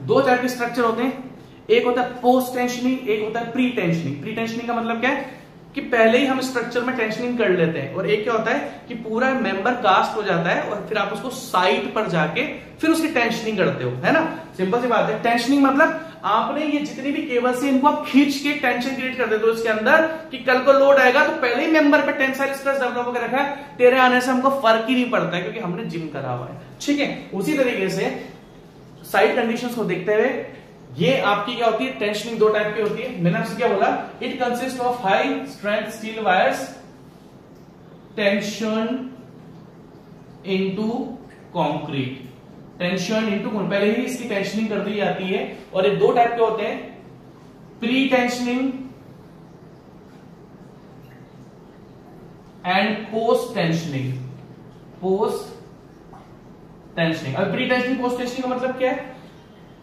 2 टाइप के स्ट्रक्चर होते हैं, एक होता है पोस्ट टेंशनिंग, एक होता है प्री टेंशनिंग। प्री टेंशनिंग का मतलब क्या है कि पहले ही हम स्ट्रक्चर में टेंशनिंग कर लेते हैं, और एक क्या होता है कि पूरा मेंबर कास्ट हो जाता है और फिर आप उसको साइड पर जाके फिर उसकी टेंशनिंग करते हो, है ना, सिंपल सी बात है। टेंशनिंग मतलब आपने ये जितनी भी केबल से इनको आप खींच के टेंशन क्रिएट कर देते हो इसके अंदर, कि कल को लोड आएगा तो पहले ही मेंबर पे टेंसाइल स्ट्रेस डेवलप होकर रखा है, तेरे आने से हमको फर्क ही नहीं पड़ता है क्योंकि हमने जिम करा हुआ है, ठीक है। उसी तरीके से साइड कंडीशंस को देखते हुए ये आपकी क्या होती है, टेंशनिंग 2 टाइप की होती है। मैंने आपसे क्या बोला, it consist of high strength steel wires tension into concrete, tension into, पहले ही इसकी टेंशनिंग कर दी जाती है। और ये 2 टाइप के होते हैं, pre tensioning and post tensioning. Post tensioning, अब प्री टेंशनिंग पोस्ट टेंशनिंग का मतलब क्या है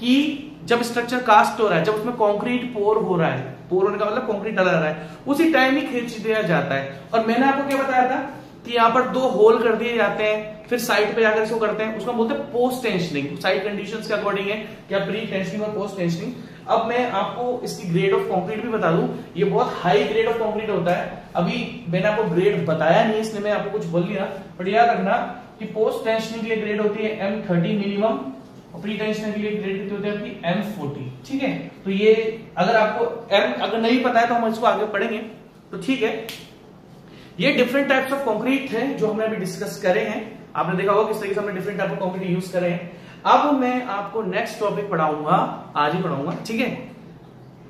कि जब स्ट्रक्चर कास्ट हो रहा है, जब उसमें कंक्रीट पोर हो रहा है, पोर होने का मतलब कंक्रीट डाला रहा है, उसी टाइम ही खींच दिया जाता है। और मैंने आपको क्या बताया था कि यहाँ पर 2 होल कर दिए जाते हैं, फिर साइड पे जाकर इसको करते हैं, उसको बोलते हैं पोस्ट टेंशनिंग। साइड कंडीशंस के अकॉर्डिंग है क्या, प्री टेंशनिंग और पोस्ट टेंशनिंग। अब मैं आपको इसकी ग्रेड ऑफ कंक्रीट भी बता दूं, ये बहुत हाई ग्रेड ऑफ कंक्रीट होता है। अभी मैंने आपको ग्रेड बताया नहीं इसलिए मैं आपको कुछ बोल नहीं रहा, बट याद रखना कि पोस्ट टेंशनिंग के लिए ग्रेड होती है M30 मिनिमम, और प्री टेंशनिंग के लिए ग्रेड होती है आपकी M40, ठीक है। तो ये अगर आपको M अगर नहीं पता है तो हम इसको आगे पढ़ेंगे, तो ठीक है। ये डिफरेंट टाइप्स ऑफ कंक्रीट है जो हमने अभी डिस्कस करे हैं। आपने देखा होगा किस तरीके से हमने different type of concrete use करे हैं। अब मैं आपको नेक्स्ट टॉपिक पढ़ाऊंगा, आज ही पढ़ाऊंगा, ठीक है,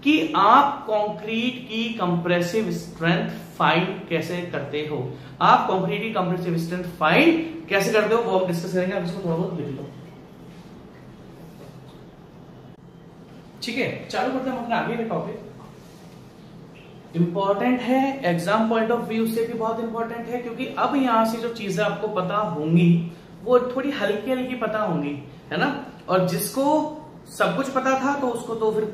कि आप कंक्रीट की कंप्रेसिव स्ट्रेंथ फाइंड कैसे करते हो। आप कंक्रीट की कंप्रेसिव स्ट्रेंथ फाइंड कैसे करते हो वो हम डिस्कस करेंगे। आप इसको थोड़ा बहुत लिख लो, ठीक है। चालू करते हैं हम अपने आगे के टॉपिक। इंपॉर्टेंट है, एग्जाम पॉइंट ऑफ व्यू से भी बहुत इंपॉर्टेंट है, क्योंकि अब यहां से जो चीजें आपको पता होंगी वो थोड़ी हल्की हल्की पता होंगी, है ना। और जिसको सब कुछ पता था तो उसको तो फिर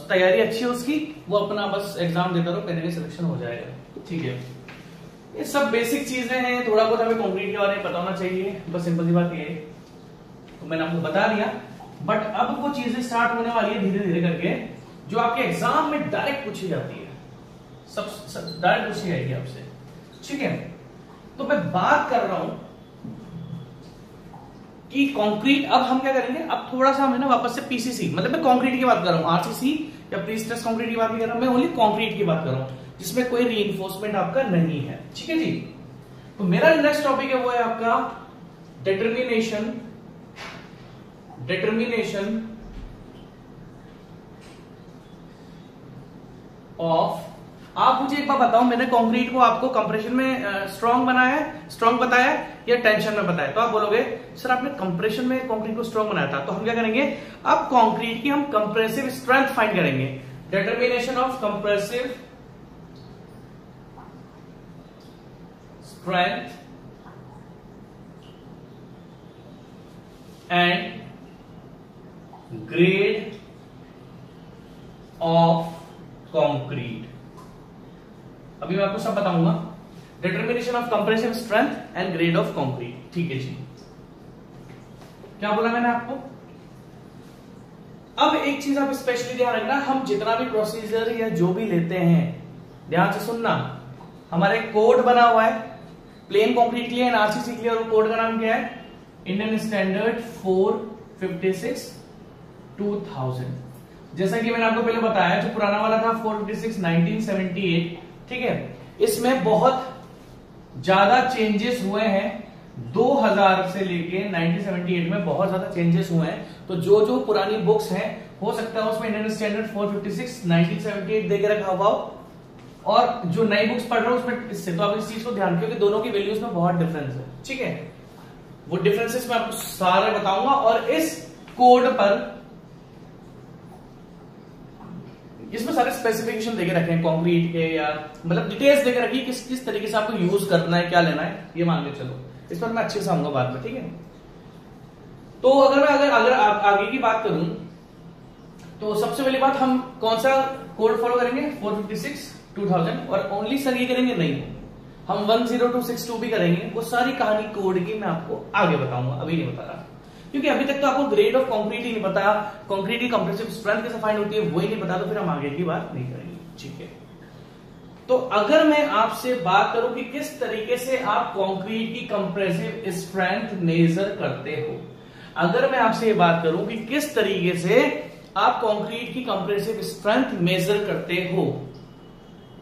तैयारी अच्छी है उसकी, वो अपना बस एग्जाम देता रहो, पहले भी सिलेक्शन हो जाएगा, ठीक है। ये सब बेसिक चीजें हैं, थोड़ा बहुत हमें कंक्रीट के बारे में पता होना चाहिए, बस सिंपल सी बात ये है। तो मैंने आपको बता दिया, बट अब वो चीजें स्टार्ट होने वाली है धीरे धीरे करके, जो आपके एग्जाम में डायरेक्ट पूछी जाती है, सब डायरेक्ट पूछी जाएगी आपसे, ठीक है। तो मैं बात कर रहा हूं कि कंक्रीट, अब हम क्या करेंगे, अब थोड़ा सा हमें ना वापस से पीसीसी, मतलब मैं कंक्रीट की बात कर रहा हूं, आरसीसी या प्री-स्ट्रेस कंक्रीट की बात नहीं कर रहा हूं, मैं ओनली कंक्रीट की बात कर रहा हूं जिसमें कोई रीइंफोर्समेंट आपका नहीं है, ठीक है जी। तो मेरा नेक्स्ट टॉपिक है वो है आपका डिटर्मिनेशन ऑफ। आप मुझे एक बार बताओ, मैंने कंक्रीट को आपको कंप्रेशन में स्ट्रॉन्ग बताया या टेंशन में बताया? तो आप बोलोगे सर आपने कंप्रेशन में कंक्रीट को स्ट्रॉन्ग बनाया था। तो हम क्या करेंगे, अब कंक्रीट की हम कंप्रेसिव स्ट्रेंथ फाइंड करेंगे। Determination of compressive strength and grade of concrete. अभी मैं आपको सब बताऊंगा। Determination of compressive strength and grade of concrete, ठीक है जी। क्या बोला मैंने आपको? अब एक चीज आप स्पेशली ध्यान रखना, हम जितना भी प्रोसीजर या जो भी लेते हैं, ध्यान से सुनना। हमारे कोड बना हुआ है प्लेन कंक्रीट के लिए, आरसीसी के लिए, और कोड का नाम क्या है? Indian standard 456/2000। जैसा कि मैंने आपको पहले बताया, जो पुराना वाला था 456 1978, ठीक है, इसमें बहुत ज्यादा चेंजेस हुए हैं। 2000 से लेके 1978 में बहुत ज्यादा चेंजेस हुए हैं। तो जो जो पुरानी बुक्स हैं, हो सकता है उसमें इंडियन स्टैंडर्ड 456 1978 देके रखा हुआ हो, और जो नई बुक्स पढ़ रहे हो उसमें इससे। तो आप इस चीज को ध्यान रखिए कि दोनों की वैल्यूज में बहुत डिफरेंस है, ठीक है। वो डिफरेंसेस मैं आपको सारे बताऊंगा, और इस कोड पर इसमें सारे स्पेसिफिकेशन देके रखे हैं कंक्रीट के, या मतलब डिटेल्स देके रखी किस किस तरीके से आपको यूज करना है, क्या लेना है, ये मान के चलो। इस पर मैं अच्छे से आऊंगा बाद में, ठीक है। तो अगर मैं अगर आगे की बात करूं, तो सबसे पहली बात, हम कौन सा कोड फॉलो करेंगे? 456/2000। और ओनली सर ये करेंगे नहीं, हम 10262 भी करेंगे। वो सारी कहानी कोड की मैं आपको आगे बताऊंगा, अभी नहीं बता रहा, क्योंकि अभी तक तो आपको ग्रेड ऑफ कंक्रीट ही नहीं पता, कंक्रीट की कंप्रेसिव स्ट्रेंथ कैसे फाइंड होती है वो ही नहीं पता, तो फिर हम आगे की बात नहीं करेंगे, ठीक है। तो अगर मैं आपसे बात करूं कि किस तरीके से आप कंक्रीट की कंप्रेसिव स्ट्रेंथ मेजर करते हो, अगर मैं आपसे ये बात करूं कि किस तरीके से आप कंक्रीट की कंप्रेसिव स्ट्रेंथ मेजर करते हो,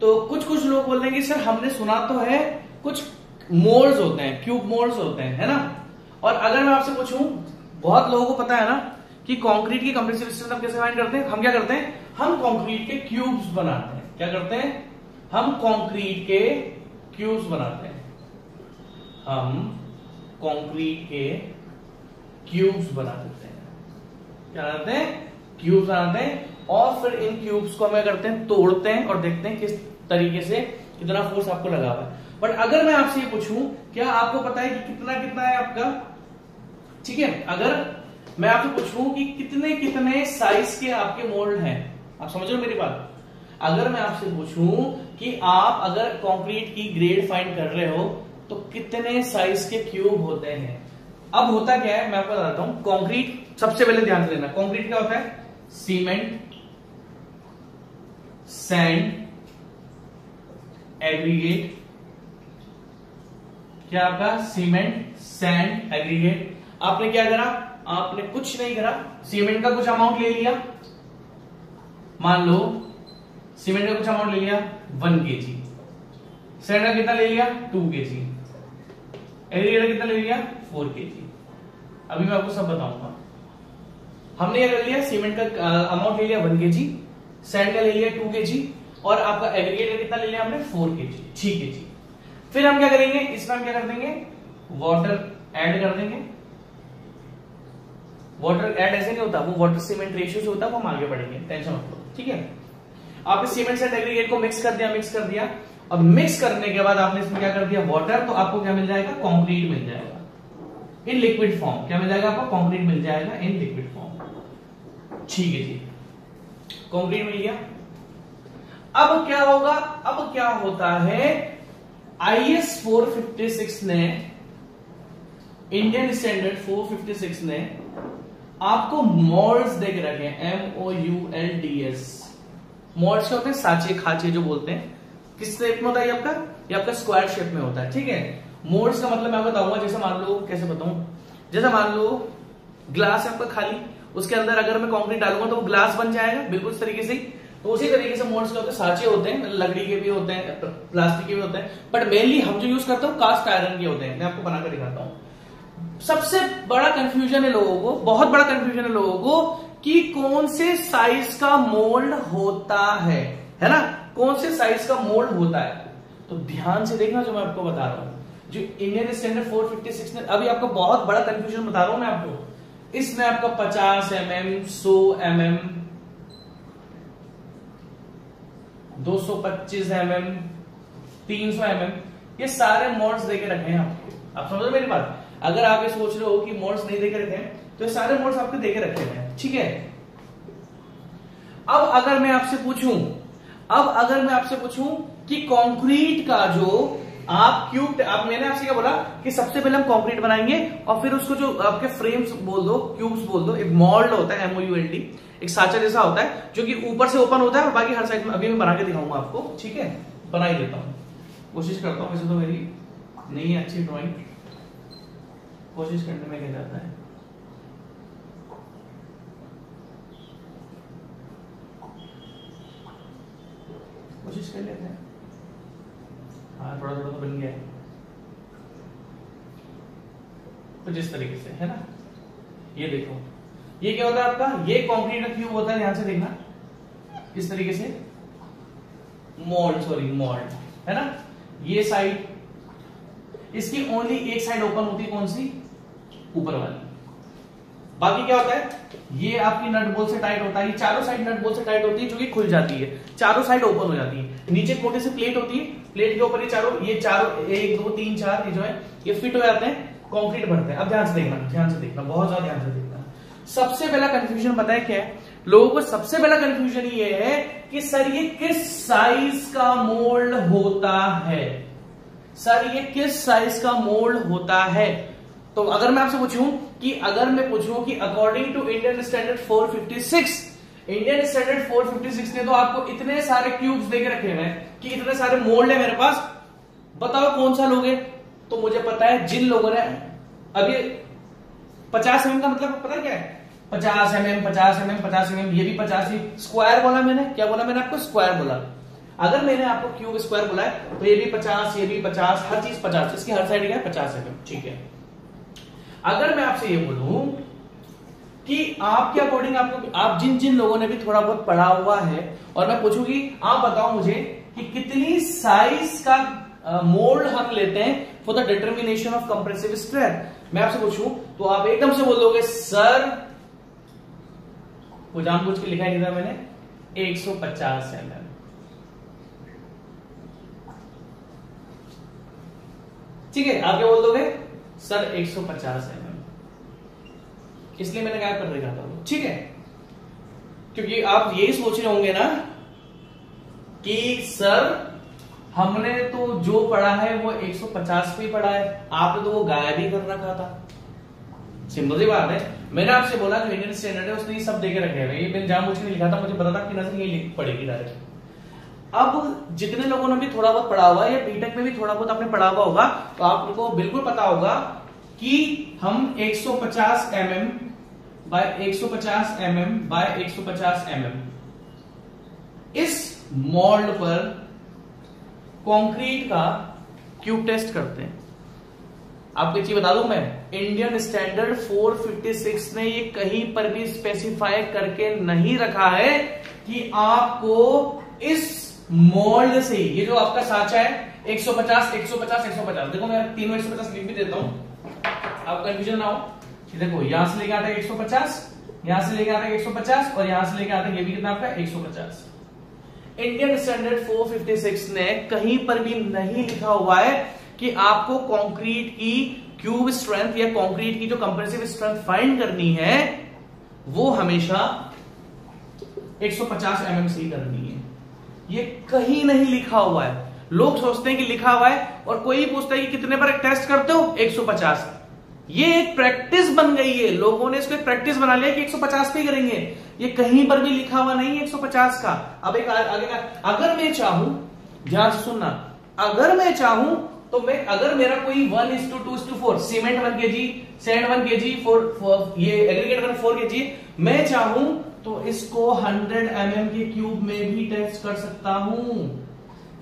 तो कुछ कुछ लोग बोल देंगे सर हमने सुना तो है, कुछ मोल्ड्स होते हैं, क्यूब मोल्ड्स होते हैं, है ना। और अगर मैं आपसे पूछूं, बहुत लोगों को पता है ना कि कंक्रीट की कंप्रेसिव स्ट्रेंथ हम कैसे फाइंड करते हैं? हम क्या करते हैं, हम कंक्रीट के क्यूब्स बनाते हैं। क्या करते हैं? हम कंक्रीट के क्यूब्स बनाते हैं। हम कंक्रीट के क्यूब्स बना देते हैं। क्या करते हैं? क्यूब्स बनाते हैं, और फिर इन क्यूब्स को हमें करते हैं, तोड़ते हैं और देखते हैं किस तरीके से कितना फोर्स आपको लगा हुआ है। बट अगर मैं आपसे ये पूछूं, क्या आपको पता है कि कितना कितना है आपका? ठीक है, अगर मैं आपसे पूछूं कि कितने कितने साइज के आपके मोल्ड हैं, आप समझ रहे हो मेरी बात? अगर मैं आपसे पूछूं कि आप अगर कंक्रीट की ग्रेड फाइंड कर रहे हो तो कितने साइज के क्यूब होते हैं? अब होता क्या है मैं आपको बताता हूं। कंक्रीट, सबसे पहले ध्यान से लेना, कंक्रीट क्या होता है? Cement, sand, aggregate. क्या आपका? Cement, sand, aggregate. आपने क्या करा? आपने कुछ नहीं करा, सीमेंट का कुछ अमाउंट ले लिया, मान लो सीमेंट का कुछ अमाउंट ले लिया 1 kg, सैंड का कितना ले लिया 2 kg, एग्रीगेट का कितना ले लिया 4 kg। अभी मैं आपको सब बताऊंगा। हमने क्या कर लिया, सीमेंट का अमाउंट ले लिया 1 kg, सैंड का ले लिया 2 kg और आपका एग्रीगेट का कितना ले लिया हमने 4 kg, 6 kg। फिर हम क्या करेंगे, इसमें हम क्या कर देंगे, वाटर ऐड कर देंगे। वाटर ऐड ऐसे नहीं होता, वो वाटर सीमेंट रेशियो से होता है, वो हम आगे बढ़ेंगे, टेंशन मत लो, ठीक है। आपने सीमेंट से एग्रीगेट को मिक्स कर दिया। अब मिक्स करने के बाद आपने इसमें क्या कर दिया, वाटर, तो आपको क्या मिल जाएगा, कंक्रीट मिल जाएगा इन लिक्विड फॉर्म। क्या मिल जाएगा आपको, कंक्रीट मिल जाएगा इन लिक्विड फॉर्म। ठीक है जी, कंक्रीट मिल गया। अब क्या होगा, अब क्या होता है, IS 456 ने, इंडियन स्टैंडर्ड 456 ने आपको मोल्ड्स दे के रखे हैं, MOULDS। मोल्ड्स क्या होते हैं, साचे खाचे जो बोलते हैं। किस शेप में होता है ये आपका स्क्वायर शेप में होता है, ठीक है। मोल्ड्स का मतलब मैं बताऊंगा, जैसे मान लो, कैसे बताऊं, जैसे मान लो ग्लास है आपका खाली, उसके अंदर अगर मैं कंक्रीट डालूंगा तो वो ग्लास बन जाएगा बिल्कुल इस तरीके से। तो उसी तरीके से मोल्ड्स के होते हैं, साचे होते हैं, लकड़ी के भी होते हैं, प्लास्टिक के भी होते हैं, बट मेनली हम जो यूज करते हैं कास्ट आयरन के होते हैं। मैं आपको बनाकर दिखाता हूं। सबसे बड़ा कंफ्यूजन है लोगों को, बहुत बड़ा कंफ्यूजन है लोगों को, कि कौन से साइज का मोल्ड होता है ना, कौन से साइज का मोल्ड होता है। तो ध्यान से देखना जो मैं आपको बता रहा हूं, जो इंडियन स्टैंडर्ड 456 ने, अभी आपको बहुत बड़ा कंफ्यूजन बता रहा हूं मैं आपको। इसमें आपका 50 mm, 100 mm, 225 mm, 300 mm, ये सारे मोड्स देके रखे हैं आपको। आप समझ रहे मेरी बात। अगर आप ये सोच रहे हो कि मोड्स नहीं देके रखे हैं, तो ये सारे मोड्स आपके देके रखे हैं, ठीक है। अब अगर मैं आपसे पूछूं कि कंक्रीट का जो आप क्यूब, आप, मैंने आपसे क्या बोला कि सबसे पहले हम कंक्रीट बनाएंगे और फिर उसको जो आपके फ्रेम्स बोल दो, क्यूब्स बोल दो, एक मोल्ड होता है MOULD, एक साचा जैसा होता है जो कि ऊपर से ओपन होता है और बाकी हर साइड में। अभी मैं बना के दिखाऊंगा आपको, ठीक है, बना ही देता हूं, कोशिश करता हूं। वैसे तो मेरी नहीं है अच्छी ड्राइंग, कोशिश करने में क्या जाता है। कोशिश कर लेते हैं, हाँ थोड़ा थोड़ा तो बन गया है। तो जिस तरीके से है ना, ये देखो, ये क्या होता है आपका, ये कंक्रीट का क्यूब होता है, ध्यान से देखना, इस तरीके से मोल्ड है ना। ये साइड, इसकी ओनली एक साइड ओपन होती है, कौन सी, ऊपर वाली। बाकी क्या होता है, ये आपकी नट बोल्ट से टाइट होता है, ये चारों साइड नट बोल्ट से टाइट होती है, जो कि खुल जाती है, चारों साइड ओपन हो जाती है। नीचे मोटे से प्लेट होती है, प्लेट के ऊपर ये चारों 1 2 3 4 ये जो है ये फिट हो जाते हैं, कंक्रीट बनते हैं। अब ध्यान से देखना, बहुत ज्यादा ध्यान से देखना। सबसे पहला कंफ्यूजन पता है क्या है लोगों को, सबसे पहला कंफ्यूजन ये है कि सर ये किस साइज का मोल्ड होता है, सर ये किस साइज का मोल्ड होता है। तो अगर मैं आपसे पूछूं कि according to Indian standard 456, Indian standard 456 ने तो आपको इतने सारे क्यूब्स देके रखे हैं कि इतने सारे मोल्ड है मेरे पास, बताओ कौन सा लोगे। तो मुझे पता है जिन लोगों ने अभी 50 mm का मतलब पता है क्या है, 50 mm, ये भी 50 ही स्क्वायर बोला मैंने, क्या बोला मैंने आपको, स्क्वायर बोला। अगर मैंने आपको क्यूब स्क्वायर बोला है तो ये भी 50, ये भी 50, हर चीज 50, इसकी हर साइड क्या है 50 mm, ठीक है। अगर मैं आपसे ये बोलूं कि आपके अकॉर्डिंग आप जिन लोगों ने भी थोड़ा बहुत पढ़ा हुआ है, और मैं पूछूंगी आप बताओ मुझे कि कितनी साइज का मोल्ड हम लेते हैं for the determination of compressive strength. मैं आपसे पूछूं तो आप एकदम से बोल दोगे सर, वो जानबूझ के लिखा नहीं था मैंने, 150 mm। ठीक है, आप क्या बोल दोगे सर 150 mm, इसलिए मैंने गायब कर देखा था, ठीक है। क्योंकि आप यही सोच रहे होंगे ना कि सर हमने तो जो पढ़ा है वो 150 पे पढ़ा है, आपने तो वो गायब ही कर रखा था। सिंपल सी बात है, मैंने आपसे बोला जो इंडियन स्टैंडर्ड है उसने ये सब देके रखे हैं, ये मैंने जानबूझ के लिखा था, मुझे पता था कि नजर ये पड़ेगी डायरेक्ट। अब जितने लोगों ने भी थोड़ा बहुत पढ़ा हुआ है या बीटेक में भी थोड़ा बहुत आपने पढ़ा हुआ होगा, तो आपको बिल्कुल पता होगा कि हम 150 mm by 150 mm by 150 mm इस मोल्ड पर कंक्रीट का क्यूब टेस्ट करते हैं। आपको एक चीज बता दूं मैं, इंडियन स्टैंडर्ड 456 ने ये कहीं पर भी स्पेसिफाई करके नहीं रखा है कि आपको इस मोल्ड से, ये जो आपका साचा है 150 150 150, देखो मैं तीनों 150 लिख भी देता हूं, आप कंफ्यूजन ना हो। देखो यहां से लेके आता है 150, यहां से लेके आता है 150 और यहां से लेके आता है ये भी कितना आपका 150। इंडियन स्टैंडर्ड 456 ने कहीं पर भी नहीं लिखा हुआ है कि आपको कंक्रीट की क्यूब स्ट्रेंथ या कंक्रीट की जो कंप्रेसिव स्ट्रेंथ फाइंड करनी है वो हमेशा 150 mm से ही करनी है। ये कहीं नहीं लिखा हुआ है। लोग सोचते हैं कि लिखा हुआ है और कोई पूछता है कि कितने पर टेस्ट करते हो, 150। ये एक प्रैक्टिस बन गई है, लोगों ने इसको एक प्रैक्टिस बना लिया कि 150 पे ही करेंगे। ये कहीं पर भी लिखा हुआ नहीं है 150 का। अब एक आगे का, अगर मैं चाहूं, ध्यान से सुनना, अगर मैं चाहूं तो मैं, अगर मेरा कोई 1:2:4 सीमेंट 1 kg, सैंड 1 kg, ये एग्रीगेट 4 kg, मैं चाहूं तो इसको 100 mm के क्यूब में भी टेस्ट कर सकता हूं।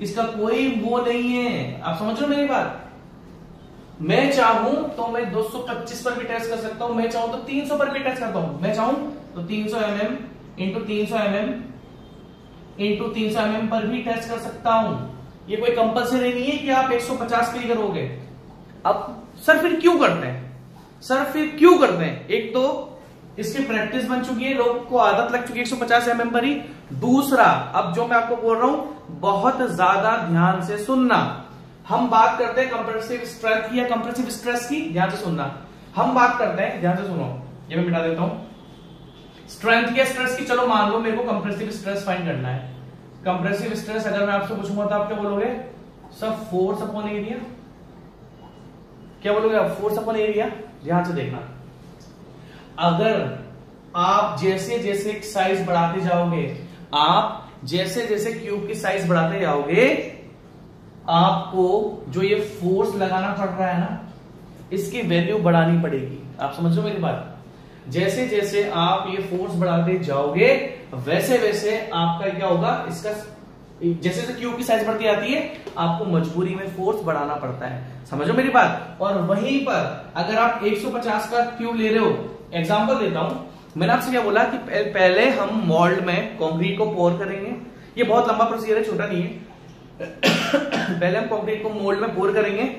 इसका कोई वो नहीं है, आप समझ रहे हो मेरी बात। मैं चाहूं तो मैं 225 पर भी टेस्ट कर सकता हूं, मैं चाहूं तो 300 पर भी टेस्ट करता हूं, मैं चाहूं तो 300 mm into 300 mm into 300 mm पर भी टेस्ट कर सकता हूं। ये कोई कंपलसरी नहीं है कि आप 150 पे ही करोगे। अब सर फिर क्यों करते हैं, सर फिर क्यों करते हैं? एक तो इसकी प्रैक्टिस बन चुकी है, लोगों को आदत लग चुकी है 150 mm पर ही। दूसरा, अब जो मैं आपको बोल रहा हूं बहुत ज्यादा ध्यान से सुनना। हम बात करते हैं कंप्रेसिव स्ट्रेंथ की या कंप्रेसिव स्ट्रेस की, ध्यान से सुनना। हम बात करते हैं, ध्यान से सुनो, ये मैं मिटा देता हूं। स्ट्रेंथ या स्ट्रेस की, चलो मान लो मेरे को कंप्रेसिव स्ट्रेस फाइंड करना है। कंप्रेसिव स्ट्रेस अगर मैं आपसे पूछूंगा तो आप क्या बोलोगे? सब फोर्स अपॉन एरिया। क्या बोलोगे आप? Force upon area. ध्यान से देखना, अगर आप जैसे जैसे साइज बढ़ाते जाओगे, आप जैसे जैसे क्यूब की साइज बढ़ाते जाओगे, आपको जो ये फोर्स लगाना पड़ रहा है ना, इसकी वैल्यू बढ़ानी पड़ेगी। आप समझ रहे हो मेरी बात? जैसे जैसे आप ये फोर्स बढ़ाते जाओगे वैसे वैसे आपका क्या होगा, इसका जैसे जैसे क्यूब की साइज बढ़ती जाती है आपको मजबूरी में फोर्स बढ़ाना पड़ता है। समझो मेरी बात। और वहीं पर अगर आप 150 का क्यूब ले रहे हो, एग्जांपल देता हूं, मैंने आपसे क्या बोला कि पहले हम मोल्ड में कंक्रीट को पोर करेंगे। ये बहुत लंबा प्रोसीजर है, छोटा नहीं है। पहले हम कंक्रीट को मोल्ड में पोर करेंगे,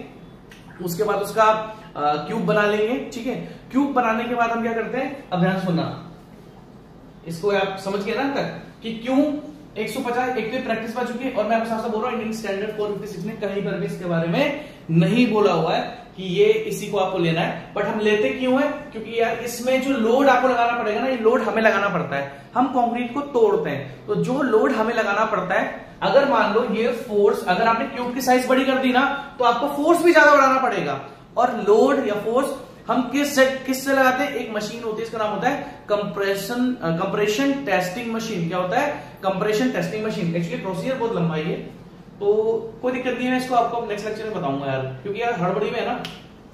उसके बाद उसका क्यूब बना लेंगे, ठीक है। क्यूब बनाने के बाद हम क्या करते हैं, अब ध्यान सुनना, इसको आप समझ गए ना तक कि क्यों 150 एक तो प्रैक्टिस पा चुकी है। और मैं आपके साथ बोल रहा हूं इंडियन स्टैंडर्ड 456 ने कहीं पर भी इसके बारे में नहीं बोला हुआ है कि ये इसी को आपको लेना है। बट हम लेते क्यों है? क्योंकि यार इसमें जो लोड आपको लगाना पड़ेगा ना, ये लोड हमें लगाना पड़ता है। हम कंक्रीट को तोड़ते हैं तो जो लोड हमें लगाना पड़ता है, अगर मान लो ये फोर्स, अगर आपने क्यूब की साइज बड़ी कर दी ना तो आपको फोर्स भी ज्यादा बढ़ाना पड़ेगा। और लोड या फोर्स हम किससे लगाते हैं? एक मशीन होती है, इसका नाम होता है कंप्रेशन टेस्टिंग मशीन। क्या होता है? Compression testing machine. Actually procedure बहुत लंबा है, तो कोई दिक्कत नहीं है, इसको आपको नेक्स्ट लेक्चर में बताऊंगा यार, क्योंकि यार हड़बड़ी में है ना,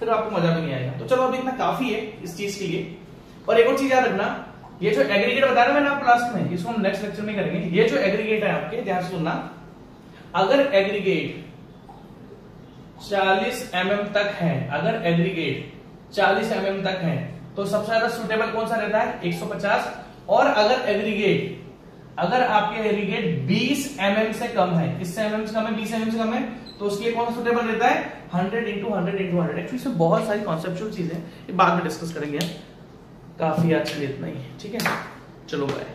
फिर आपको मजा भी नहीं आएगा। तो चलो अभी इतना काफी है इस चीज के लिए। और एक और चीज याद रखना, ये जो एग्रीगेट बता रहा मैंने आपको लास्ट में, इसको हम नेक्स्ट लेक्चर में करेंगे। ये जो एग्रीगेट है आपके, ध्यान से सुनना, अगर एग्रीगेट 40 mm तक है, अगर एग्रीगेट 40 mm तक है तो सबसे ज्यादा सुटेबल कौन सा रहता है? 150। और अगर एग्रीगेट, अगर आपके एग्रीगेट 20 mm से कम है, किससे mm से कम है? 20 mm से कम है, तो उसके लिए कौन सा सुटेबल रहता है? 100 इंटू 100 इंटू 100। एक्चुअली इसमें बहुत सारी कॉन्सेप्चुअल चीजें, ये बाद में डिस्कस करेंगे। काफी आज के लिए इतना ही, ठीक है, चलो बाय।